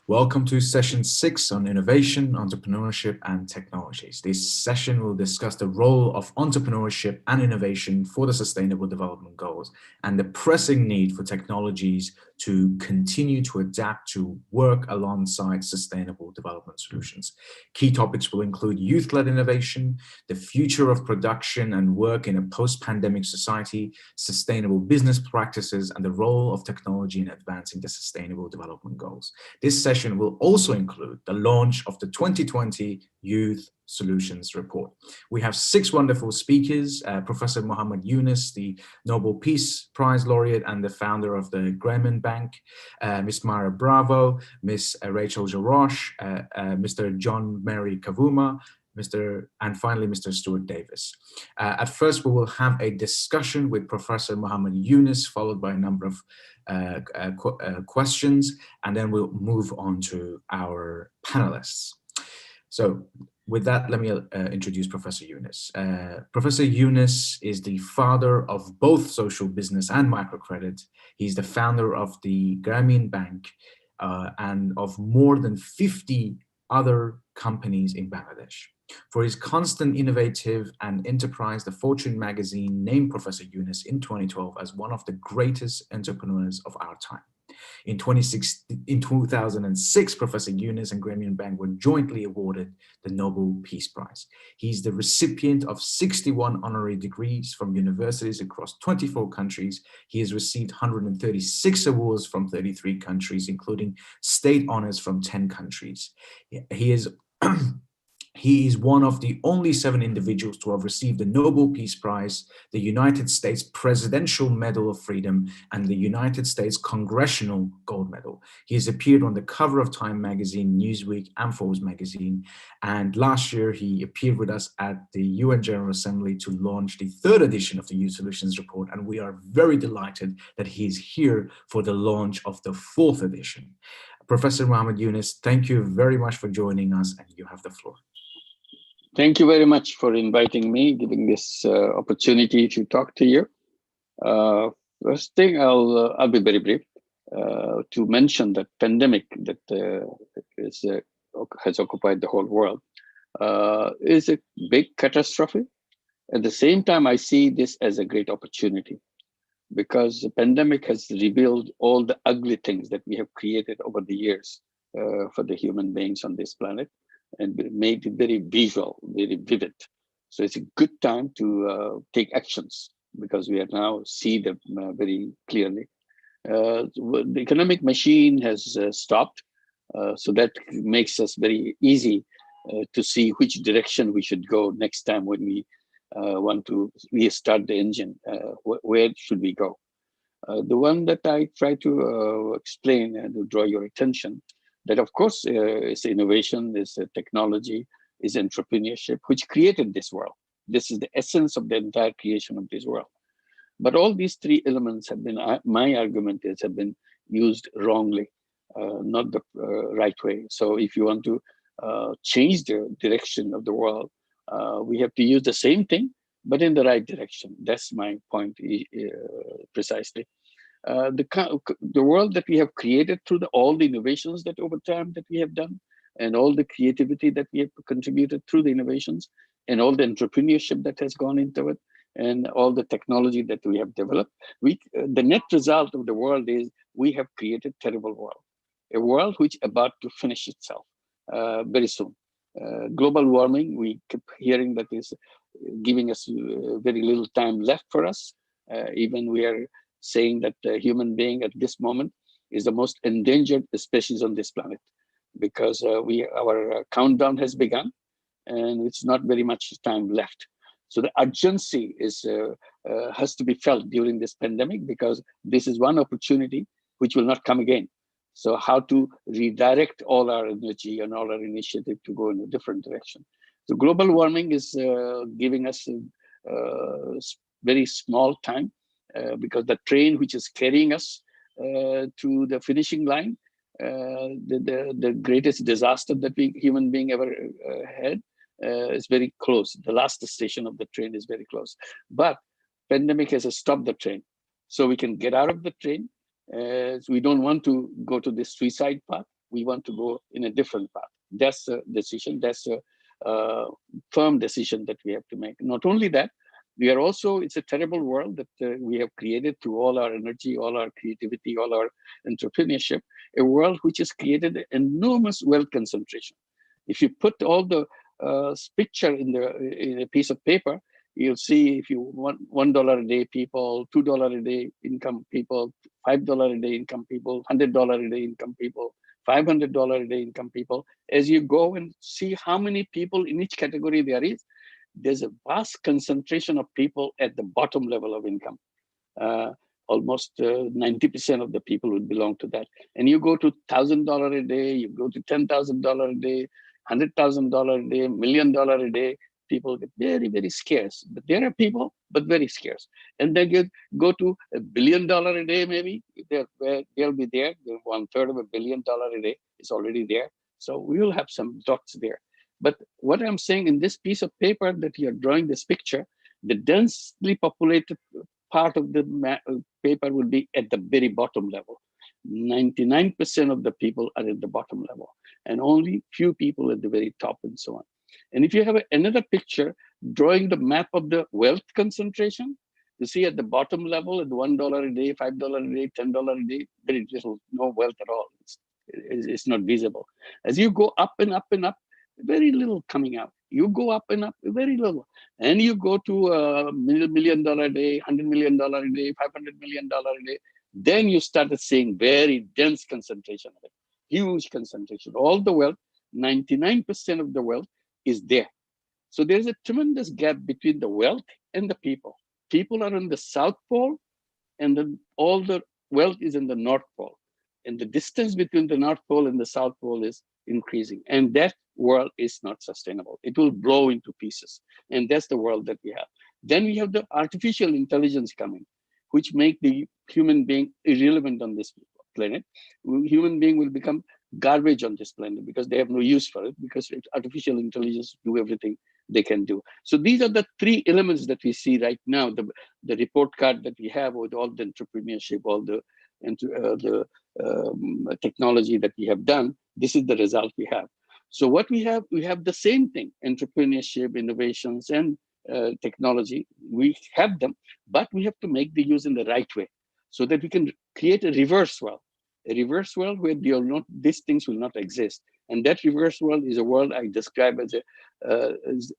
Welcome to session 6 on innovation, entrepreneurship, and technologies. This session will discuss the role of entrepreneurship and innovation for the Sustainable Development Goals and the pressing need for technologies to continue to adapt to work alongside sustainable development solutions. Key topics will include youth-led innovation, the future of production and work in a post-pandemic society, sustainable business practices, and the role of technology in advancing the Sustainable Development Goals. This session will also include the launch of the 2020 Youth Solutions Report. We have 6 wonderful speakers, Professor Muhammad Yunus, the Nobel Peace Prize laureate and the founder of the Grameen Bank, Ms. Mara Bravo, Ms. Rachel Jarosh, Mr. John Mary Kavuma, and finally, Mr. Stuart Davis. At first, we will have a discussion with Professor Muhammad Yunus, followed by a number of questions, and then we'll move on to our panelists. So with that, let me introduce Professor Yunus. Professor Yunus is the father of both social business and microcredit. He's the founder of the Grameen Bank and of more than 50 other companies in Bangladesh. For his constant innovative and enterprise, the Fortune magazine named Professor Yunus in 2012 as one of the greatest entrepreneurs of our time. In 2006, Professor Yunus and Grameen Bank were jointly awarded the Nobel Peace Prize. He's the recipient of 61 honorary degrees from universities across 24 countries. He has received 136 awards from 33 countries, including state honors from 10 countries. He is He is one of the only 7 individuals to have received the Nobel Peace Prize, the United States Presidential Medal of Freedom, and the United States Congressional Gold Medal. He has appeared on the cover of Time magazine, Newsweek, and Forbes magazine. And last year, he appeared with us at the UN General Assembly to launch the 3rd edition of the Youth Solutions Report. And we are very delighted that he is here for the launch of the 4th edition. Professor Mohammed Yunus, thank you very much for joining us, and you have the floor. Thank you very much for inviting me, giving this opportunity to talk to you. First thing, I'll be very brief to mention that pandemic that has occupied the whole world is a big catastrophe. At the same time, I see this as a great opportunity because the pandemic has revealed all the ugly things that we have created over the years for the human beings on this planet, and made it very visual, very vivid. So it's a good time to take actions because we are now see them very clearly. The economic machine has stopped, so that makes us very easy to see which direction we should go next time when we want to restart the engine. Where should we go? The one that I try to explain and to draw your attention, that of course is innovation, is technology, is entrepreneurship, which created this world. This is the essence of the entire creation of this world. But all these 3 elements have been, my argument is, have been used wrongly, not the right way. So if you want to change the direction of the world, we have to use the same thing, but in the right direction. That's my point precisely. The world that we have created through all the innovations that over time that we have done, and all the creativity that we have contributed through the innovations, and all the entrepreneurship that has gone into it, and all the technology that we have developed, the net result of the world is we have created a terrible world, a world which is about to finish itself very soon. Global warming, we keep hearing that is giving us very little time left for us. Even we are saying that the human being at this moment is the most endangered species on this planet because our countdown has begun and it's not very much time left. So the urgency has to be felt during this pandemic because this is one opportunity which will not come again. So how to redirect all our energy and all our initiative to go in a different direction. So global warming is giving us a very small time because the train which is carrying us to the finishing line, the greatest disaster that human being ever had is very close. The last station of the train is very close. But pandemic has stopped the train. So we can get out of the train. We don't want to go to the suicide path. We want to go in a different path. That's a decision. That's a firm decision that we have to make. Not only that, we are also, it's a terrible world that we have created through all our energy, all our creativity, all our entrepreneurship, a world which has created enormous wealth concentration. If you put all the picture in a piece of paper, you'll see if you want $1 a day people, $2 a day income people, $5 a day income people, $100 a day income people, $500 a day income people. As you go and see how many people in each category there is, there's a vast concentration of people at the bottom level of income. Almost 90% of the people would belong to that. And you go to $1,000 a day, you go to $10,000 a day, $100,000 a day, $1 million a day, people get very, very scarce. But there are people, but very scarce. And then you go to $1 billion a day, maybe, they'll be there. 1/3 of $1 billion a day is already there. So we will have some dots there. But what I'm saying in this piece of paper that you're drawing this picture, the densely populated part of the paper will be at the very bottom level. 99% of the people are at the bottom level and only few people at the very top and so on. And if you have another picture drawing the map of the wealth concentration, you see at the bottom level at $1 a day, $5 a day, $10 a day, very little, no wealth at all. It's not visible. As you go up and up and up, very little coming out. You go up and up, very little. And you go to $1 million a day, $100 million a day, $500 million a day. Then you started seeing very dense concentration of it, huge concentration. All the wealth, 99% of the wealth is there. So there's a tremendous gap between the wealth and the people. People are in the South Pole, and then all the wealth is in the North Pole. And the distance between the North Pole and the South Pole is increasing. And that world is not sustainable. It will blow into pieces. And that's the world that we have. Then we have the artificial intelligence coming, which make the human being irrelevant on this planet. Human being will become garbage on this planet because they have no use for it, because artificial intelligence do everything they can do. So these are the three elements that we see right now. The report card that we have with all the entrepreneurship, all the technology that we have done, this is the result we have. So what we have the same thing: entrepreneurship, innovations, and technology. We have them, but we have to make the use in the right way so that we can create a reverse world. A reverse world where these things will not exist. And that reverse world is a world I describe as a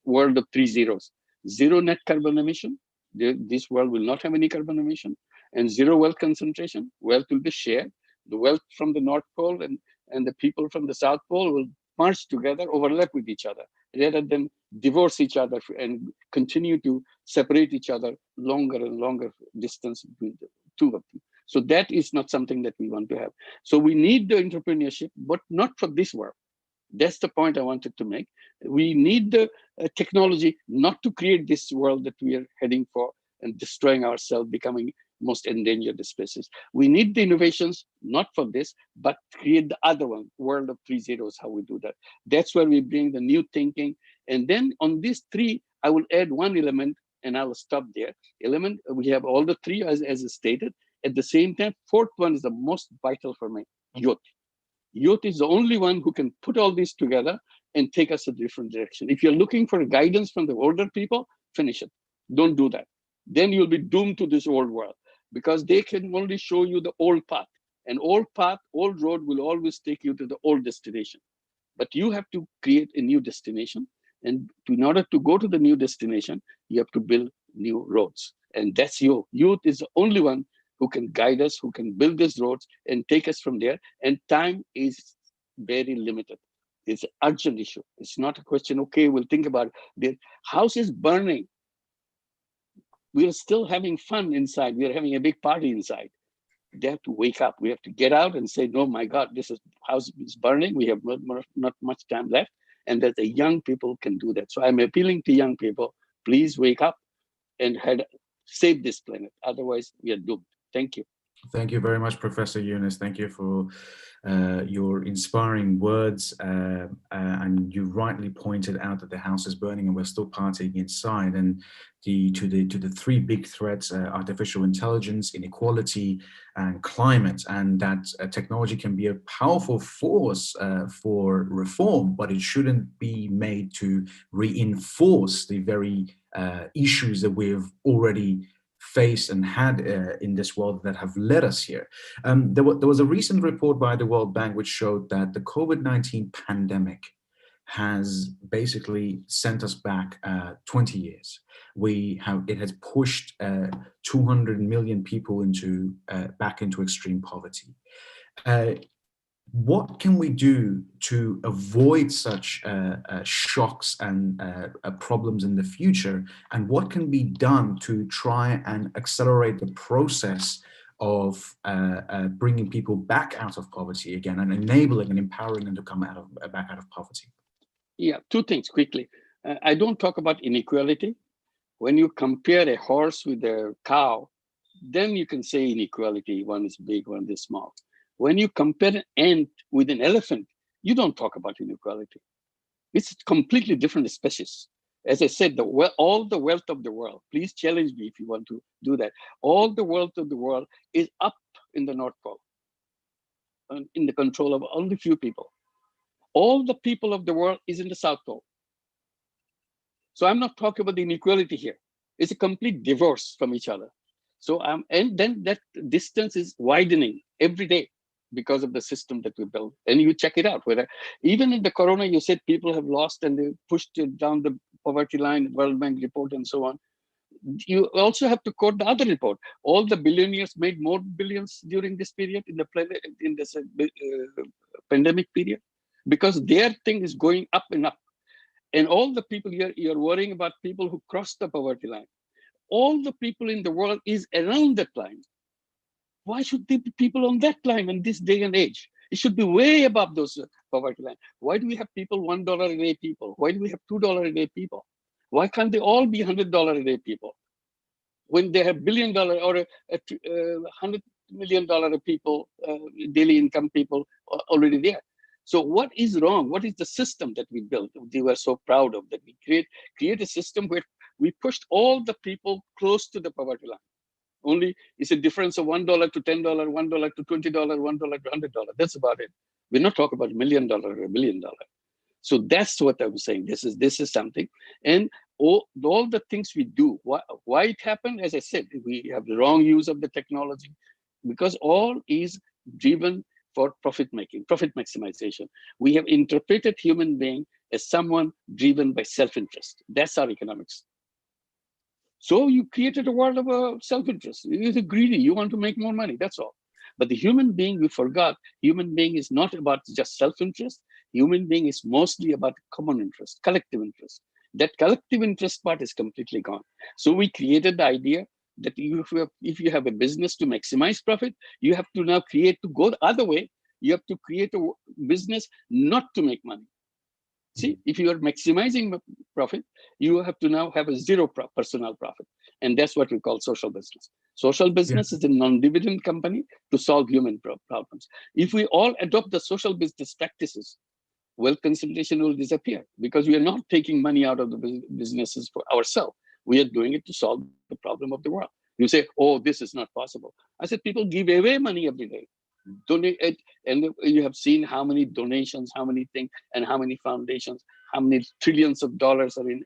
world of 3 zeros. Zero net carbon emission. This world will not have any carbon emission. And zero wealth concentration. Wealth will be shared. The wealth from the North Pole and the people from the South Pole will merge together, overlap with each other, rather than divorce each other and continue to separate each other longer and longer distance between the two of them. So that is not something that we want to have. So we need the entrepreneurship, but not for this world. That's the point I wanted to make. We need the technology not to create this world that we are heading for and destroying ourselves, becoming most endangered species. We need the innovations, not for this, but create the other one, world of 3 zeros, how we do that. That's where we bring the new thinking. And then on these three, I will add one element, and I will stop there. We have all the three as stated. At the same time, fourth one is the most vital for me: youth. Youth is the only one who can put all these together and take us a different direction. If you're looking for guidance from the older people, finish it. Don't do that. Then you'll be doomed to this old world, because they can only show you the old path. An old path, old road will always take you to the old destination. But you have to create a new destination. And in order to go to the new destination, you have to build new roads. And that's you. Youth is the only one who can guide us, who can build these roads and take us from there. And time is very limited. It's an urgent issue. It's not a question, okay, we'll think about it. The house is burning. We're still having fun inside. We're having a big party inside. They have to wake up. We have to get out and say, no, my God, house is burning. We have not much time left. And that the young people can do that. So I'm appealing to young people, please wake up and save this planet. Otherwise, we are doomed. Thank you. Thank you very much, Professor Yunus. Thank you for your inspiring words. And you rightly pointed out that the house is burning and we're still partying inside. And to the three big threats: artificial intelligence, inequality, and climate. And that technology can be a powerful force for reform, but it shouldn't be made to reinforce the very issues that we've already faced and had in this world that have led us here. There was a recent report by the World Bank which showed that the COVID-19 pandemic has basically sent us back 20 years. It has pushed 200 million people back into extreme poverty. What can we do to avoid such shocks and problems in the future? And what can be done to try and accelerate the process of bringing people back out of poverty again and enabling and empowering them to come back out of poverty? Yeah, two things quickly. I don't talk about inequality. When you compare a horse with a cow, then you can say inequality. One is big, one is small. When you compare an ant with an elephant, you don't talk about inequality. It's a completely different species. As I said, all the wealth of the world, please challenge me if you want to do that. All the wealth of the world is up in the North Pole, in the control of only few people. All the people of the world is in the South Pole. So I'm not talking about the inequality here. It's a complete divorce from each other. So and then that distance is widening every day because of the system that we built. And you check it out, whether even in the corona, you said people have lost and they pushed it down the poverty line, World Bank report and so on. You also have to quote the other report. All the billionaires made more billions during this period in this pandemic period, because their thing is going up and up. And all the people here, you're worrying about people who cross the poverty line. All the people in the world is around that line. Why should there be people on that line in this day and age? It should be way above those poverty line. Why do we have people $1 a day people? Why do we have $2 a day people? Why can't they all be $100 a day people? When they have $1 billion or $100 million people, daily income people already there. So what is wrong? What is the system that we built? We were so proud of that. We create a system where we pushed all the people close to the poverty line. Only it's a difference of $1 to $10, $1 to $20, $1 to $100. That's about it. We're not talking about $1 million or $1 billion. So that's what I'm saying. This is something. And all the things we do, why it happened, as I said, we have the wrong use of the technology, because all is driven for profit making, profit maximization. We have interpreted human being as someone driven by self-interest. That's our economics. So you created a world of self-interest. You're greedy, you want to make more money, that's all. But the human being, we forgot, human being is not about just self-interest. Human being is mostly about common interest, collective interest. That collective interest part is completely gone. So we created the idea that if you have a business to maximize profit, you have to now create to go the other way. You have to create a business not to make money. See, if you are maximizing profit, you have to now have a zero personal profit. And that's what we call social business. Social business is a non-dividend company to solve human problems. If we all adopt the social business practices, wealth concentration will disappear, because we are not taking money out of the businesses for ourselves. We are doing it to solve the problem of the world. You say, oh, this is not possible. I said, people give away money every day. Donate it, and you have seen how many donations, how many things, and how many foundations, how many trillions of dollars are in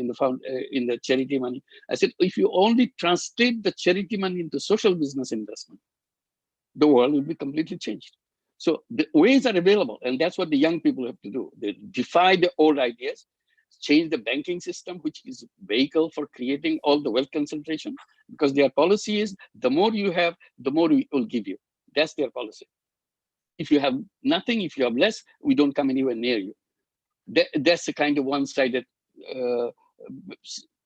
the charity money. I said, if you only translate the charity money into social business investment, the world will be completely changed. So the ways are available, and that's what the young people have to do. They defy the old ideas, change the banking system, which is a vehicle for creating all the wealth concentration, because their policy is the more you have, the more we will give you. That's their policy. If you have nothing, if you have less, we don't come anywhere near you. That's the kind of one-sided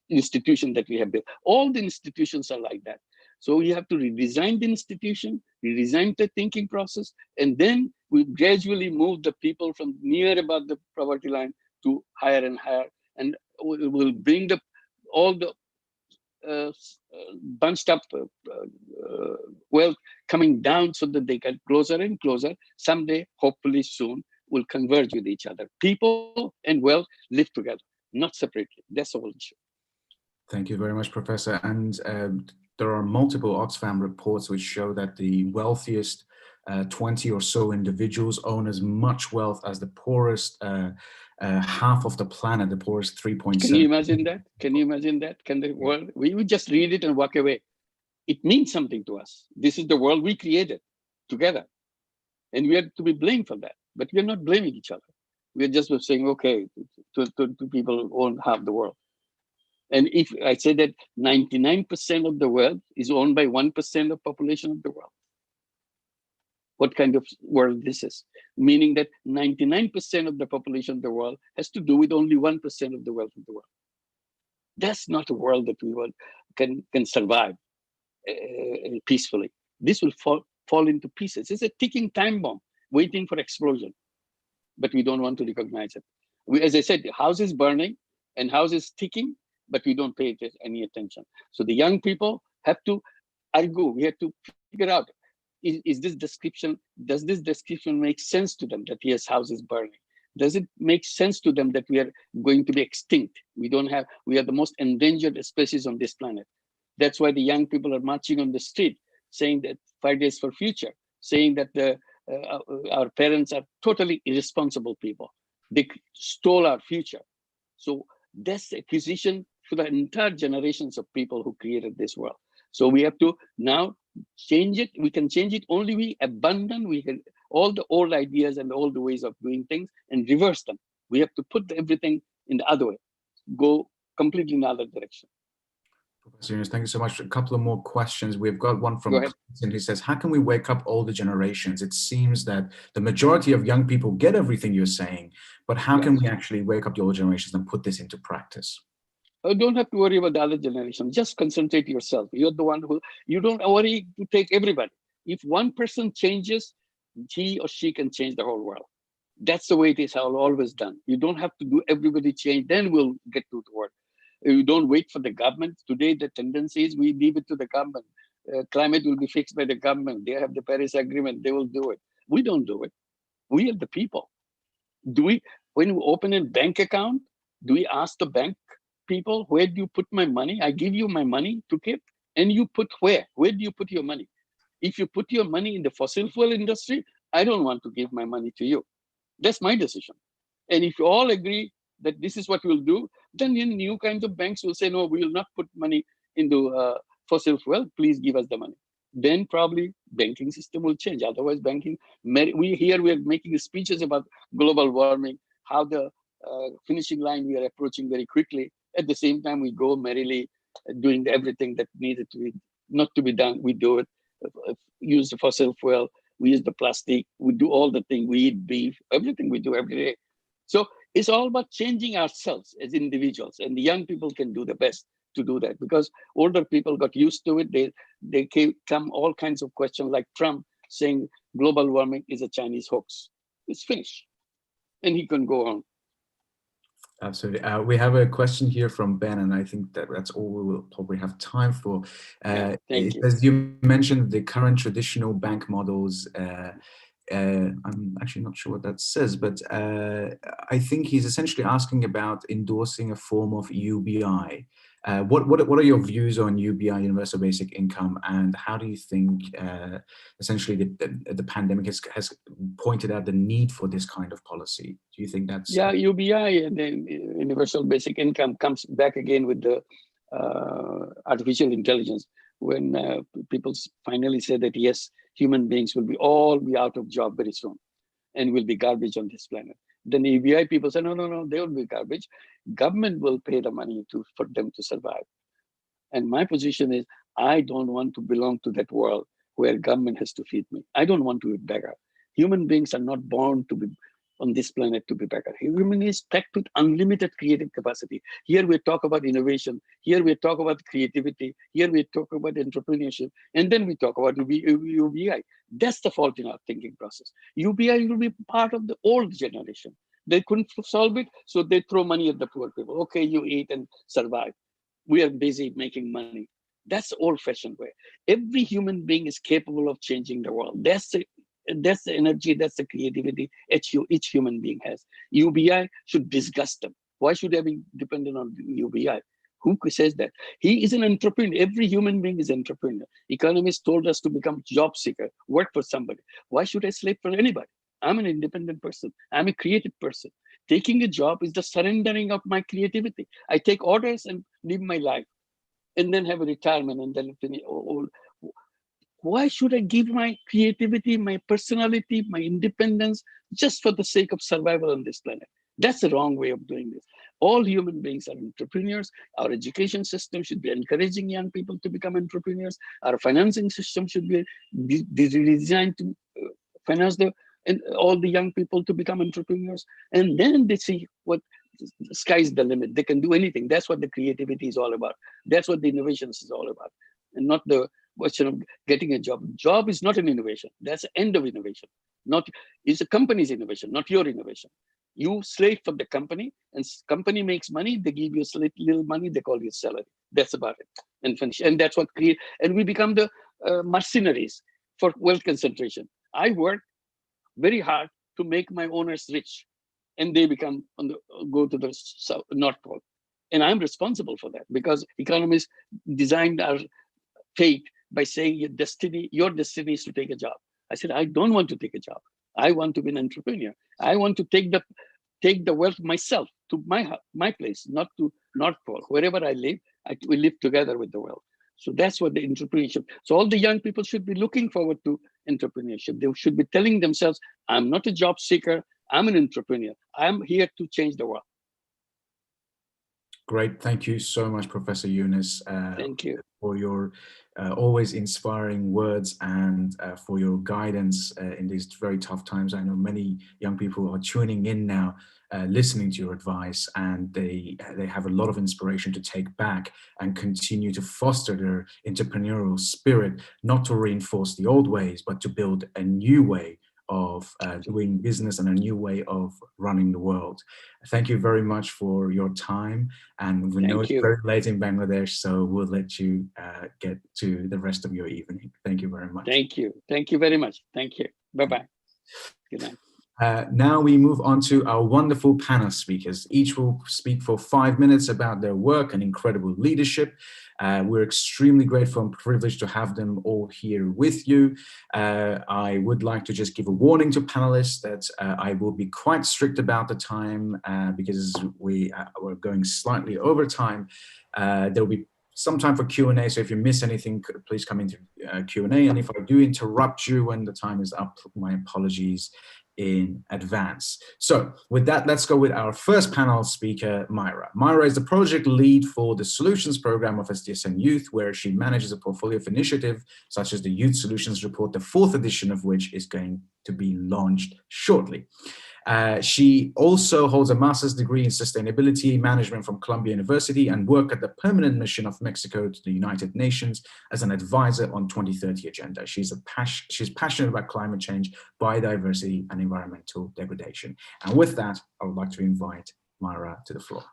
institution that we have built. All the institutions are like that. So we have to redesign the institution, redesign the thinking process, and then we gradually move the people from near about the poverty line to higher and higher, and we will bring all the bunched up wealth coming down so that they get closer and closer. Someday, hopefully soon, will converge with each other. People and wealth live together, not separately. That's the whole issue. Thank you very much, Professor. And there are multiple Oxfam reports which show that the wealthiest 20 or so individuals own as much wealth as the poorest half of the planet, the poorest 3.7. Can you imagine that? Can you imagine that? Can the world, we would just read it and walk away. It means something to us. This is the world we created together. And we are to be blamed for that. But we are not blaming each other. We are just saying, okay, to people who own half the world. And if I say that 99% of the world is owned by 1% of population of the world, what kind of world this is? Meaning that 99% of the population of the world has to do with only 1% of the wealth of the world. That's not a world that we can survive peacefully. This will fall into pieces. It's a ticking time bomb waiting for explosion, but we don't want to recognize it. As I said, the house is burning and house is ticking, but we don't pay it any attention. So the young people have to argue. We have to figure out, is this description, does this description make sense to them that yes, house is burning? Does it make sense to them that we are going to be extinct? We are the most endangered species on this planet. That's why the young people are marching on the street, saying that Fridays for Future, saying that our parents are totally irresponsible people. They stole our future. So that's acquisition for the entire generations of people who created this world. So we have to now change it. We can change it only we abandon all the old ideas and all the ways of doing things and reverse them. We have to put everything in the other way, go completely in the other direction. Thank you so much. A couple of more questions. We've got one from Clinton who says, how can we wake up older generations? It seems that the majority of young people get everything you're saying, but how can we actually wake up the older generations and put this into practice? Don't have to worry about the other generation. Just concentrate yourself. You're the one who, you don't worry to take everybody. If one person changes, he or she can change the whole world. That's the way it is always done. You don't have to do everybody change, then we'll get to the work. You don't wait for the government. Today, the tendency is we leave it to the government. Climate will be fixed by the government. They have the Paris Agreement. They will do it. We don't do it. We are the people. Do we, when we open a bank account, do we ask the bank people, where do you put my money? I give you my money to keep, and you put where? Where do you put your money? If you put your money in the fossil fuel industry, I don't want to give my money to you. That's my decision. And if you all agree that this is what we'll do, then new kinds of banks will say, no, we will not put money into fossil fuel, please give us the money. Then probably banking system will change. Otherwise, banking, we are making speeches about global warming, how the finishing line we are approaching very quickly. At the same time, we go merrily doing everything that needed to be, not to be done. We do it, use the fossil fuel, we use the plastic, we do all the things, we eat beef, everything we do every day. So it's all about changing ourselves as individuals, and the young people can do the best to do that, because older people got used to it. They come all kinds of questions like Trump saying global warming is a Chinese hoax. It's finished, and he can go on. Absolutely. We have a question here from Ben, and I think that's all we will probably have time for. Thank you. As you mentioned, the current traditional bank models, I'm actually not sure what that says, but I think he's essentially asking about endorsing a form of UBI. What are your views on UBI, universal basic income, and how do you think essentially the pandemic has pointed out the need for this kind of policy? Do you think that's... Yeah, UBI and then universal basic income comes back again with the artificial intelligence. When people finally say that, yes, human beings will all be out of job very soon and will be garbage on this planet. Then the UBI people say, no, they will be garbage. Government will pay the money for them to survive. And my position is, I don't want to belong to that world where government has to feed me. I don't want to be beggar. Human beings are not born to be on this planet to be beggar. Human is packed with unlimited creative capacity. Here we talk about innovation. Here we talk about creativity. Here we talk about entrepreneurship. And then we talk about UBI. That's the fault in our thinking process. UBI will be part of the old generation. They couldn't solve it, so they throw money at the poor people. Okay, you eat and survive. We are busy making money. That's the old-fashioned way. Every human being is capable of changing the world. That's the energy, that's the creativity each human being has. UBI should disgust them. Why should they be dependent on UBI? Who says that? He is an entrepreneur. Every human being is an entrepreneur. Economists told us to become job seeker, work for somebody. Why should I slave for anybody? I'm an independent person. I'm a creative person. Taking a job is the surrendering of my creativity. I take orders and live my life and then have a retirement and then finish. Why should I give my creativity, my personality, my independence just for the sake of survival on this planet? That's the wrong way of doing this. All human beings are entrepreneurs. Our education system should be encouraging young people to become entrepreneurs. Our financing system should be designed to finance all the young people to become entrepreneurs. And then they see what the sky's the limit. They can do anything. That's what the creativity is all about. That's what the innovations is all about. And not the question of getting a job. Job is not an innovation. That's the end of innovation. It's a company's innovation, not your innovation. You slave for the company, and company makes money. They give you a little money. They call you salary. That's about it. And finish. And that's what create. And we become the mercenaries for wealth concentration. I work very hard to make my owners rich, and they go to the North Pole. And I'm responsible for that, because economists designed our fate by saying your destiny is to take a job. I said, I don't want to take a job. I want to be an entrepreneur. I want to take the wealth myself to my place, not to North Pole. Wherever I live, we live together with the wealth. So that's what the entrepreneurship. So all the young people should be looking forward to entrepreneurship. They should be telling themselves, I'm not a job seeker. I'm an entrepreneur. I'm here to change the world. Great. Thank you so much, Professor Yunus. Thank you. For your always inspiring words and for your guidance in these very tough times. I know many young people are tuning in now, listening to your advice, and they have a lot of inspiration to take back and continue to foster their entrepreneurial spirit, not to reinforce the old ways, but to build a new way of doing business and a new way of running the world. Thank you very much for your time, and we know it's very late in Bangladesh, so we'll let you get to the rest of your evening. Thank you very much. Thank you. Thank you very much. Thank you. Bye-bye. Good night. Now we move on to our wonderful panel speakers. Each will speak for 5 minutes about their work and incredible leadership. We're extremely grateful and privileged to have them all here with you. I would like to just give a warning to panelists that I will be quite strict about the time because we're going slightly over time. There will be some time for Q&A, so if you miss anything, please come into Q&A. And if I do interrupt you when the time is up, my apologies in advance. So with that, let's go with our first panel speaker, Myra. Myra is the project lead for the Solutions Program of SDSN Youth, where she manages a portfolio of initiatives such as the Youth Solutions Report, the 4th edition of which is going to be launched shortly. She also holds a master's degree in sustainability management from Columbia University and worked at the Permanent Mission of Mexico to the United Nations as an advisor on 2030 agenda. She's passionate about climate change, biodiversity, and environmental degradation. And with that, I would like to invite Myra to the floor.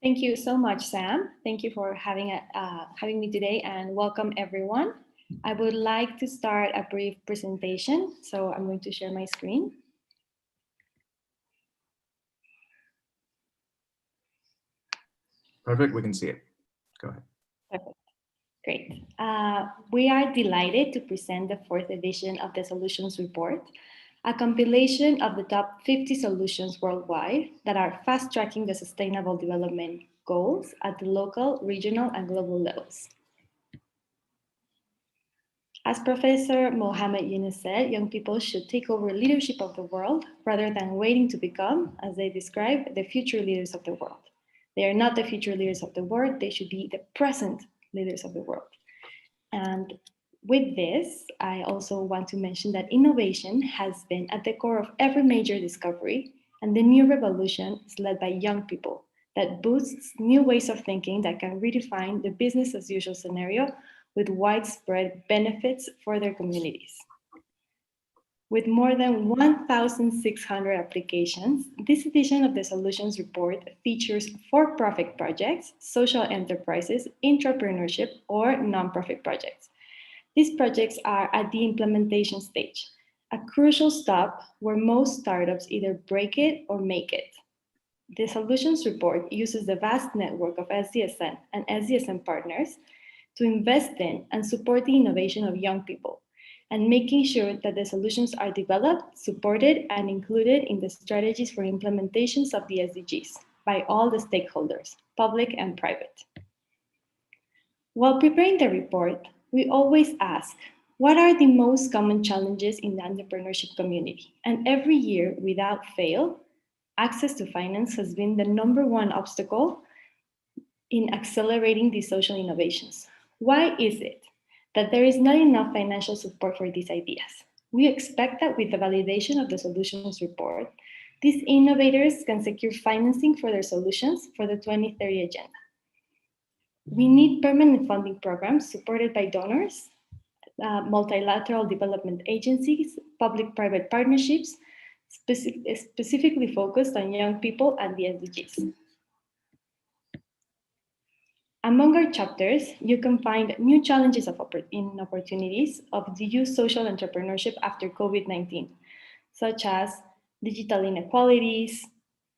Thank you so much, Sam. Thank you for having me today, and welcome everyone. I would like to start a brief presentation, so I'm going to share my screen. Perfect, we can see it. Go ahead. Perfect. Great. We are delighted to present the 4th edition of the Solutions Report, a compilation of the top 50 solutions worldwide that are fast-tracking the sustainable development goals at the local, regional, and global levels. As Professor Mohammed Yunus said, young people should take over leadership of the world rather than waiting to become, as they describe, the future leaders of the world. They are not the future leaders of the world, they should be the present leaders of the world. And with this, I also want to mention that innovation has been at the core of every major discovery, and the new revolution is led by young people that boosts new ways of thinking that can redefine the business as usual scenario with widespread benefits for their communities. With more than 1,600 applications, this edition of the Solutions Report features for-profit projects, social enterprises, entrepreneurship, or nonprofit projects. These projects are at the implementation stage, a crucial stop where most startups either break it or make it. The Solutions Report uses the vast network of SDSN and SDSN partners to invest in and support the innovation of young people, and making sure that the solutions are developed, supported, and included in the strategies for implementations of the SDGs by all the stakeholders, public and private. While preparing the report, we always ask, what are the most common challenges in the entrepreneurship community? And every year, without fail, access to finance has been the #1 obstacle in accelerating these social innovations. Why is it that there is not enough financial support for these ideas? We expect that with the validation of the Solutions Report, these innovators can secure financing for their solutions for the 2030 agenda. We need permanent funding programs supported by donors, multilateral development agencies, public-private partnerships, specifically focused on young people and the SDGs. Among our chapters, you can find new challenges in opportunities of the youth social entrepreneurship after COVID-19, such as digital inequalities,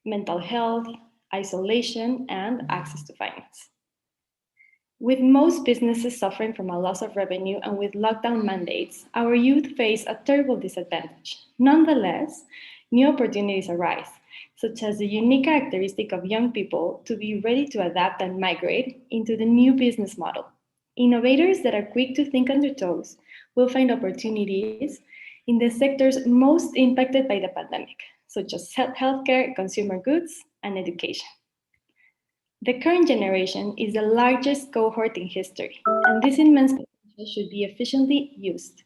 mental health, isolation, and access to finance. With most businesses suffering from a loss of revenue and with lockdown mandates, our youth face a terrible disadvantage. Nonetheless, new opportunities arise, such as the unique characteristic of young people to be ready to adapt and migrate into the new business model. Innovators that are quick to think on their toes will find opportunities in the sectors most impacted by the pandemic, such as healthcare, consumer goods, and education. The current generation is the largest cohort in history, and this immense potential should be efficiently used.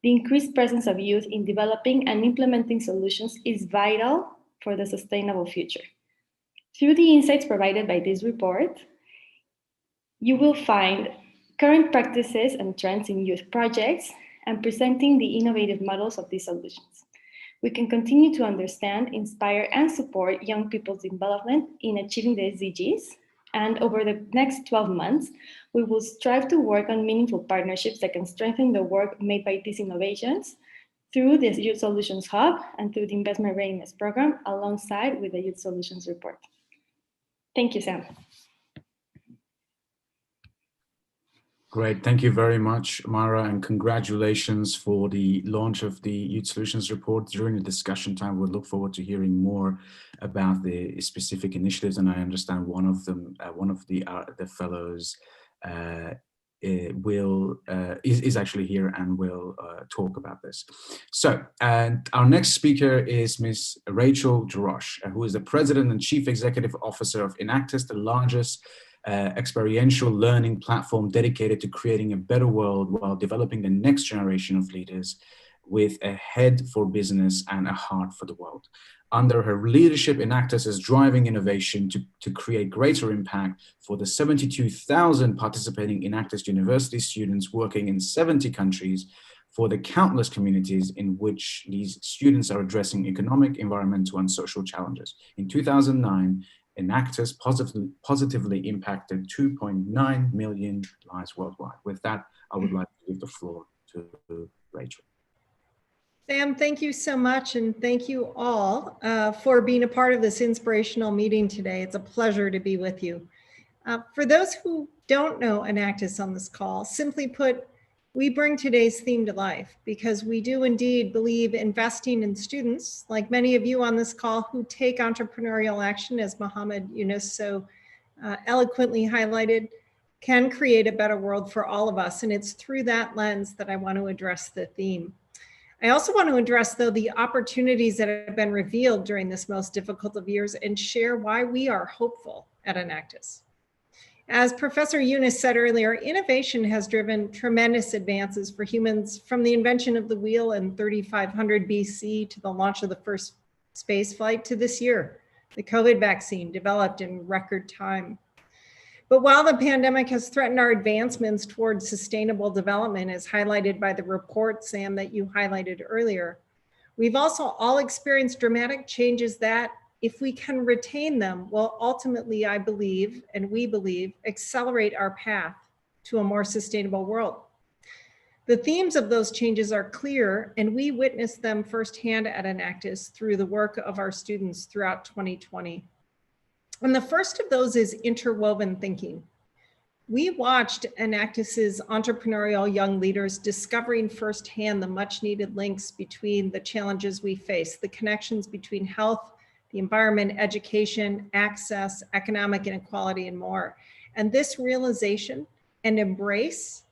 The increased presence of youth in developing and implementing solutions is vital for the sustainable future. Through the insights provided by this report, you will find current practices and trends in youth projects and presenting the innovative models of these solutions. We can continue to understand, inspire, and support young people's development in achieving the SDGs. And over the next 12 months, we will strive to work on meaningful partnerships that can strengthen the work made by these innovations through the Youth Solutions Hub and through the Investment Readiness Program, alongside with the Youth Solutions Report. Thank you, Sam. Great, thank you very much, Mara, and congratulations for the launch of the Youth Solutions Report. During the discussion time, we'll look forward to hearing more about the specific initiatives, and I understand one of them, one of the fellows is actually here and will talk about this. So, and our next speaker is Ms. Rachel Jarosh, who is the President and Chief Executive Officer of Enactus, the largest experiential learning platform dedicated to creating a better world while developing the next generation of leaders with a head for business and a heart for the world. Under her leadership, Enactus is driving innovation to create greater impact for the 72,000 participating Enactus University students working in 70 countries, for the countless communities in which these students are addressing economic, environmental, and social challenges. In 2009, Enactus positively impacted 2.9 million lives worldwide. With that, I would like to give the floor to Rachel. Sam, thank you so much, and thank you all for being a part of this inspirational meeting today. It's a pleasure to be with you. For those who don't know Enactus on this call, simply put, we bring today's theme to life because we do indeed believe investing in students, like many of you on this call who take entrepreneurial action, as Mohammed Yunus so eloquently highlighted, can create a better world for all of us. And it's through that lens that I want to address the theme. I also want to address, though, the opportunities that have been revealed during this most difficult of years and share why we are hopeful at Enactus. As Professor Yunus said earlier, innovation has driven tremendous advances for humans, from the invention of the wheel in 3500 BC to the launch of the first space flight to this year, the COVID vaccine developed in record time. But while the pandemic has threatened our advancements towards sustainable development, as highlighted by the report, Sam, that you highlighted earlier, we've also all experienced dramatic changes that, if we can retain them, will ultimately, I believe, and we believe, accelerate our path to a more sustainable world. The themes of those changes are clear, and we witnessed them firsthand at Enactus through the work of our students throughout 2020. And the first of those is interwoven thinking. We watched Enactus's entrepreneurial young leaders discovering firsthand the much needed links between the challenges we face, the connections between health, the environment, education, access, economic inequality, and more. And this realization and embrace,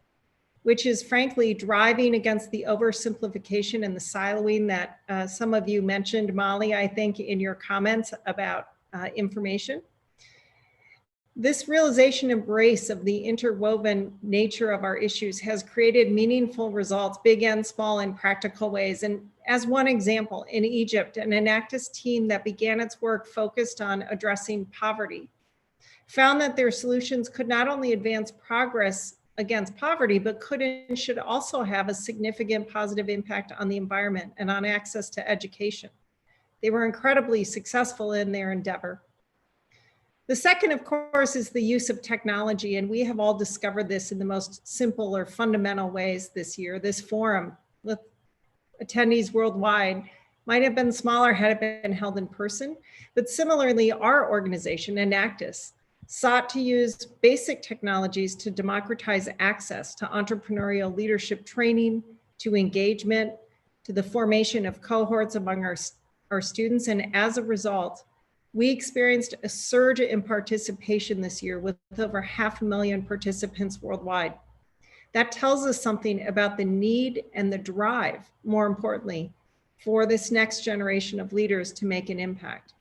which is frankly driving against the oversimplification and the siloing that some of you mentioned, Molly, I think, in your comments about information. This realization embrace of the interwoven nature of our issues has created meaningful results, big and small, in practical ways. And as one example, in Egypt, an Enactus team that began its work focused on addressing poverty found that their solutions could not only advance progress against poverty, but could and should also have a significant positive impact on the environment and on access to education. They were incredibly successful in their endeavor. The second, of course, is the use of technology, and we have all discovered this in the most simple or fundamental ways this year. This forum, with attendees worldwide, might have been smaller had it been held in person, but similarly, our organization, Enactus, sought to use basic technologies to democratize access to entrepreneurial leadership training, to engagement, to the formation of cohorts among our students, and as a result, we experienced a surge in participation this year with over 500,000 participants worldwide. That tells us something about the need and the drive, more importantly, for this next generation of leaders to make an impact.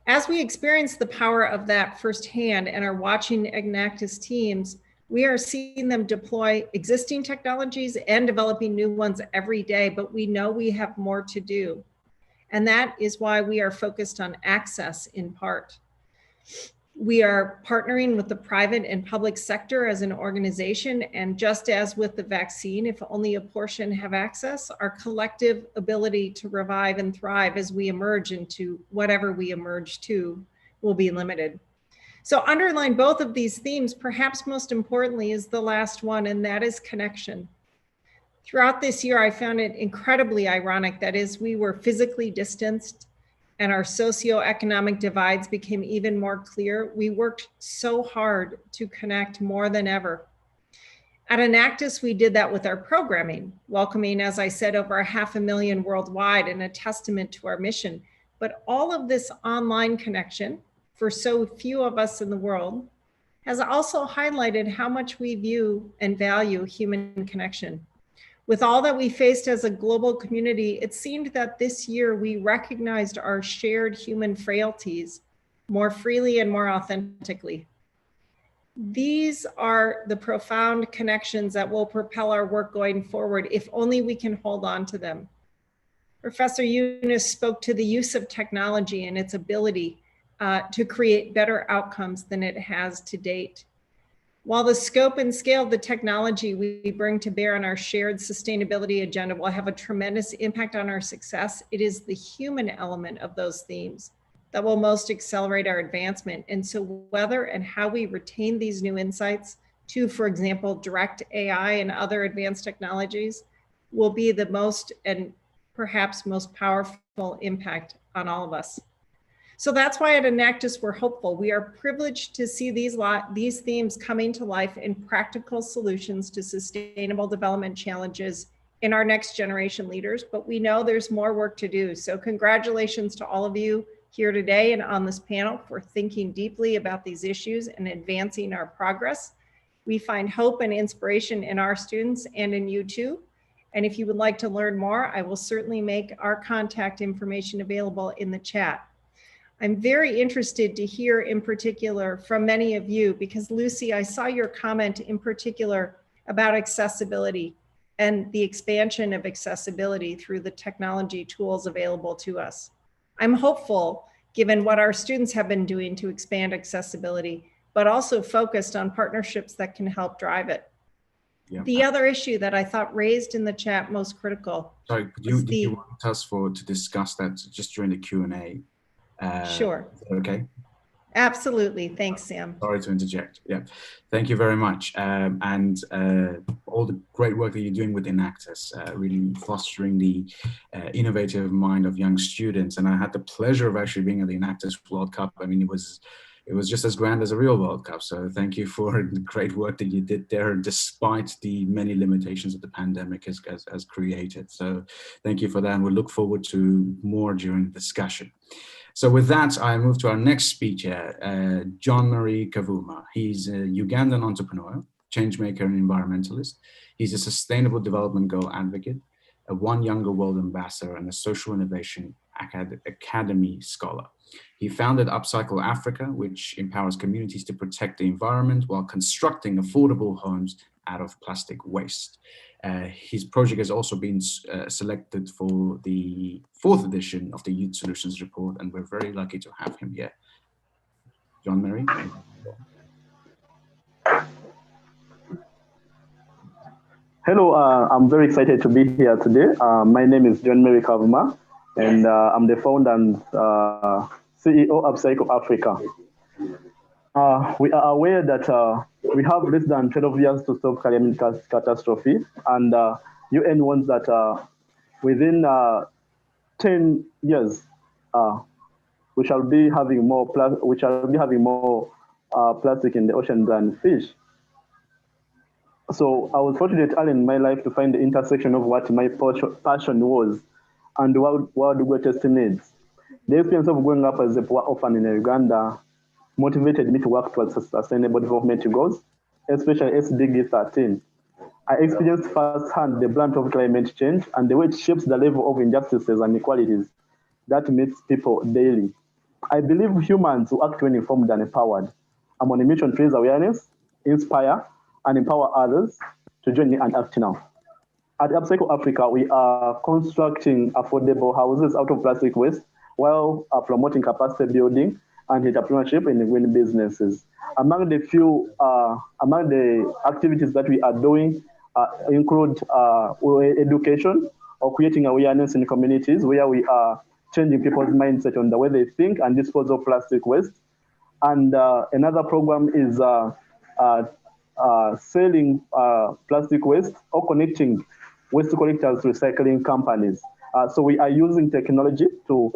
As we experience the power of that firsthand and are watching Enactus teams, we are seeing them deploy existing technologies and developing new ones every day, but we know we have more to do. And that is why we are focused on access in part. We are partnering with the private and public sector as an organization, and just as with the vaccine, if only a portion have access, our collective ability to revive and thrive as we emerge into whatever we emerge to will be limited. So underline both of these themes, perhaps most importantly is the last one, and that is connection. Throughout this year, I found it incredibly ironic that as we were physically distanced and our socioeconomic divides became even more clear, we worked so hard to connect more than ever. At Enactus, we did that with our programming, welcoming, as I said, over 500,000 worldwide, and a testament to our mission. But all of this online connection, for so few of us in the world, has also highlighted how much we view and value human connection. With all that we faced as a global community, it seemed that this year we recognized our shared human frailties more freely and more authentically. These are the profound connections that will propel our work going forward, if only we can hold on to them. Professor Yunus spoke to the use of technology and its ability to create better outcomes than it has to date. While the scope and scale of the technology we bring to bear on our shared sustainability agenda will have a tremendous impact on our success, it is the human element of those themes that will most accelerate our advancement. And so whether and how we retain these new insights to, for example, direct AI and other advanced technologies will be the most and perhaps most powerful impact on all of us. So that's why at Enactus we're hopeful. We are privileged to see these themes coming to life in practical solutions to sustainable development challenges in our next generation leaders, but we know there's more work to do. So congratulations to all of you here today and on this panel for thinking deeply about these issues and advancing our progress. We find hope and inspiration in our students and in you too. And if you would like to learn more, I will certainly make our contact information available in the chat. I'm very interested to hear in particular from many of you, because Lucy, I saw your comment in particular about accessibility and the expansion of accessibility through the technology tools available to us. I'm hopeful, given what our students have been doing to expand accessibility, but also focused on partnerships that can help drive it. Yeah. The other issue that I thought raised in the chat most critical. Sorry, do you want us to discuss that just during the Q&A? Sure. Okay. Absolutely. Thanks, Sam. Sorry to interject. Yeah. Thank you very much. And all the great work that you're doing with Enactus, really fostering the innovative mind of young students. And I had the pleasure of actually being at the Enactus World Cup. I mean, it was just as grand as a real World Cup. So thank you for the great work that you did there, despite the many limitations that the pandemic has created. So thank you for that. And we look forward to more during the discussion. So with that, I move to our next speaker, John Marie Kavuma. He's a Ugandan entrepreneur, changemaker and environmentalist. He's a sustainable development goal advocate, a One Younger World ambassador, and a social innovation academy scholar. He founded Upcycle Africa, which empowers communities to protect the environment while constructing affordable homes out of plastic waste. His project has also been selected for the 4th edition of the Youth Solutions Report, and we're very lucky to have him here. John Mary. Hello, I'm very excited to be here today. My name is John Mary Kavuma, and I'm the founder and CEO of Upcycle Africa. We are aware that we have less than 12 years to stop climate catastrophe, and UN wants that within 10 years we shall be having more plastic in the ocean than fish. So I was fortunate early in my life to find the intersection of what my passion was and what the greatest needs. The experience of growing up as a poor orphan in Uganda motivated me to work towards sustainable development goals, especially SDG 13. I experienced firsthand the brunt of climate change and the way it shapes the level of injustices and inequalities that meets people daily. I believe humans who act when informed and empowered. I'm on a mission to raise awareness, inspire, and empower others to join me and act now. At Upcycle Africa, we are constructing affordable houses out of plastic waste while promoting capacity building and entrepreneurship in green businesses. Among the activities that we are doing include education or creating awareness in communities where we are changing people's mindset on the way they think and dispose of plastic waste. And another program is selling plastic waste or connecting waste collectors to recycling companies. So we are using technology to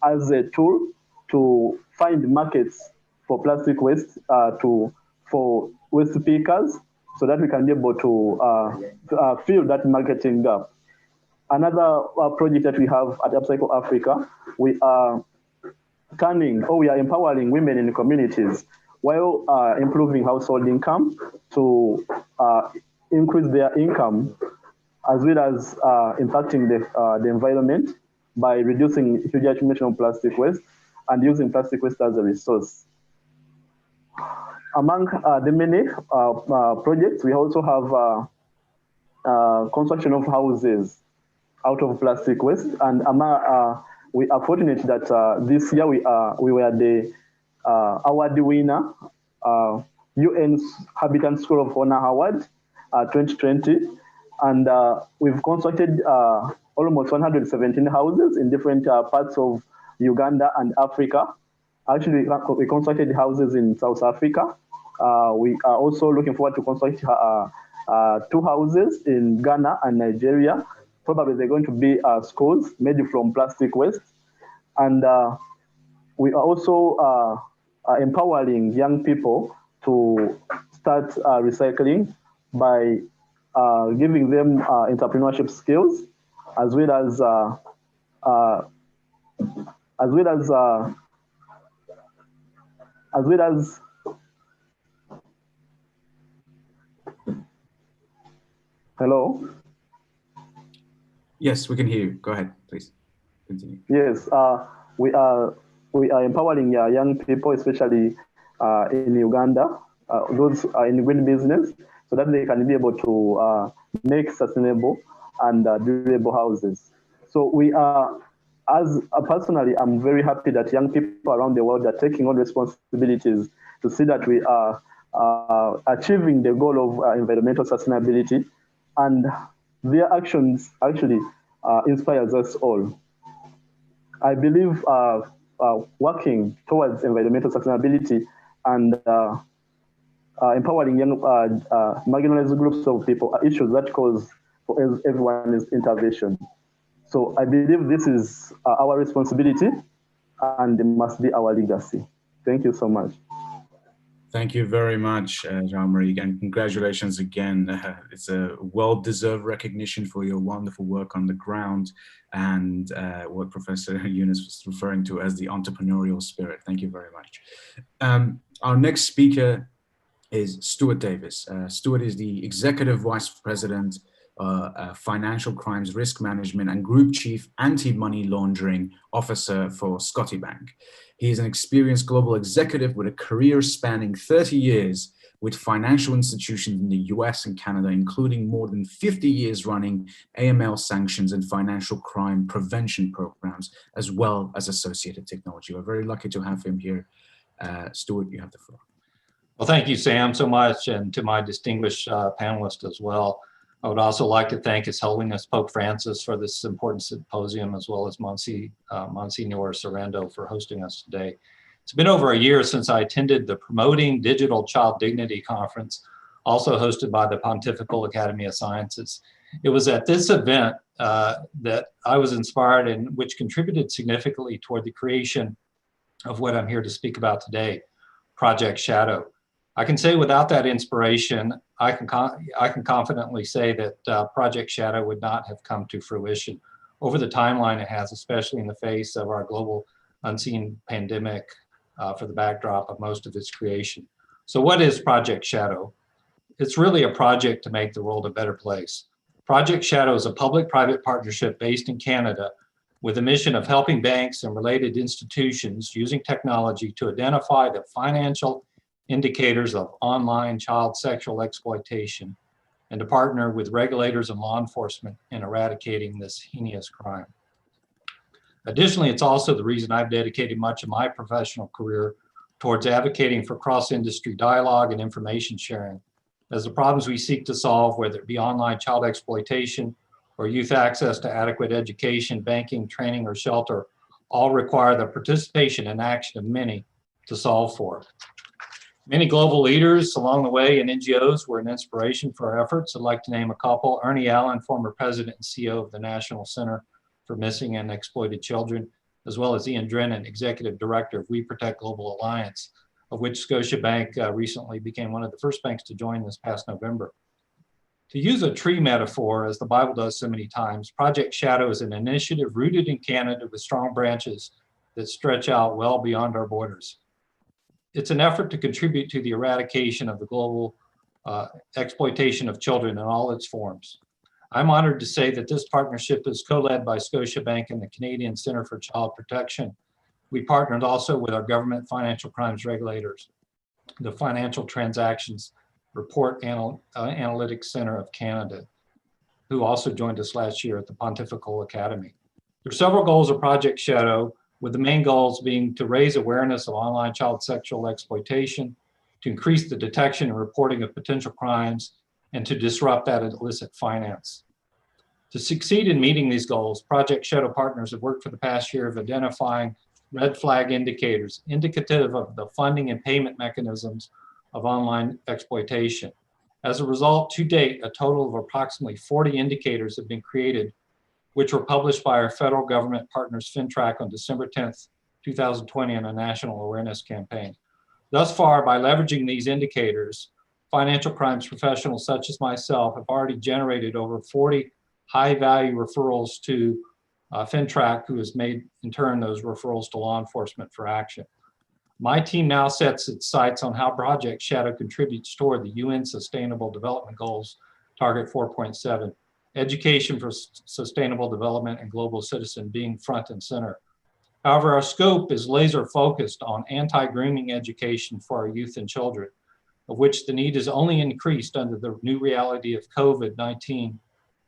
as a tool to find markets for plastic waste for waste pickers, so that we can be able to fill that marketing gap. Another project that we have at Upcycle Africa, we are we are empowering women in the communities while improving household income to increase their income, as well as impacting the environment by reducing huge accumulation of plastic waste and using plastic waste as a resource. Among the many projects, we also have construction of houses out of plastic waste, and we are fortunate that this year we were the award winner, UN's Habitat School of Honor Award 2020, and we've constructed almost 117 houses in different parts of Uganda and Africa. Actually, we constructed houses in South Africa. We are also looking forward to construct 2 houses in Ghana and Nigeria. Probably they're going to be schools made from plastic waste. And we are also empowering young people to start recycling by giving them entrepreneurship skills, as well as hello? Yes, we can hear you. Go ahead, please. Continue. Yes, we are empowering young people, especially in Uganda, those in green business, so that they can be able to make sustainable and durable houses. So we are, personally, I'm very happy that young people around the world are taking on responsibilities to see that we are achieving the goal of environmental sustainability, and their actions actually inspires us all. I believe working towards environmental sustainability and empowering young marginalized groups of people are issues that cause for everyone's intervention. So I believe this is our responsibility and it must be our legacy. Thank you so much. Thank you very much, Jean-Marie, and congratulations again. It's a well-deserved recognition for your wonderful work on the ground and what Professor Yunus was referring to as the entrepreneurial spirit. Thank you very much. Our next speaker is Stuart Davis. Stuart is the Executive Vice President, Financial Crimes Risk Management and Group Chief Anti-Money Laundering Officer for Scotiabank. He is an experienced global executive with a career spanning 30 years with financial institutions in the US and Canada, including more than 50 years running AML sanctions and financial crime prevention programs, as well as associated technology. We're very lucky to have him here. Stuart, you have the floor. Well, thank you, Sam, so much, and to my distinguished panelists as well. I would also like to thank His Holiness Pope Francis for this important symposium, as well as Monsignor Sorrento for hosting us today. It's been over a year since I attended the Promoting Digital Child Dignity Conference, also hosted by the Pontifical Academy of Sciences. It was at this event that I was inspired and which contributed significantly toward the creation of what I'm here to speak about today, Project Shadow. I can say without that inspiration, I can confidently say that Project Shadow would not have come to fruition over the timeline it has, especially in the face of our global unseen pandemic for the backdrop of most of its creation. So what is Project Shadow? It's really a project to make the world a better place. Project Shadow is a public-private partnership based in Canada with the mission of helping banks and related institutions using technology to identify the financial indicators of online child sexual exploitation and to partner with regulators and law enforcement in eradicating this heinous crime. Additionally, it's also the reason I've dedicated much of my professional career towards advocating for cross-industry dialogue and information sharing, as the problems we seek to solve, whether it be online child exploitation or youth access to adequate education, banking, training, or shelter, all require the participation and action of many to solve for. Many global leaders along the way and NGOs were an inspiration for our efforts. I'd like to name a couple. Ernie Allen, former president and CEO of the National Center for Missing and Exploited Children, as well as Ian Drennan, executive director of We Protect Global Alliance, of which Scotiabank recently became one of the first banks to join this past November. To use a tree metaphor, as the Bible does so many times, Project Shadow is an initiative rooted in Canada with strong branches that stretch out well beyond our borders. It's an effort to contribute to the eradication of the global exploitation of children in all its forms. I'm honored to say that this partnership is co-led by Scotiabank and the Canadian Centre for Child Protection. We partnered also with our government financial crimes regulators, the Financial Transactions Report Analytics Center of Canada, who also joined us last year at the Pontifical Academy. There are several goals of Project Shadow, with the main goals being to raise awareness of online child sexual exploitation, to increase the detection and reporting of potential crimes, and to disrupt that illicit finance. To succeed in meeting these goals, Project Shadow partners have worked for the past year of identifying red flag indicators indicative of the funding and payment mechanisms of online exploitation. As a result, to date, a total of approximately 40 indicators have been created, which were published by our federal government partners FinTrack on December 10th, 2020 in a national awareness campaign. Thus far, by leveraging these indicators, financial crimes professionals such as myself have already generated over 40 high-value referrals to FinTrack, who has made, in turn, those referrals to law enforcement for action. My team now sets its sights on how Project Shadow contributes toward the UN Sustainable Development Goals, Target 4.7, education for sustainable development and global citizen being front and center. However, our scope is laser focused on anti-grooming education for our youth and children, of which the need is only increased under the new reality of COVID-19,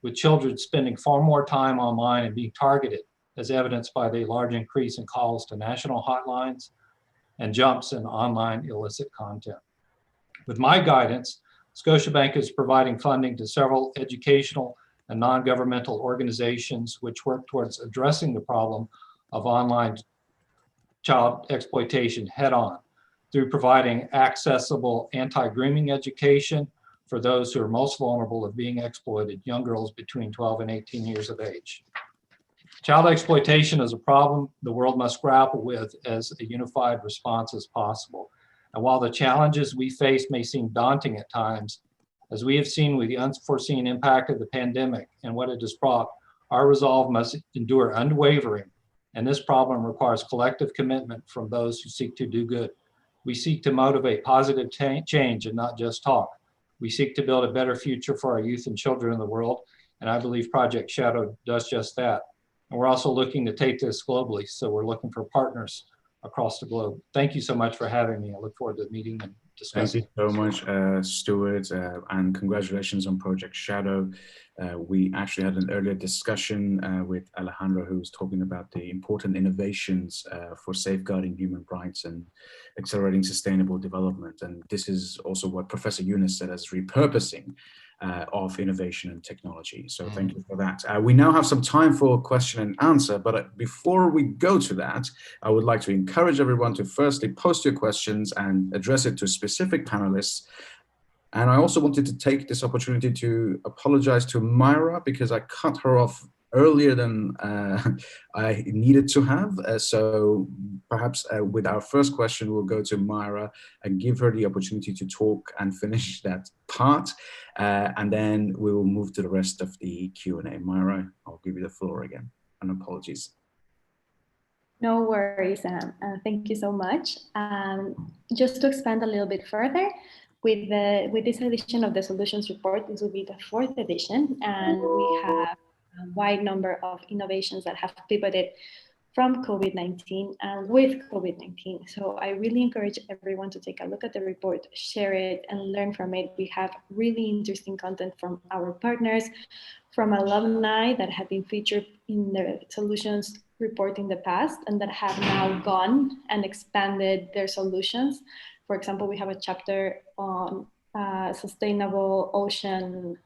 with children spending far more time online and being targeted, as evidenced by the large increase in calls to national hotlines and jumps in online illicit content. With my guidance, Scotiabank is providing funding to several educational and non-governmental organizations which work towards addressing the problem of online child exploitation head-on through providing accessible anti-grooming education for those who are most vulnerable of being exploited, young girls between 12 and 18 years of age. Child exploitation is a problem the world must grapple with as a unified response as possible. And while the challenges we face may seem daunting at times, as we have seen with the unforeseen impact of the pandemic and what it has brought, our resolve must endure unwavering, and this problem requires collective commitment from those who seek to do good. We seek to motivate positive change and not just talk. We seek to build a better future for our youth and children in the world, and I believe Project Shadow does just that. And we're also looking to take this globally, so we're looking for partners across the globe. Thank you so much for having me. I look forward to meeting and discussing. Thank you so much, Stuart, and congratulations on Project Shadow. We actually had an earlier discussion with Alejandro, who was talking about the important innovations for safeguarding human rights and accelerating sustainable development. And this is also what Professor Yunus said as repurposing of innovation and technology. So thank you for that. We now have some time for question and answer, but before we go to that, I would like to encourage everyone to firstly post your questions and address it to specific panelists. And I also wanted to take this opportunity to apologize to Myra because I cut her off earlier than I needed to have. So perhaps with our first question, we'll go to Myra and give her the opportunity to talk and finish that part. And then we will move to the rest of the Q&A. Myra, I'll give you the floor again, and apologies. No worries, thank you so much. Just to expand a little bit further, with this edition of the Solutions Report, this will be the 4th edition, and we have wide number of innovations that have pivoted from COVID-19 and with COVID-19. So I really encourage everyone to take a look at the report, share it, and learn from it. We have really interesting content from our partners, from alumni that have been featured in the solutions report in the past and that have now gone and expanded their solutions. For example, we have a chapter on sustainable ocean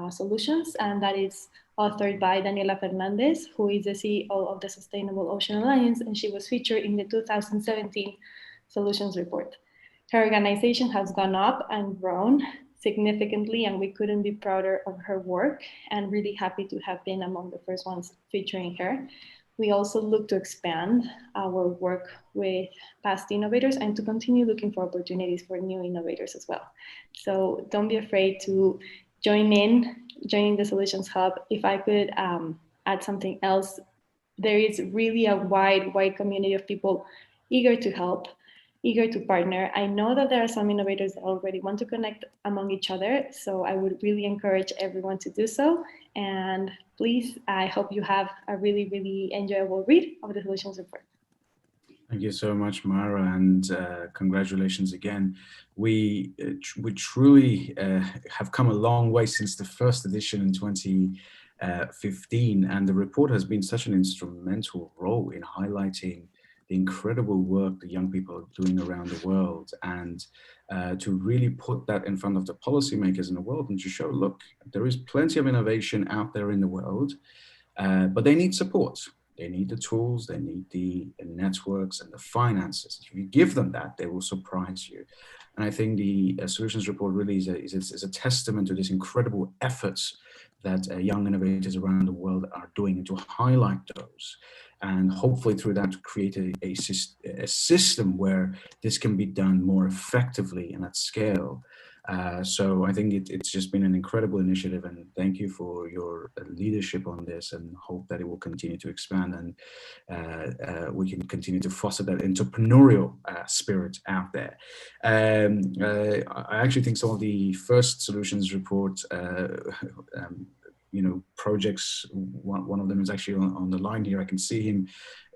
solutions, and that is authored by Daniela Fernandez, who is the CEO of the Sustainable Ocean Alliance, and she was featured in the 2017 Solutions Report. Her organization has gone up and grown significantly, and we couldn't be prouder of her work and really happy to have been among the first ones featuring her. We also look to expand our work with past innovators and to continue looking for opportunities for new innovators as well. So don't be afraid to joining the Solutions Hub. If I could add something else, there is really a wide community of people eager to help, eager to partner. I know that there are some innovators that already want to connect among each other, so I would really encourage everyone to do so. And please, I hope you have a really enjoyable read of the Solutions Report. Thank you so much, Mara, and congratulations again. We truly have come a long way since the first edition in 2015, and the report has been such an instrumental role in highlighting the incredible work the young people are doing around the world, and to really put that in front of the policymakers in the world and to show, look, there is plenty of innovation out there in the world, but they need support. They need the tools, they need the networks and the finances. If you give them that, they will surprise you. And I think the Solutions Report really is a testament to this incredible efforts that young innovators around the world are doing to highlight those. And hopefully through that to create a system where this can be done more effectively and at scale. So I think it's just been an incredible initiative, and thank you for your leadership on this, and hope that it will continue to expand and we can continue to foster that entrepreneurial spirit out there. I actually think some of the first Solutions Report projects, one of them is actually on the line here. I can see him,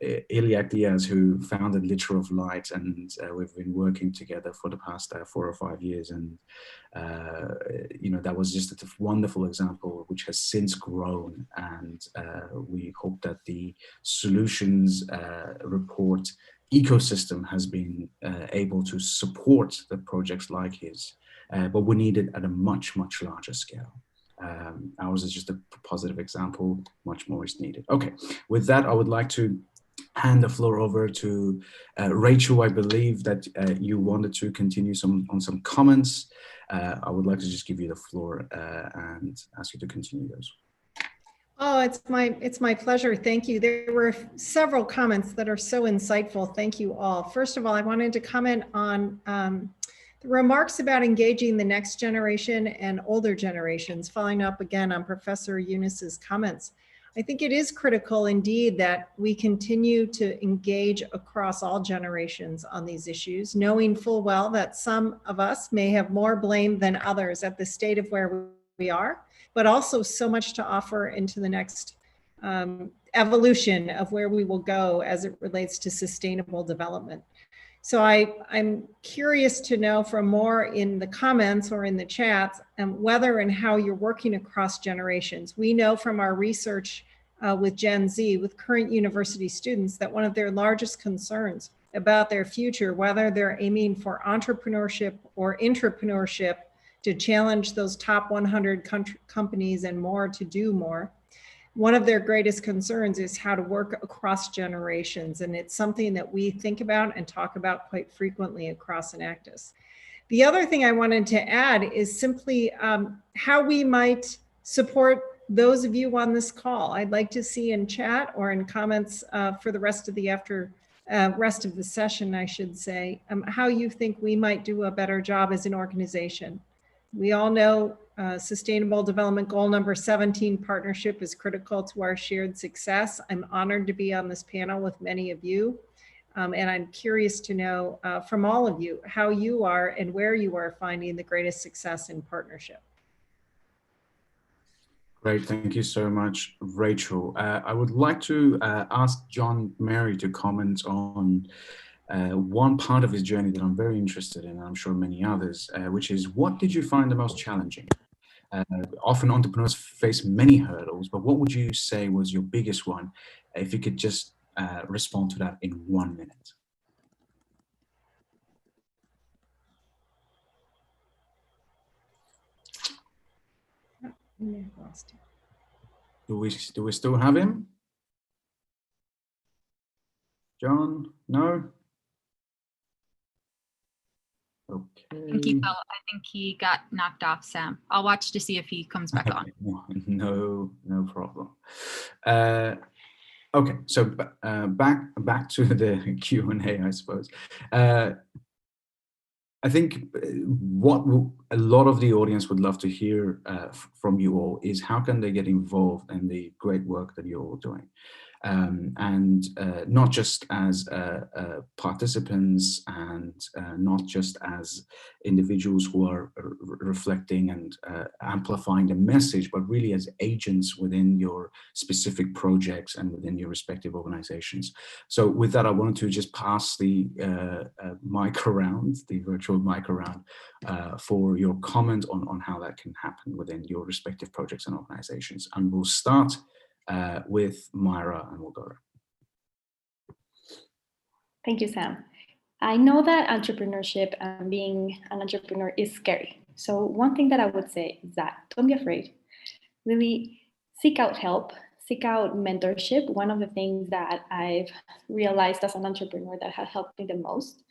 Iliak Diaz, who founded Litter of Light, and we've been working together for the past 4 or 5 years, and that was just a wonderful example which has since grown, and we hope that the Solutions Report ecosystem has been able to support the projects like his, but we need it at a much larger scale. Ours is just a positive example, much more is needed. Okay, with that, I would like to hand the floor over to Rachel. I believe that you wanted to continue on some comments. I would like to just give you the floor and ask you to continue those. Oh, it's my pleasure. Thank you. There were several comments that are so insightful. Thank you all. First of all, I wanted to comment on the remarks about engaging the next generation and older generations, following up again on Professor Eunice's comments. I think it is critical indeed that we continue to engage across all generations on these issues, knowing full well that some of us may have more blame than others at the state of where we are, but also so much to offer into the next evolution of where we will go as it relates to sustainable development. So I'm curious to know from more in the comments or in the chats whether and how you're working across generations. We know from our research with Gen Z, with current university students, that one of their largest concerns about their future, whether they're aiming for entrepreneurship or intrapreneurship to challenge those top 100 companies and more to do more, one of their greatest concerns is how to work across generations. And it's something that we think about and talk about quite frequently across Enactus. The other thing I wanted to add is simply how we might support those of you on this call. I'd like to see in chat or in comments for the rest of the rest of the session, I should say, how you think we might do a better job as an organization. We all know Sustainable Development Goal number 17, partnership, is critical to our shared success. I'm honored to be on this panel with many of you. And I'm curious to know from all of you how you are and where you are finding the greatest success in partnership. Great, thank you so much, Rachel. I would like to ask John Mary to comment on one part of his journey that I'm very interested in, and I'm sure many others, which is, what did you find the most challenging? Often entrepreneurs face many hurdles, but what would you say was your biggest one? If you could just respond to that in 1 minute. Do we still have him? John? No? Okay. I think he got knocked off, Sam. I'll watch to see if he comes back on. No problem. Okay, so back to the Q&A, I suppose. I think what a lot of the audience would love to hear from you all is, how can they get involved in the great work that you're all doing? And not just as participants, and not just as individuals who are reflecting and amplifying the message, but really as agents within your specific projects and within your respective organizations. So with that, I wanted to just pass the mic around, the virtual mic around, for your comment on how that can happen within your respective projects and organizations. And we'll start with Myra, and we'll go. Thank you, Sam. I know that entrepreneurship and being an entrepreneur is scary. So one thing that I would say is that don't be afraid. Really seek out help, seek out mentorship. One of the things that I've realized as an entrepreneur that has helped me the most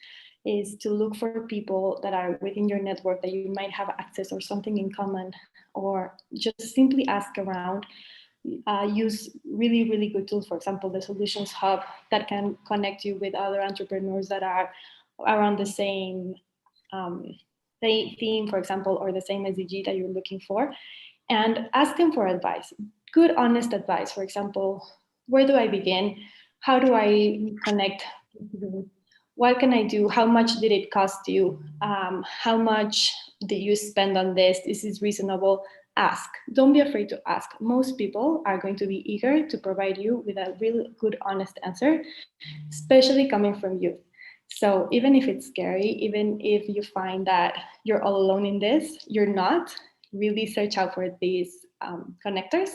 is to look for people that are within your network that you might have access or something in common, or just simply ask around. Use really, really good tools. For example, the Solutions Hub that can connect you with other entrepreneurs that are around the same theme, for example, or the same SDG that you're looking for, and ask them for advice. Good, honest advice. For example, where do I begin? How do I connect? What can I do? How much did it cost you? How much did you spend on this? This is reasonable. Ask. Don't be afraid to ask. Most people are going to be eager to provide you with a really good, honest answer, especially coming from youth. So even if it's scary, even if you find that you're all alone in this, you're not. Really search out for these connectors.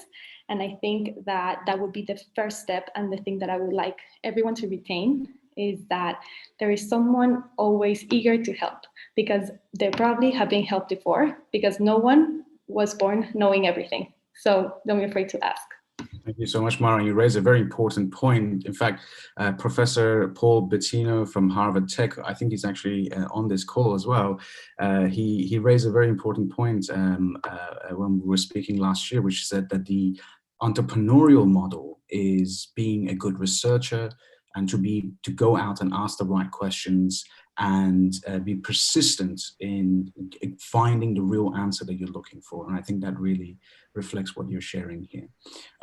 And I think that that would be the first step. And the thing that I would like everyone to retain is that there is someone always eager to help, because they probably have been helped before, because no one was born knowing everything. So don't be afraid to ask. Thank you so much, Mara. You raised a very important point. In fact, Professor Paul Bettino from Harvard Tech, I think he's actually on this call as well. He raised a very important point when we were speaking last year, which said that the entrepreneurial model is being a good researcher, and to go out and ask the right questions, and be persistent in finding the real answer that you're looking for. And I think that really reflects what you're sharing here.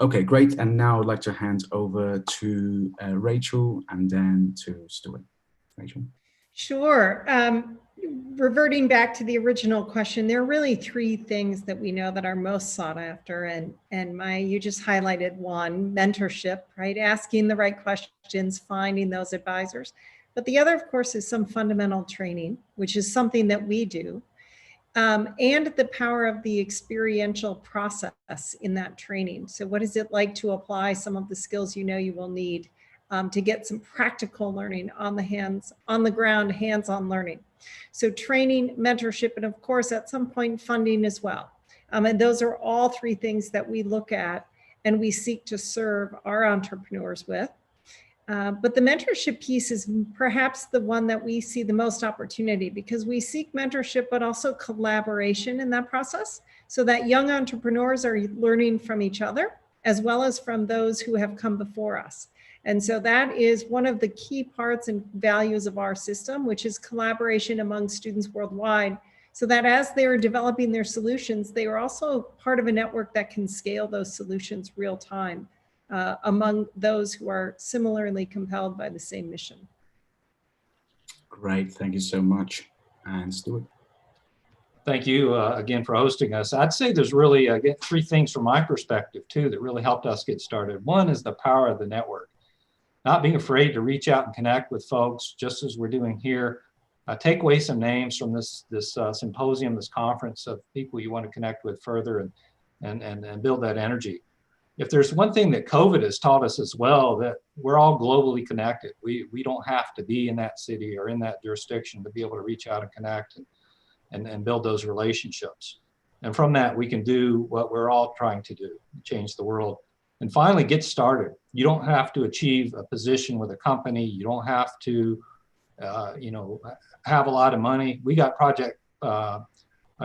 Okay, great. And now I'd like to hand over to Rachel, and then to Stuart. Rachel. Sure. Reverting back to the original question, there are really three things that we know that are most sought after. And you just highlighted one: mentorship, right? Asking the right questions, finding those advisors. But the other, of course, is some fundamental training, which is something that we do, and the power of the experiential process in that training. So what is it like to apply some of the skills you know you will need to get some practical learning on the ground, hands-on learning? So training, mentorship, and of course, at some point, funding as well. And those are all three things that we look at and we seek to serve our entrepreneurs with. But the mentorship piece is perhaps the one that we see the most opportunity, because we seek mentorship, but also collaboration in that process, so that young entrepreneurs are learning from each other, as well as from those who have come before us. And so that is one of the key parts and values of our system, which is collaboration among students worldwide, so that as they are developing their solutions, they are also part of a network that can scale those solutions real time. Among those who are similarly compelled by the same mission. Great, thank you so much. And Stuart. Thank you again for hosting us. I'd say there's really again, 3 things from my perspective too that really helped us get started. One is the power of the network. Not being afraid to reach out and connect with folks, just as we're doing here. Take away some names from this symposium, this conference of people you want to connect with further and build that energy. If there's one thing that COVID has taught us as well, that we're all globally connected. We don't have to be in that city or in that jurisdiction to be able to reach out and connect and build those relationships. And from that, we can do what we're all trying to do, change the world. And finally, get started. You don't have to achieve a position with a company. You don't have to, have a lot of money. We got Project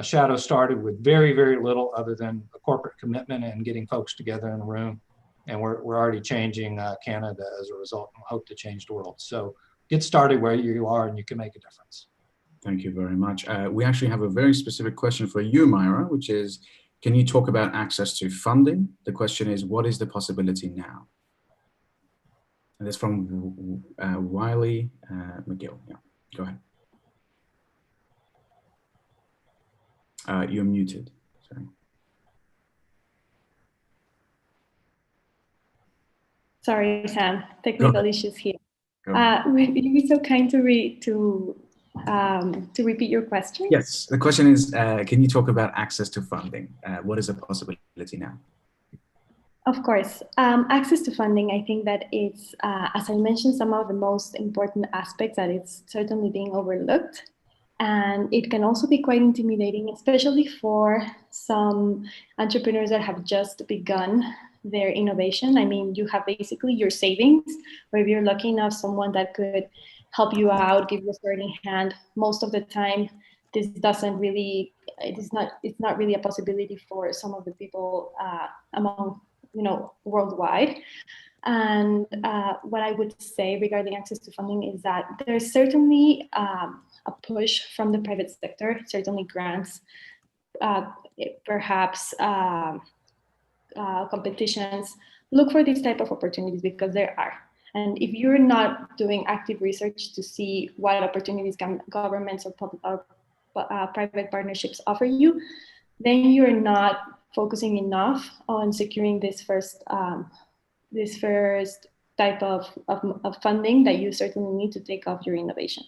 Shadow started with very, very little other than a corporate commitment and getting folks together in a room. And we're already changing Canada as a result, and hope to change the world. So get started where you are and you can make a difference. Thank you very much. We actually have a very specific question for you, Myra, which is, can you talk about access to funding? The question is, what is the possibility now? And that's from Wiley McGill. Yeah, go ahead. You're muted. Sorry. Sorry, Sam. Technical issues here. Would you be so kind to repeat your question? Yes, the question is, can you talk about access to funding? What is the possibility now? Of course. Access to funding, I think that it's, as I mentioned, some of the most important aspects that it's certainly being overlooked. And it can also be quite intimidating, especially for some entrepreneurs that have just begun their innovation. I mean, you have basically your savings, or if you're lucky enough, someone that could help you out, give you a starting hand. Most of the time, this doesn't really, it's not really a possibility for some of the people among, worldwide. And what I would say regarding access to funding is that there's certainly a push from the private sector, certainly grants, perhaps competitions. Look for these type of opportunities because there are. And if you're not doing active research to see what opportunities can governments or private partnerships offer you, then you're not focusing enough on securing this first type of funding that you certainly need to take off your innovation.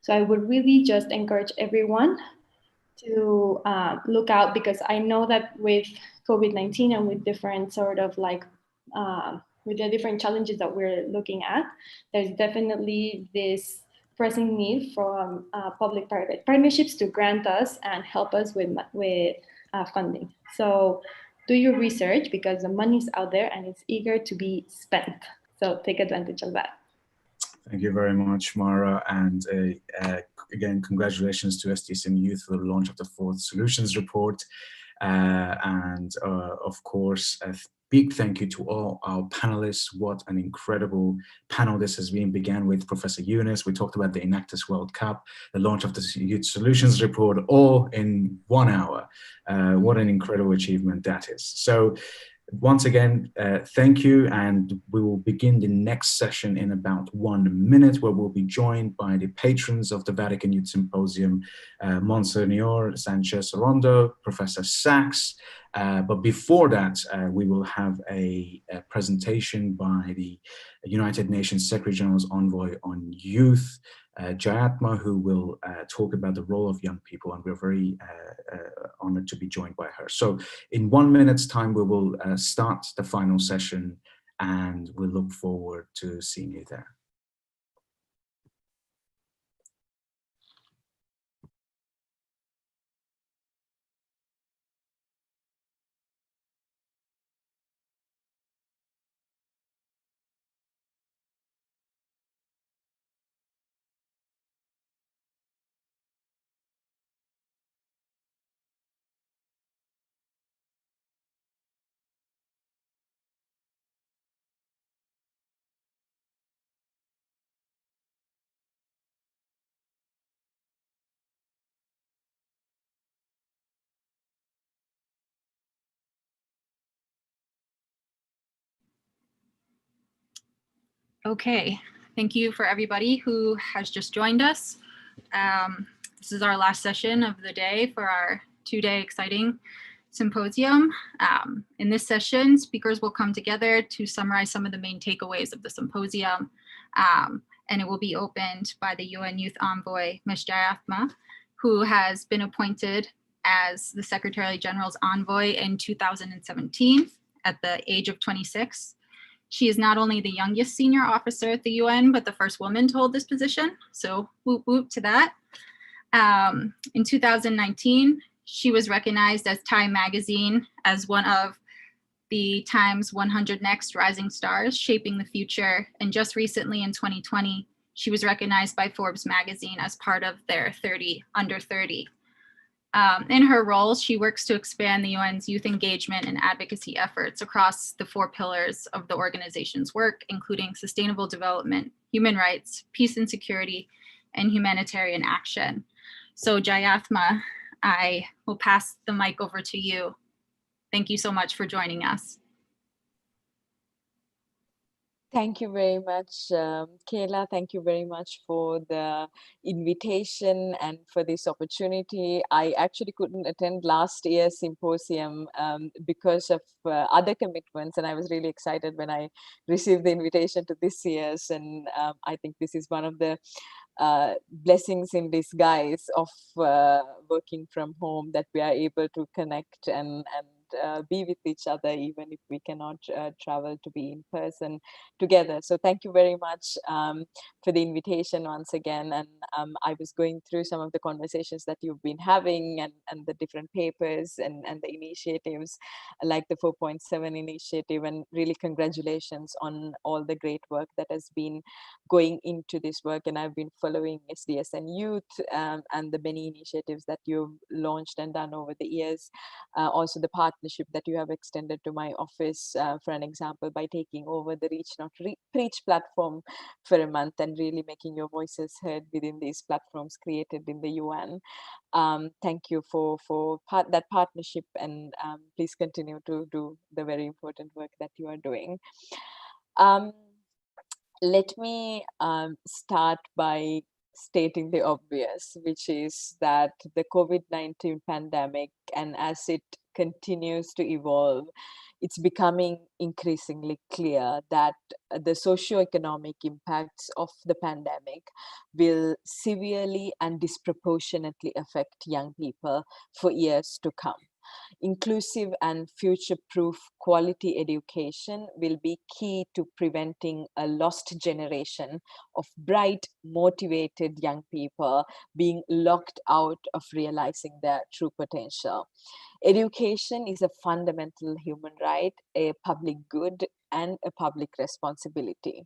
So I would really just encourage everyone to look out, because I know that with COVID-19 and with different sort of with the different challenges that we're looking at, there's definitely this pressing need from public-private partnerships to grant us and help us with funding. So do your research, because the money's out there and it's eager to be spent. So take advantage of that. Thank you very much, Mara. And again, congratulations to SDSN Youth for the launch of the 4th Solutions Report. And of course, a big thank you to all our panelists. What an incredible panel this has been. Began with Professor Yunus. We talked about the Enactus World Cup, the launch of the Youth Solutions Report, all in 1 hour. What an incredible achievement that is. So once again, thank you, and we will begin the next session in about 1 minute, where we'll be joined by the patrons of the Vatican Youth Symposium, Monsignor Sanchez-Rondo, Professor Sachs. But before that, we will have a presentation by the United Nations Secretary General's Envoy on Youth, Jayatma, who will talk about the role of young people, and we're very honored to be joined by her. So in 1 minute's time, we will start the final session, and we look forward to seeing you there. Okay, thank you for everybody who has just joined us. This is our last session of the day for our 2-day exciting symposium. In this session, speakers will come together to summarize some of the main takeaways of the symposium, and it will be opened by the UN Youth Envoy, Ms. Jayathma, who has been appointed as the Secretary General's envoy in 2017 at the age of 26. She is not only the youngest senior officer at the UN, but the first woman to hold this position. So whoop whoop to that. In 2019, she was recognized as Time Magazine as one of the Time's 100 Next Rising Stars, Shaping the Future. And just recently in 2020, she was recognized by Forbes magazine as part of their 30 under 30. In her role, she works to expand the UN's youth engagement and advocacy efforts across the 4 pillars of the organization's work, including sustainable development, human rights, peace and security, and humanitarian action. So Jayathma, I will pass the mic over to you. Thank you so much for joining us. Thank you very much, Kayla. Thank you very much for the invitation and for this opportunity. I actually couldn't attend last year's symposium because of other commitments, and I was really excited when I received the invitation to this year's, and I think this is one of the blessings in disguise of working from home, that we are able to connect and be with each other, even if we cannot travel to be in person together. So thank you very much for the invitation once again. And I was going through some of the conversations that you've been having and the different papers and the initiatives like the 4.7 initiative, and really congratulations on all the great work that has been going into this work. And I've been following SDSN Youth and the many initiatives that you've launched and done over the years. Also the partnership that you have extended to my office, for an example, by taking over the Reach Not Preach platform for a month and really making your voices heard within these platforms created in the UN. Thank you for that partnership, and please continue to do the very important work that you are doing. Let me start by stating the obvious, which is that the COVID-19 pandemic, and as it continues to evolve, it's becoming increasingly clear that the socioeconomic impacts of the pandemic will severely and disproportionately affect young people for years to come. Inclusive and future-proof quality education will be key to preventing a lost generation of bright, motivated young people being locked out of realizing their true potential. Education is a fundamental human right, a public good, and a public responsibility.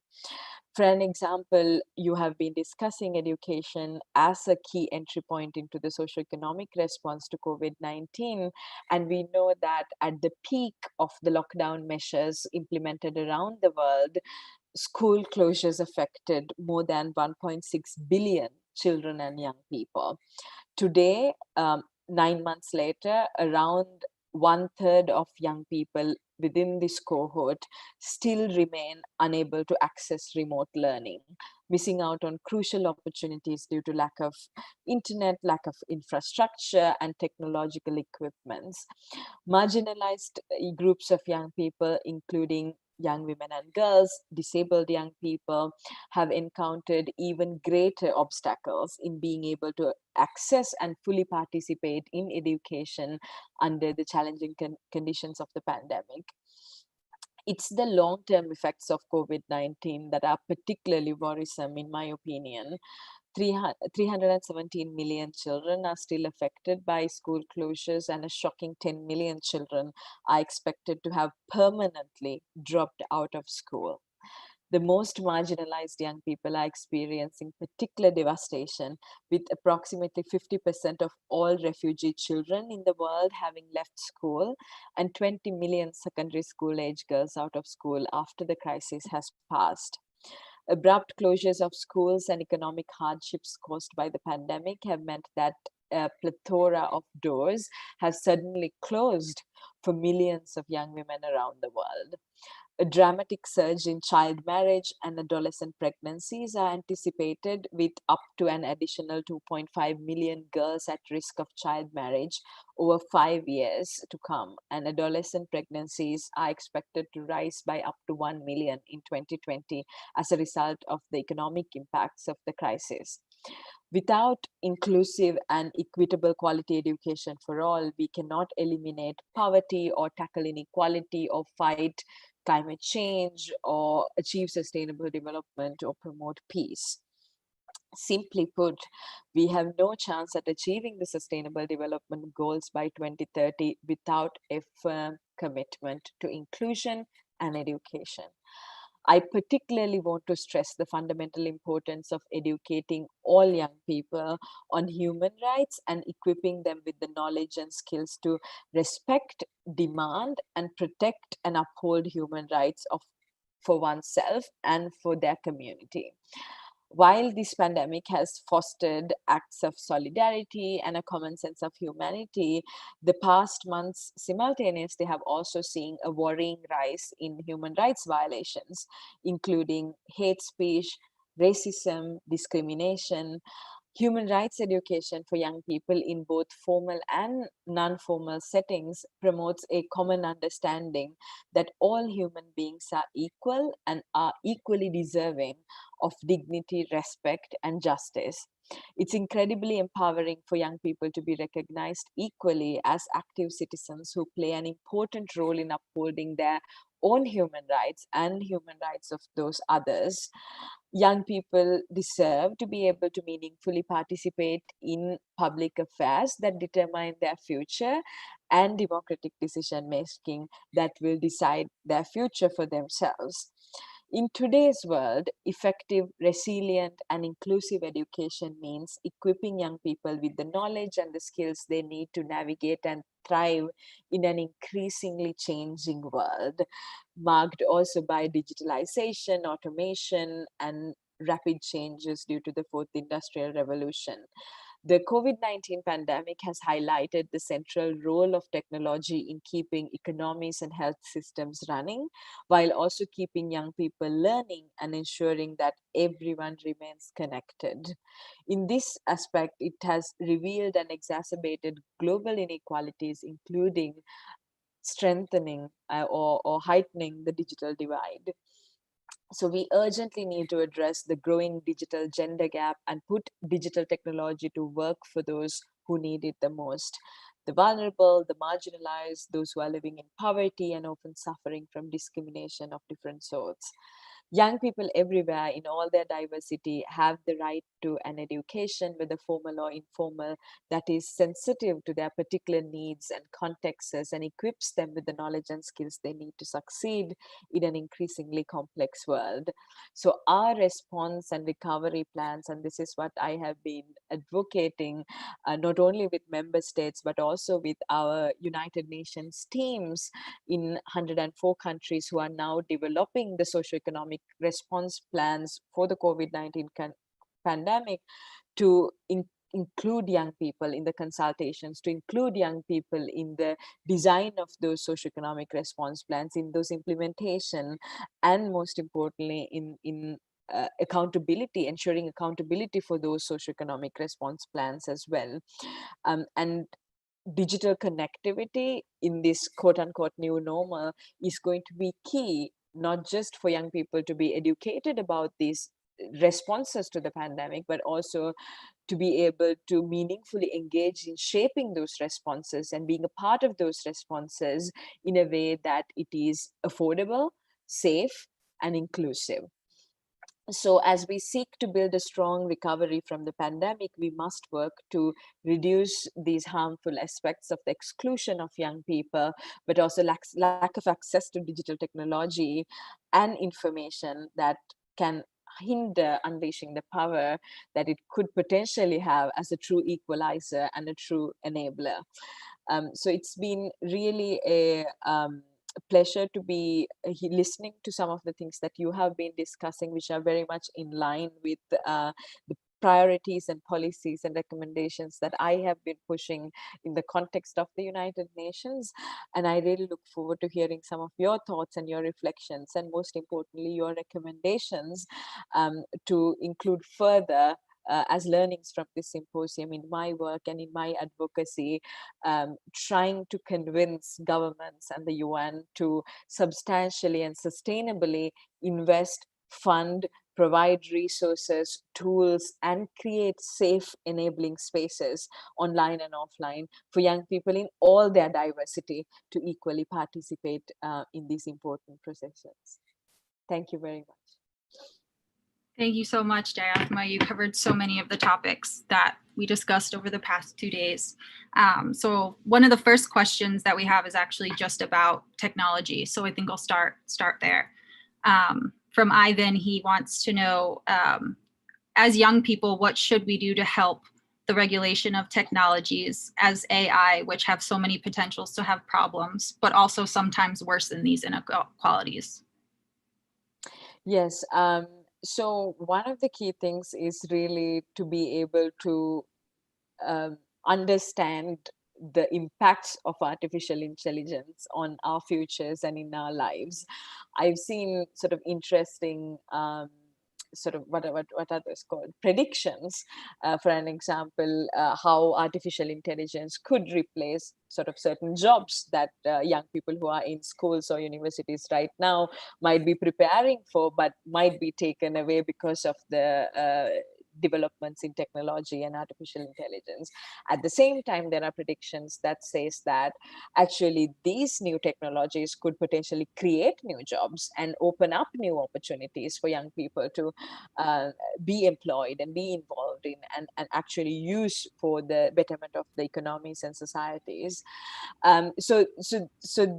For an example, you have been discussing education as a key entry point into the socioeconomic response to COVID-19. And we know that at the peak of the lockdown measures implemented around the world, school closures affected more than 1.6 billion children and young people. Today, 9 months later, around 1/3 of young people within this cohort still remain unable to access remote learning, missing out on crucial opportunities due to lack of internet, lack of infrastructure, and technological equipments. Marginalized groups of young people, including young women and girls, disabled young people, have encountered even greater obstacles in being able to access and fully participate in education under the challenging conditions of the pandemic. It's the long-term effects of COVID-19 that are particularly worrisome, in my opinion. 317 million children are still affected by school closures, and a shocking 10 million children are expected to have permanently dropped out of school. The most marginalized young people are experiencing particular devastation, with approximately 50% of all refugee children in the world having left school, and 20 million secondary school age girls out of school after the crisis has passed. Abrupt closures of schools and economic hardships caused by the pandemic have meant that a plethora of doors have suddenly closed for millions of young women around the world. A dramatic surge in child marriage and adolescent pregnancies are anticipated, with up to an additional 2.5 million girls at risk of child marriage over 5 years to come. And adolescent pregnancies are expected to rise by up to 1 million in 2020 as a result of the economic impacts of the crisis. Without inclusive and equitable quality education for all, we cannot eliminate poverty or tackle inequality or fight climate change or achieve sustainable development or promote peace. Simply put, we have no chance at achieving the sustainable development goals by 2030 without a firm commitment to inclusion and education. I particularly want to stress the fundamental importance of educating all young people on human rights and equipping them with the knowledge and skills to respect, demand, and protect and uphold human rights for oneself and for their community. While this pandemic has fostered acts of solidarity and a common sense of humanity, the past months simultaneously have also seen a worrying rise in human rights violations, including hate speech, racism, discrimination. Human rights education for young people in both formal and non-formal settings promotes a common understanding that all human beings are equal and are equally deserving of dignity, respect, and justice. It's incredibly empowering for young people to be recognized equally as active citizens who play an important role in upholding their own human rights and human rights of those others. Young people deserve to be able to meaningfully participate in public affairs that determine their future and democratic decision making that will decide their future for themselves. In today's world, effective, resilient, and inclusive education means equipping young people with the knowledge and the skills they need to navigate and thrive in an increasingly changing world, marked also by digitalization, automation, and rapid changes due to the fourth industrial revolution. The COVID-19 pandemic has highlighted the central role of technology in keeping economies and health systems running, while also keeping young people learning and ensuring that everyone remains connected. In this aspect, it has revealed and exacerbated global inequalities, including strengthening or heightening the digital divide. So we urgently need to address the growing digital gender gap and put digital technology to work for those who need it the most. The vulnerable, the marginalized, those who are living in poverty and often suffering from discrimination of different sorts. Young people everywhere in all their diversity have the right to an education, whether formal or informal, that is sensitive to their particular needs and contexts and equips them with the knowledge and skills they need to succeed in an increasingly complex world. So our response and recovery plans, and this is what I have been advocating, not only with member states, but also with our United Nations teams in 104 countries who are now developing the socioeconomic response plans for the COVID-19 pandemic to include young people in the consultations, to include young people in the design of those socioeconomic response plans, in those implementation, and most importantly, in accountability, ensuring accountability for those socioeconomic response plans as well. And digital connectivity in this quote-unquote new normal is going to be key, not just for young people to be educated about these responses to the pandemic, but also to be able to meaningfully engage in shaping those responses and being a part of those responses in a way that it is affordable, safe, and inclusive. So as we seek to build a strong recovery from the pandemic, we must work to reduce these harmful aspects of the exclusion of young people, but also lack of access to digital technology and information that can hinder unleashing the power that it could potentially have as a true equalizer and a true enabler. So it's been really a pleasure to be listening to some of the things that you have been discussing, which are very much in line with the priorities and policies and recommendations that I have been pushing in the context of the United Nations. And I really look forward to hearing some of your thoughts and your reflections, and most importantly, your recommendations to include further as learnings from this symposium in my work and in my advocacy, trying to convince governments and the UN to substantially and sustainably invest, fund, provide resources, tools, and create safe enabling spaces online and offline for young people in all their diversity to equally participate in these important processes. Thank you very much. Thank you so much, Diathma. You covered so many of the topics that we discussed over the past 2 days. So one of the first questions that we have is actually just about technology. So I think I'll start there. From Ivan, he wants to know, as young people, what should we do to help the regulation of technologies as AI, which have so many potentials to have problems, but also sometimes worsen these inequalities? Yes. So one of the key things is really to be able to understand the impacts of artificial intelligence on our futures and in our lives. I've seen sort of interesting sort of what are those called, predictions, for an example, how artificial intelligence could replace sort of certain jobs that young people who are in schools or universities right now might be preparing for, but might be taken away because of the developments in technology and artificial intelligence. At the same time, there are predictions that says that actually these new technologies could potentially create new jobs and open up new opportunities for young people to be employed and be involved in and actually use for the betterment of the economies and societies. So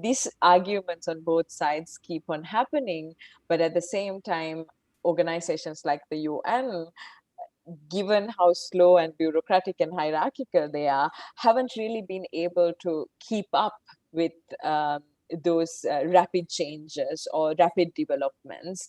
these arguments on both sides keep on happening, but at the same time, organizations like the UN, given how slow and bureaucratic and hierarchical they are, haven't really been able to keep up with those rapid changes or rapid developments,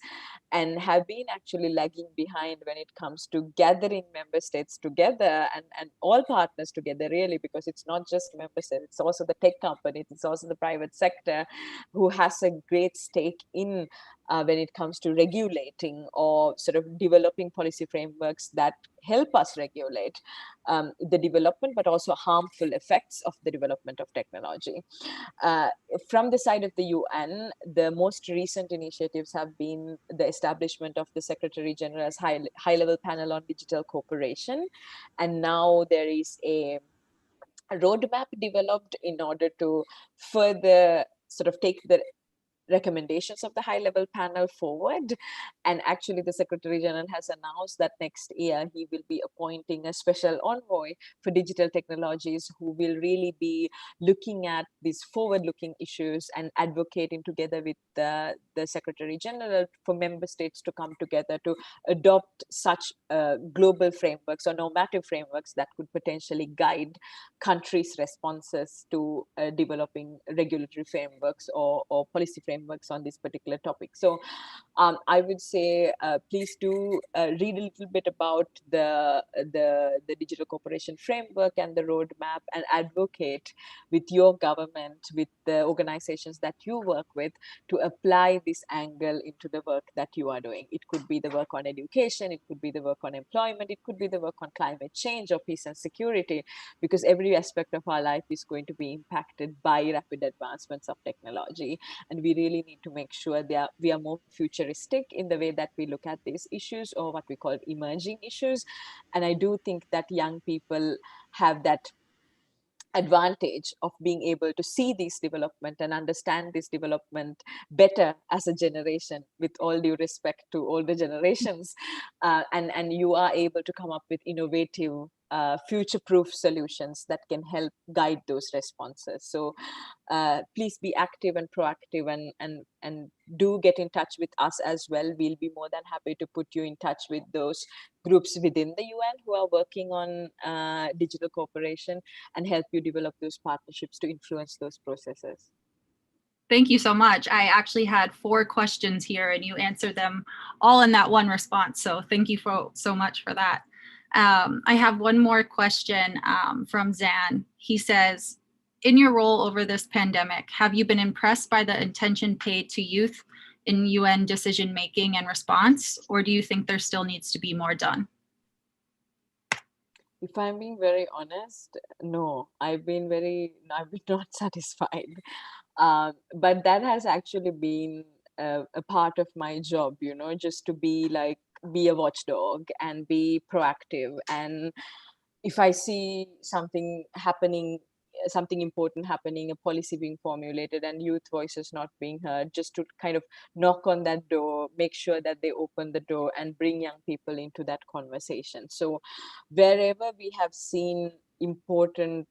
and have been actually lagging behind when it comes to gathering member states together and all partners together, really, because it's not just member states, it's also the tech companies, it's also the private sector who has a great stake in when it comes to regulating or sort of developing policy frameworks that help us regulate the development, but also harmful effects of the development of technology. From the side of the UN, the most recent initiatives have been the establishment of the Secretary General's high-level panel on digital cooperation. And now there is a roadmap developed in order to further sort of take the recommendations of the high-level panel forward. And actually the Secretary General has announced that next year he will be appointing a special envoy for digital technologies who will really be looking at these forward-looking issues and advocating together with the Secretary General for member states to come together to adopt such global frameworks or normative frameworks that could potentially guide countries' responses to developing regulatory frameworks or policy frameworks on this particular topic. So I would say please do read a little bit about the digital cooperation framework and the roadmap, and advocate with your government, with the organizations that you work with, to apply this angle into the work that you are doing. It could be the work on education, it could be the work on employment, it could be the work on climate change or peace and security, because every aspect of our life is going to be impacted by rapid advancements of technology. And we really need to make sure that we are more futuristic in the way that we look at these issues, or what we call emerging issues. And I do think that young people have that advantage of being able to see this development and understand this development better as a generation, with all due respect to older generations. And you are able to come up with innovative, future-proof solutions that can help guide those responses. So please be active and proactive, and do get in touch with us as well. We'll be more than happy to put you in touch with those groups within the UN who are working on digital cooperation, and help you develop those partnerships to influence those processes. Thank you so much. I actually had 4 questions here and you answered them all in that one response. So thank you so much for that. I have one more question from Zan. He says, in your role over this pandemic, have you been impressed by the attention paid to youth in UN decision-making and response, or do you think there still needs to be more done? If I'm being very honest, no, I've been not satisfied. But that has actually been a part of my job, you know, just to be a watchdog and be proactive. And if I see something happening, something important happening, a policy being formulated and youth voices not being heard, just to kind of knock on that door, make sure that they open the door and bring young people into that conversation. So wherever we have seen important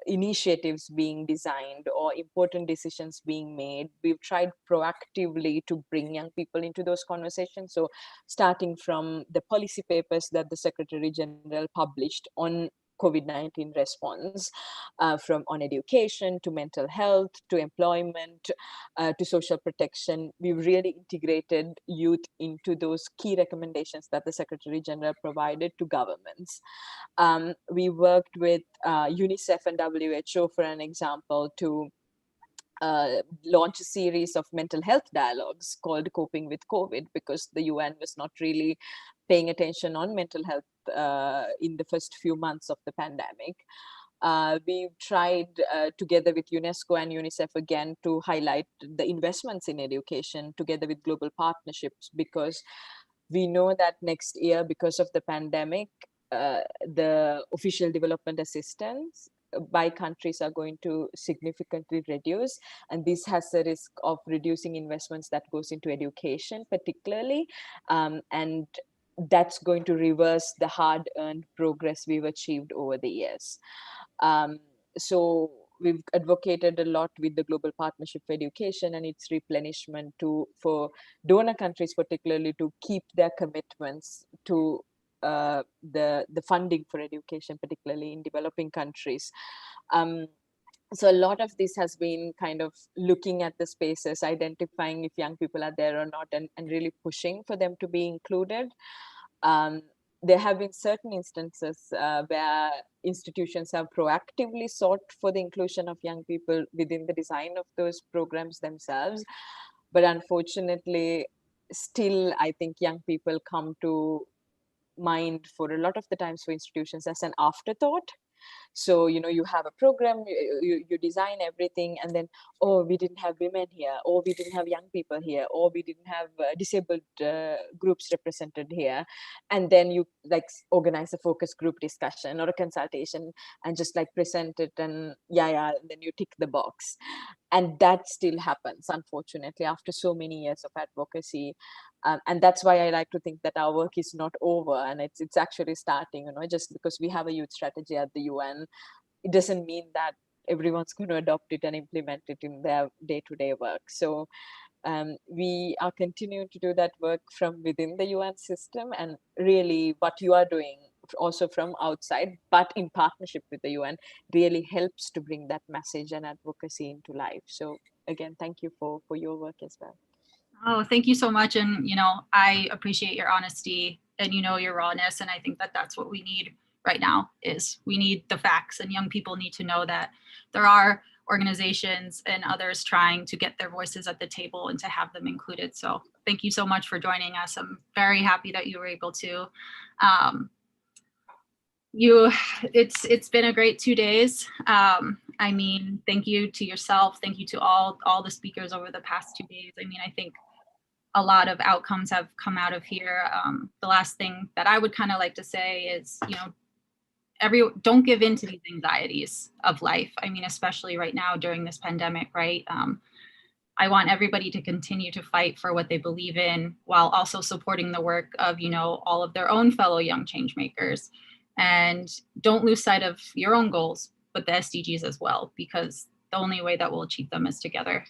initiatives being designed or important decisions being made, we've tried proactively to bring young people into those conversations. So starting from the policy papers that the Secretary General published on COVID-19 response, from on education to mental health to employment to social protection, we've really integrated youth into those key recommendations that the Secretary General provided to governments. We worked with UNICEF and WHO, for an example, to launch a series of mental health dialogues called Coping with COVID, because the UN was not really paying attention on mental health in the first few months of the pandemic. We've tried together with UNESCO and UNICEF again to highlight the investments in education together with global partnerships, because we know that next year, because of the pandemic, the official development assistance by countries are going to significantly reduce, and this has a risk of reducing investments that goes into education particularly, and that's going to reverse the hard-earned progress we've achieved over the years. So we've advocated a lot with the Global Partnership for Education and its replenishment for donor countries particularly to keep their commitments to the funding for education, particularly in developing countries. So a lot of this has been kind of looking at the spaces, identifying if young people are there or not, and really pushing for them to be included. There have been certain instances where institutions have proactively sought for the inclusion of young people within the design of those programs themselves. But unfortunately, still, I think young people come to mind for a lot of the times for institutions as an afterthought. So, you know, you have a program, you design everything, and then, oh, we didn't have women here, or we didn't have young people here, or we didn't have disabled groups represented here. And then you like organize a focus group discussion or a consultation and just like present it and and then you tick the box. And that still happens, unfortunately, after so many years of advocacy. And that's why I like to think that our work is not over, and it's actually starting. You know, just because we have a youth strategy at the UN, it doesn't mean that everyone's going to adopt it and implement it in their day-to-day work. So we are continuing to do that work from within the UN system, and really what you are doing also from outside, but in partnership with the UN, really helps to bring that message and advocacy into life. So again, thank you for your work as well. Oh, thank you so much. And, you know, I appreciate your honesty and, you know, your rawness. And I think that that's what we need right now is we need the facts, and young people need to know that there are organizations and others trying to get their voices at the table and to have them included. So thank you so much for joining us. I'm very happy that you were able to. It's been a great 2 days. I mean, thank you to yourself. Thank you to all the speakers over the past 2 days. I mean, I think a lot of outcomes have come out of here. The last thing that I would kind of like to say is, you know, don't give in to these anxieties of life. I mean, especially right now during this pandemic, right? I want everybody to continue to fight for what they believe in while also supporting the work of, you know, all of their own fellow young change makers. And don't lose sight of your own goals, but the SDGs as well, because the only way that we'll achieve them is together.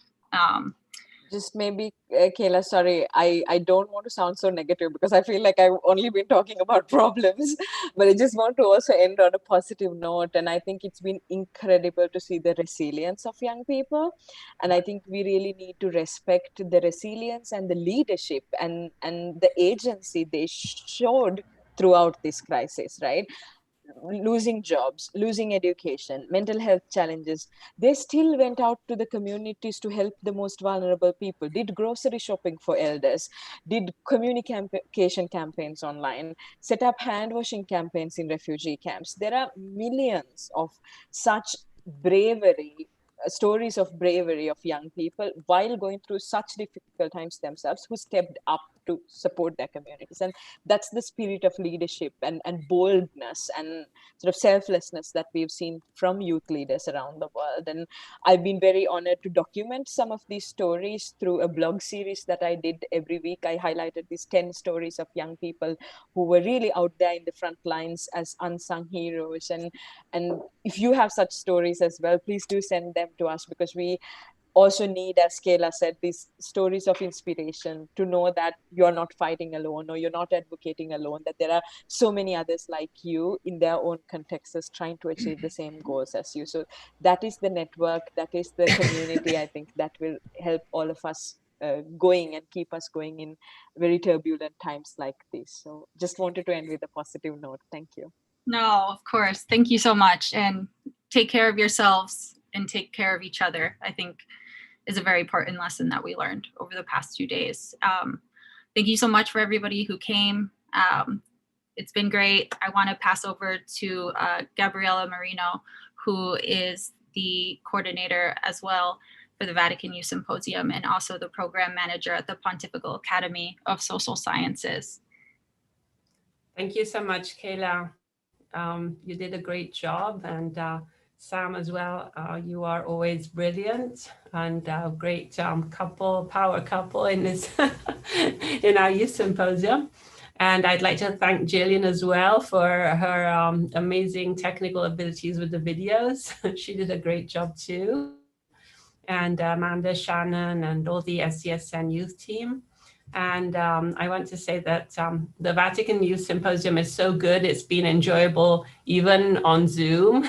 Just maybe, Kayla, sorry, I don't want to sound so negative because I feel like I've only been talking about problems, but I just want to also end on a positive note. And I think it's been incredible to see the resilience of young people. And I think we really need to respect the resilience and the leadership and the agency they showed throughout this crisis, right? Losing jobs, losing education, mental health challenges, they still went out to the communities to help the most vulnerable people, did grocery shopping for elders, did communication campaigns online, set up hand washing campaigns in refugee camps. There are millions of such bravery, stories of bravery of young people while going through such difficult times themselves, who stepped up to support their communities. And that's the spirit of leadership and boldness and sort of selflessness that we've seen from youth leaders around the world. And I've been very honored to document some of these stories through a blog series that I did every week. I highlighted these 10 stories of young people who were really out there in the front lines as unsung heroes. And if you have such stories as well, please do send them to us, because we also need, as Kayla said, these stories of inspiration to know that you're not fighting alone, or you're not advocating alone, that there are so many others like you in their own contexts trying to achieve the same goals as you. So that is the network, that is the community, I think, that will help all of us going and keep us going in very turbulent times like this. So just wanted to end with a positive note. Thank you. No, of course. Thank you so much. And take care of yourselves and take care of each other, I think is a very important lesson that we learned over the past 2 days. Thank you so much for everybody who came. It's been great. I want to pass over to Gabriela Marino, who is the coordinator as well for the Vatican Youth Symposium and also the program manager at the Pontifical Academy of Social Sciences. Thank you so much, Kayla. You did a great job, and Sam as well. You are always brilliant and a great power couple in this in our youth symposium. And I'd like to thank Jillian as well for her amazing technical abilities with the videos. She did a great job too. And Amanda, Shannon, and all the SDSN Youth team. And I want to say that the Vatican Youth Symposium is so good. It's been enjoyable even on Zoom.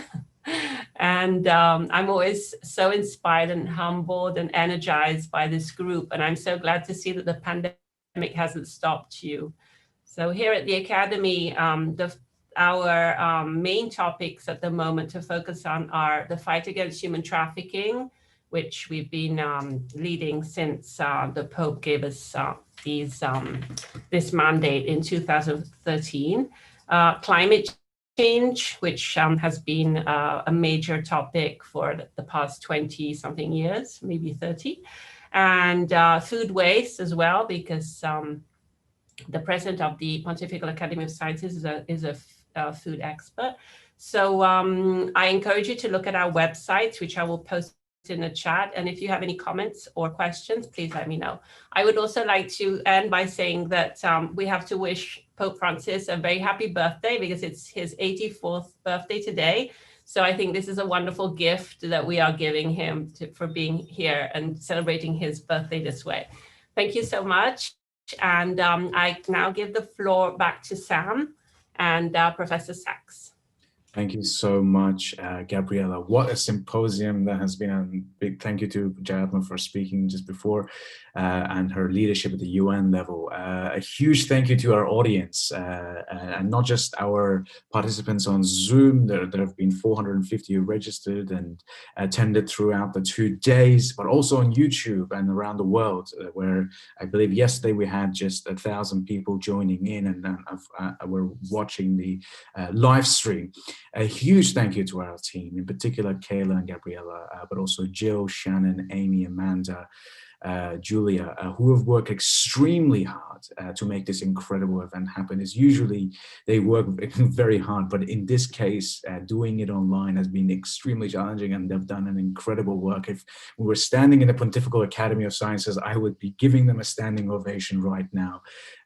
And I'm always so inspired and humbled and energized by this group. And I'm so glad to see that the pandemic hasn't stopped you. So here at the Academy, our main topics at the moment to focus on are the fight against human trafficking, which we've been leading since the Pope gave us this mandate in 2013. Climate change, which has been a major topic for the past 20-something years, maybe 30. And food waste as well, because the president of the Pontifical Academy of Sciences is a food expert. So I encourage you to look at our website, which I will post in the chat. And if you have any comments or questions, please let me know. I would also like to end by saying that we have to wish Pope Francis a very happy birthday, because it's his 84th birthday today. So I think this is a wonderful gift that we are giving him for being here and celebrating his birthday this way. Thank you so much. And I now give the floor back to Sam and Professor Sachs. Thank you so much, Gabriela. What a symposium that has been. A big thank you to Jayatma for speaking just before and her leadership at the UN level. A huge thank you to our audience and not just our participants on Zoom. There have been 450 who registered and attended throughout the 2 days, but also on YouTube and around the world, where I believe yesterday we had just 1,000 people joining in and we're watching the live stream. A huge thank you to our team, in particular Kayla and Gabriela, but also Jill, Shannon, Amy, Amanda, Julia, who have worked extremely hard to make this incredible event happen. As usually they work very hard, but in this case, doing it online has been extremely challenging, and they've done an incredible work. If we were standing in the Pontifical Academy of Sciences, I would be giving them a standing ovation right now,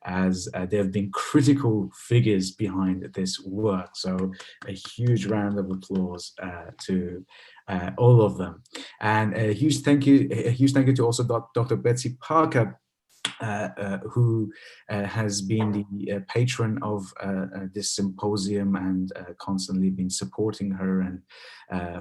as they have been critical figures behind this work. So a huge round of applause to all of them. And a huge thank you to also Dr. Betsy Parker, who has been the patron of this symposium and constantly been supporting her and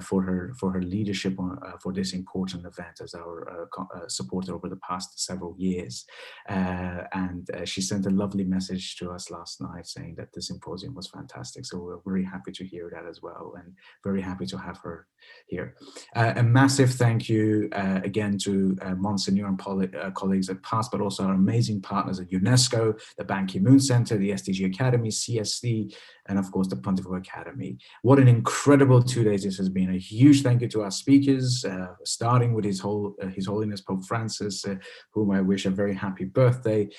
for her leadership for this important event as our supporter over the past several years. And she sent a lovely message to us last night saying that the symposium was fantastic. So we're very happy to hear that as well, and very happy to have her here. A massive thank you again to Monsignor and colleagues at PAST, but also our amazing partners at UNESCO, the Ban Ki-moon Center, the SDG Academy, CSC, and of course the Pontifical Academy. What an incredible 2 days this has been. A huge thank you to our speakers, starting with His Holiness Pope Francis, whom I wish a very happy birthday,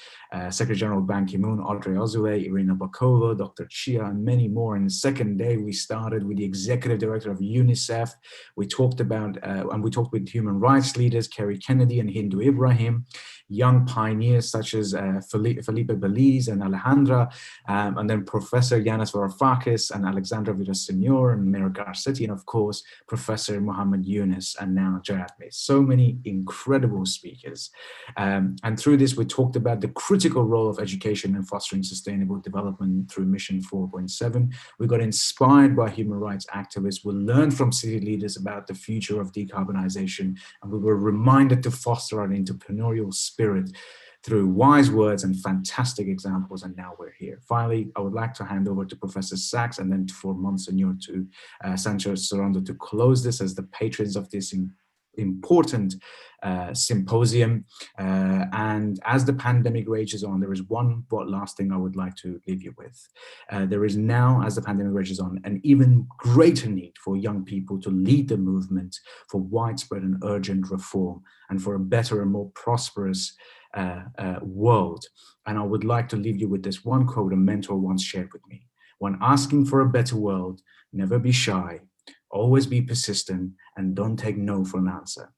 Secretary General Ban Ki-moon, Audrey Azoulay, Irina Bokova, Dr. Chia, and many more. And the second day we started with the Executive Director of UNICEF. We talked about, and we talked with human rights leaders, Kerry Kennedy and Hindu Ibrahim, young pioneers such as Felipe Belize and Alejandra, and then Professor Yanis Varoufakis and Alexandra Villaseñor and Mayor Garcetti, and of course, Professor Mohammed Yunus, and now Jayat May. So many incredible speakers. And through this, we talked about the critical role of education in fostering sustainable development through Mission 4.7. We got inspired by human rights activists. We learned from city leaders about the future of decarbonization, and we were reminded to foster an entrepreneurial spirit through wise words and fantastic examples, and now we're here. Finally, I would like to hand over to Professor Sachs and then for Monsignor to Sanchez Sorondo to close this as the patrons of this important symposium. And as the pandemic rages on, there is one last thing I would like to leave you with. There is now, as the pandemic rages on, an even greater need for young people to lead the movement for widespread and urgent reform and for a better and more prosperous world. And I would like to leave you with this one quote a mentor once shared with me. When asking for a better world, never be shy, always be persistent, and don't take no for an answer.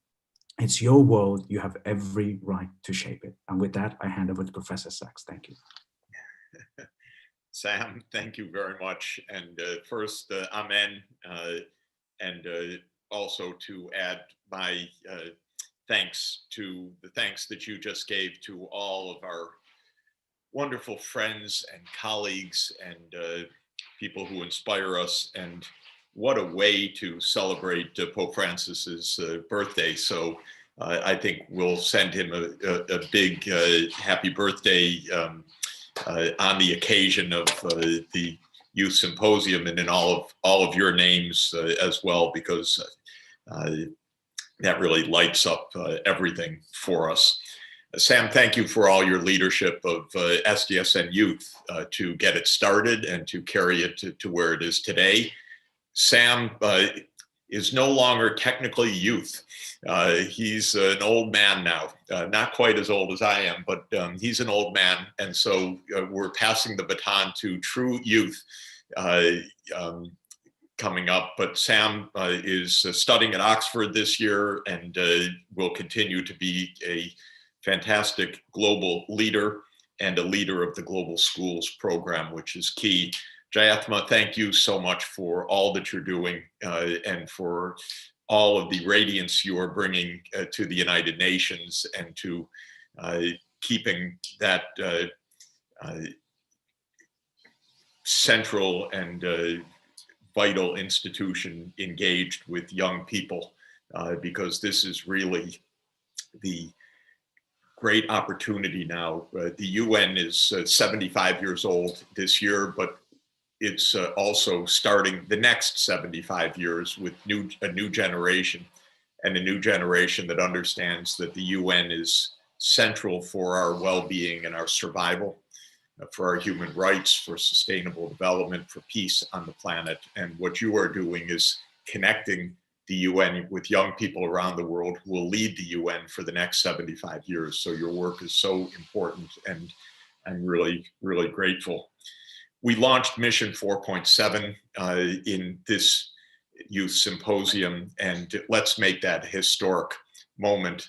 It's your world, you have every right to shape it. And with that, I hand over to Professor Sachs. Thank you. Sam, thank you very much. And first, amen. And also to add my thanks to the thanks that you just gave to all of our wonderful friends and colleagues and people who inspire us. And what a way to celebrate Pope Francis's birthday. So I think we'll send him a big happy birthday on the occasion of the Youth Symposium and in all of your names as well, because that really lights up everything for us. Sam, thank you for all your leadership of SDSN Youth to get it started and to carry it to where it is today. Sam is no longer technically youth. He's an old man now, not quite as old as I am, but he's an old man. And so we're passing the baton to true youth coming up. But Sam is studying at Oxford this year and will continue to be a fantastic global leader and a leader of the Global Schools program, which is key. Jayatma, thank you so much for all that you're doing and for all of the radiance you are bringing to the United Nations and to keeping that central and vital institution engaged with young people, because this is really the great opportunity now. The UN is 75 years old this year, but it's also starting the next 75 years with a new generation, and a new generation that understands that the UN is central for our well-being and our survival, for our human rights, for sustainable development, for peace on the planet. And what you are doing is connecting the UN with young people around the world who will lead the UN for the next 75 years. So your work is so important, and I'm really, really grateful. We launched Mission 4.7 in this Youth Symposium, and let's make that a historic moment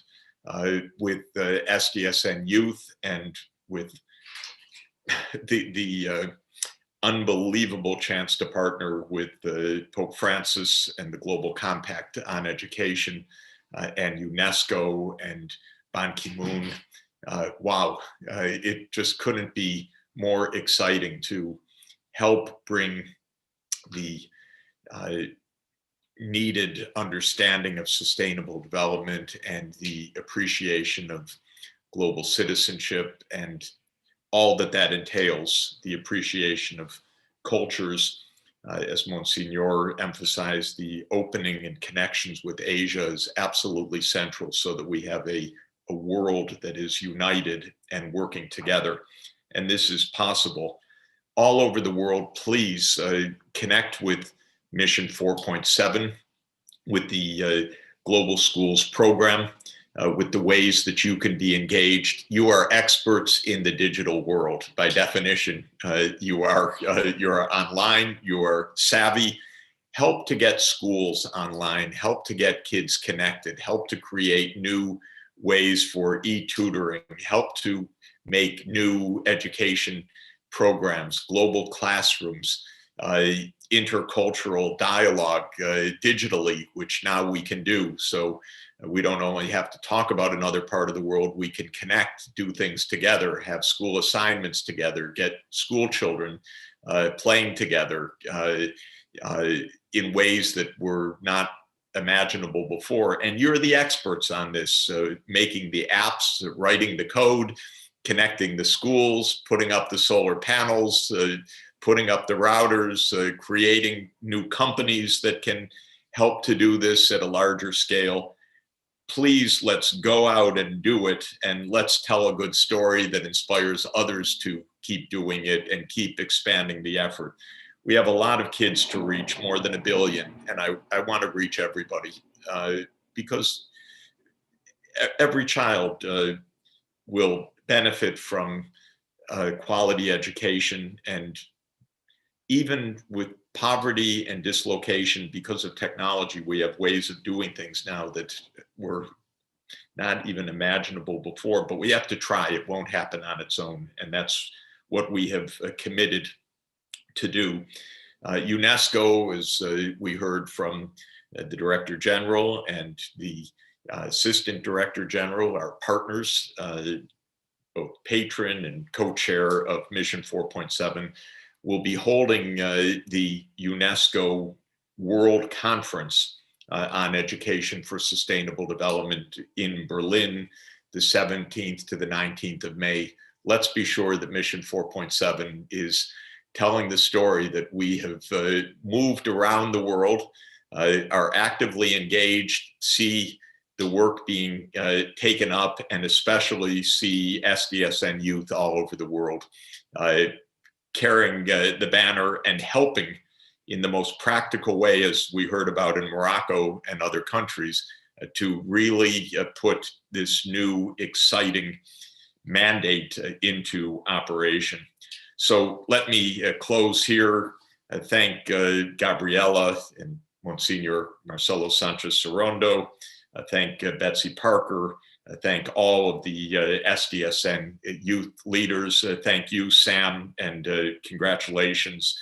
with SDSN Youth and with the unbelievable chance to partner with Pope Francis and the Global Compact on Education and UNESCO and Ban Ki-moon wow, it just couldn't be more exciting to help bring the needed understanding of sustainable development and the appreciation of global citizenship and all that that entails, the appreciation of cultures. As Monsignor emphasized, the opening and connections with Asia is absolutely central so that we have a world that is united and working together. And this is possible. All over the world, please connect with Mission 4.7, with the Global Schools Program, with the ways that you can be engaged. You are experts in the digital world. By definition, you're online, you are savvy. Help to get schools online, help to get kids connected, help to create new ways for e-tutoring, help to make new education programs, global classrooms, intercultural dialogue digitally, which now we can do. So we don't only have to talk about another part of the world, we can connect, do things together, have school assignments together, get school children playing together in ways that were not imaginable before. And you're the experts on this, making the apps, writing the code, connecting the schools, putting up the solar panels, putting up the routers, creating new companies that can help to do this at a larger scale. Please, let's go out and do it, and let's tell a good story that inspires others to keep doing it and keep expanding the effort. We have a lot of kids to reach, more than 1 billion, and I want to reach everybody because every child will benefit from quality education. And even with poverty and dislocation because of technology, we have ways of doing things now that were not even imaginable before, but we have to try. It won't happen on its own. And that's what we have committed to do. UNESCO, as we heard from the Director General and the Assistant Director General, our partners, both patron and co-chair of Mission 4.7, will be holding the UNESCO World Conference on Education for Sustainable Development in Berlin, the 17th to the 19th of May. Let's be sure that Mission 4.7 is telling the story that we have moved around the world, are actively engaged, see the work being taken up, and especially see SDSN Youth all over the world carrying the banner and helping in the most practical way, as we heard about in Morocco and other countries, to really put this new exciting mandate into operation. So let me close here. Thank Gabriela and Monsignor Marcelo Sanchez Sorondo. Thank Betsy Parker. Thank all of the SDSN youth leaders. Thank you, Sam, and congratulations.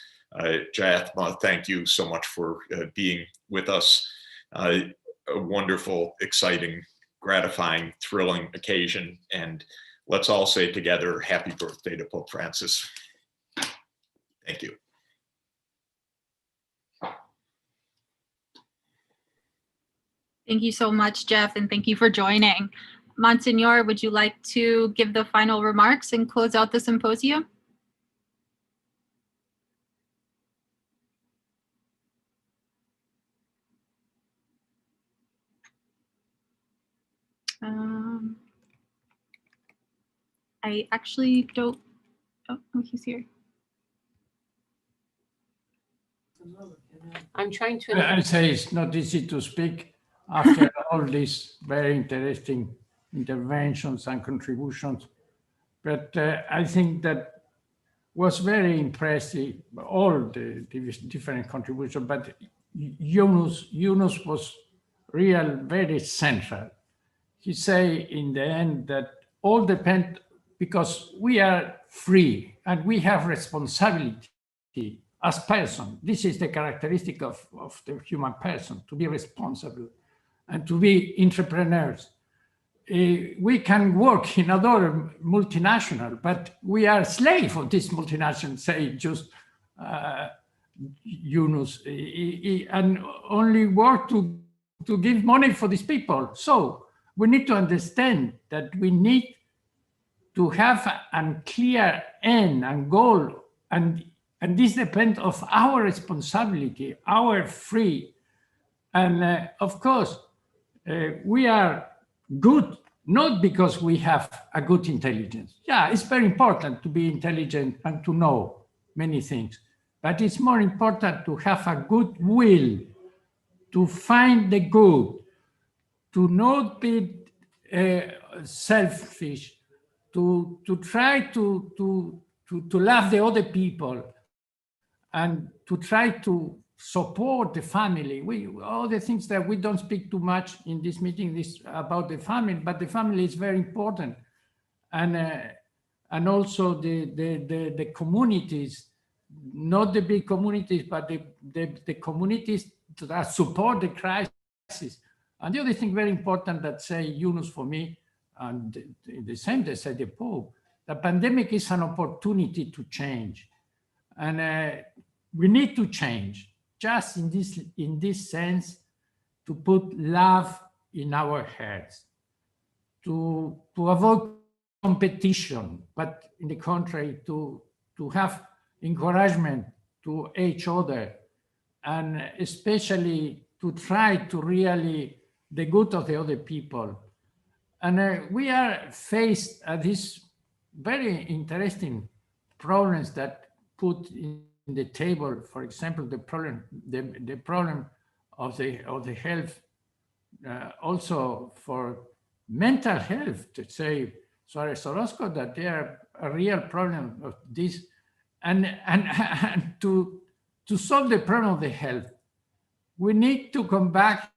Jathma, thank you so much for being with us. A wonderful, exciting, gratifying, thrilling occasion. And let's all say together, happy birthday to Pope Francis. Thank you. Thank you so much, Jeff, and thank you for joining. Monsignor, would you like to give the final remarks and close out the symposium? I actually don't, oh, he's here. I'm trying to. I say it's not easy to speak after all these very interesting interventions and contributions, but I think that was very impressive, all the different contributions, but Yunus was very central. He say in the end that all depend, because we are free and we have responsibility as person. This is the characteristic of the human person, to be responsible and to be entrepreneurs. we can work in other multinational, but we are slave of this multinational, say just Yunus, and only work to give money for these people. So we need to understand that we need to have a clear end and goal, and this depends of our responsibility, our free. And of course, we are good, not because we have a good intelligence. Yeah, it's very important to be intelligent and to know many things, but it's more important to have a good will, to find the good, to not be selfish, to try to love the other people, and to try to support the family. All the things that we don't speak too much in this meeting is about the family, but the family is very important. And also the communities, not the big communities, but the communities that support the crisis. And the other thing very important that say Yunus for me, and the same they said the Pope, the pandemic is an opportunity to change. And we need to change, just in this sense, to put love in our heads, to avoid competition, but in the contrary, to have encouragement to each other, and especially to try to really the good of the other people. And we are faced at these very interesting problems that put in the table, for example, the problem of the health, also for mental health, to say Suarez Orozco, that they are a real problem of this, and to solve the problem of the health, we need to come back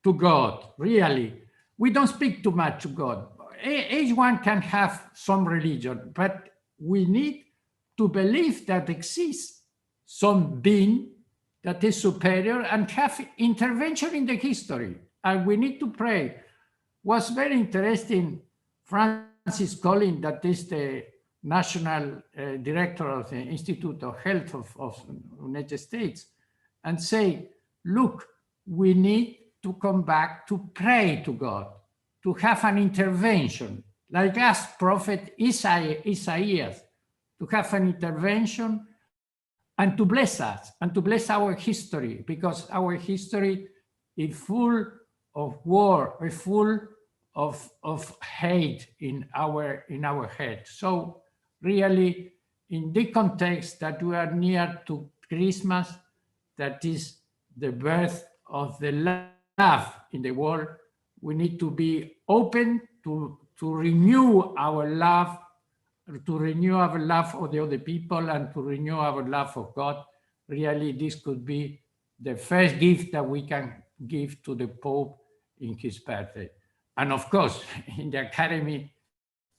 to God, really. We don't speak too much to God. Each one can have some religion, but we need to believe that exists some being that is superior and have intervention in the history. And we need to pray. Was very interesting, Francis Collins, that is the national director of the Institute of Health of United States, and say, look, we need to come back to pray to God, to have an intervention, like asked prophet Isaiah, to have an intervention and to bless us and to bless our history, because our history is full of war, is full of hate in our head. So really, in the context that we are near to Christmas, that is the birth of the love in the world, we need to be open to renew our love, to renew our love for the other people, and to renew our love for God. Really, this could be the first gift that we can give to the Pope in his birthday. And of course, in the Academy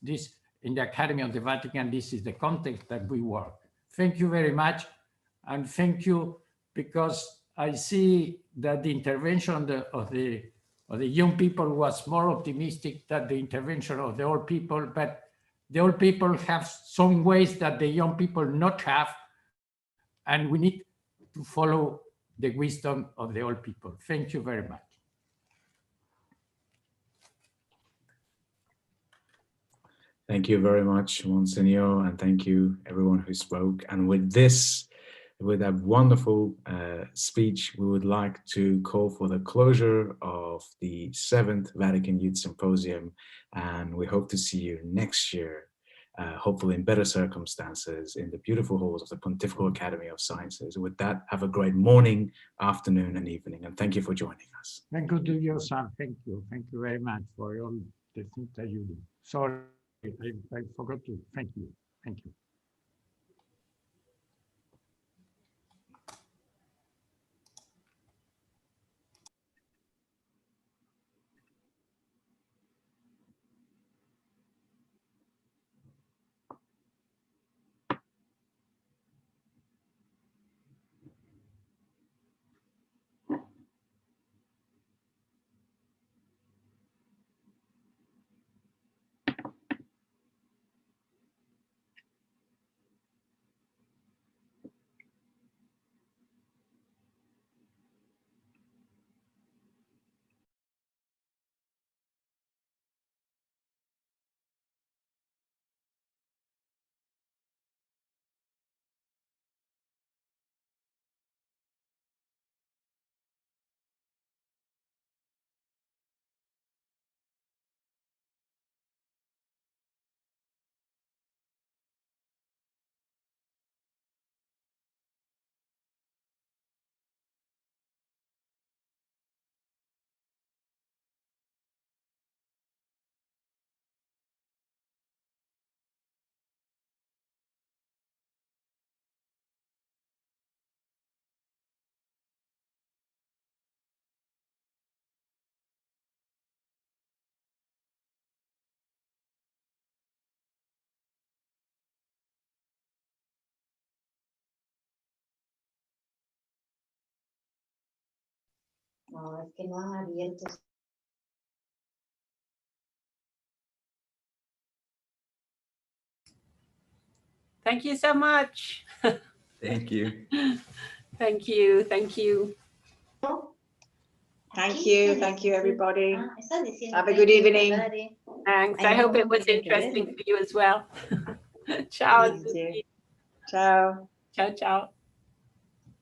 of the Vatican, this is the context that we work. Thank you very much. And thank you, because I see that the intervention of the young people was more optimistic than the intervention of the old people, but the old people have some ways that the young people not have, and we need to follow the wisdom of the old people. Thank you very much. Thank you very much, Monsignor, and thank you everyone who spoke. And with this, with that wonderful speech, we would like to call for the closure of the 7th Vatican Youth Symposium, and we hope to see you next year, hopefully in better circumstances, in the beautiful halls of the Pontifical Academy of Sciences. With that, have a great morning, afternoon, and evening, and thank you for joining us. Thank you to you, Sam. Thank you. Thank you very much for all the things that you do. Sorry, I forgot to thank you. Thank you. No, es que no han abierto. Thank you so much. Thank you. Thank you. Thank you. Thank you. Thank you, everybody. Have a good evening. Thanks. I hope it was interesting for you as well. Ciao. Ciao. Ciao, ciao.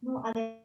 No,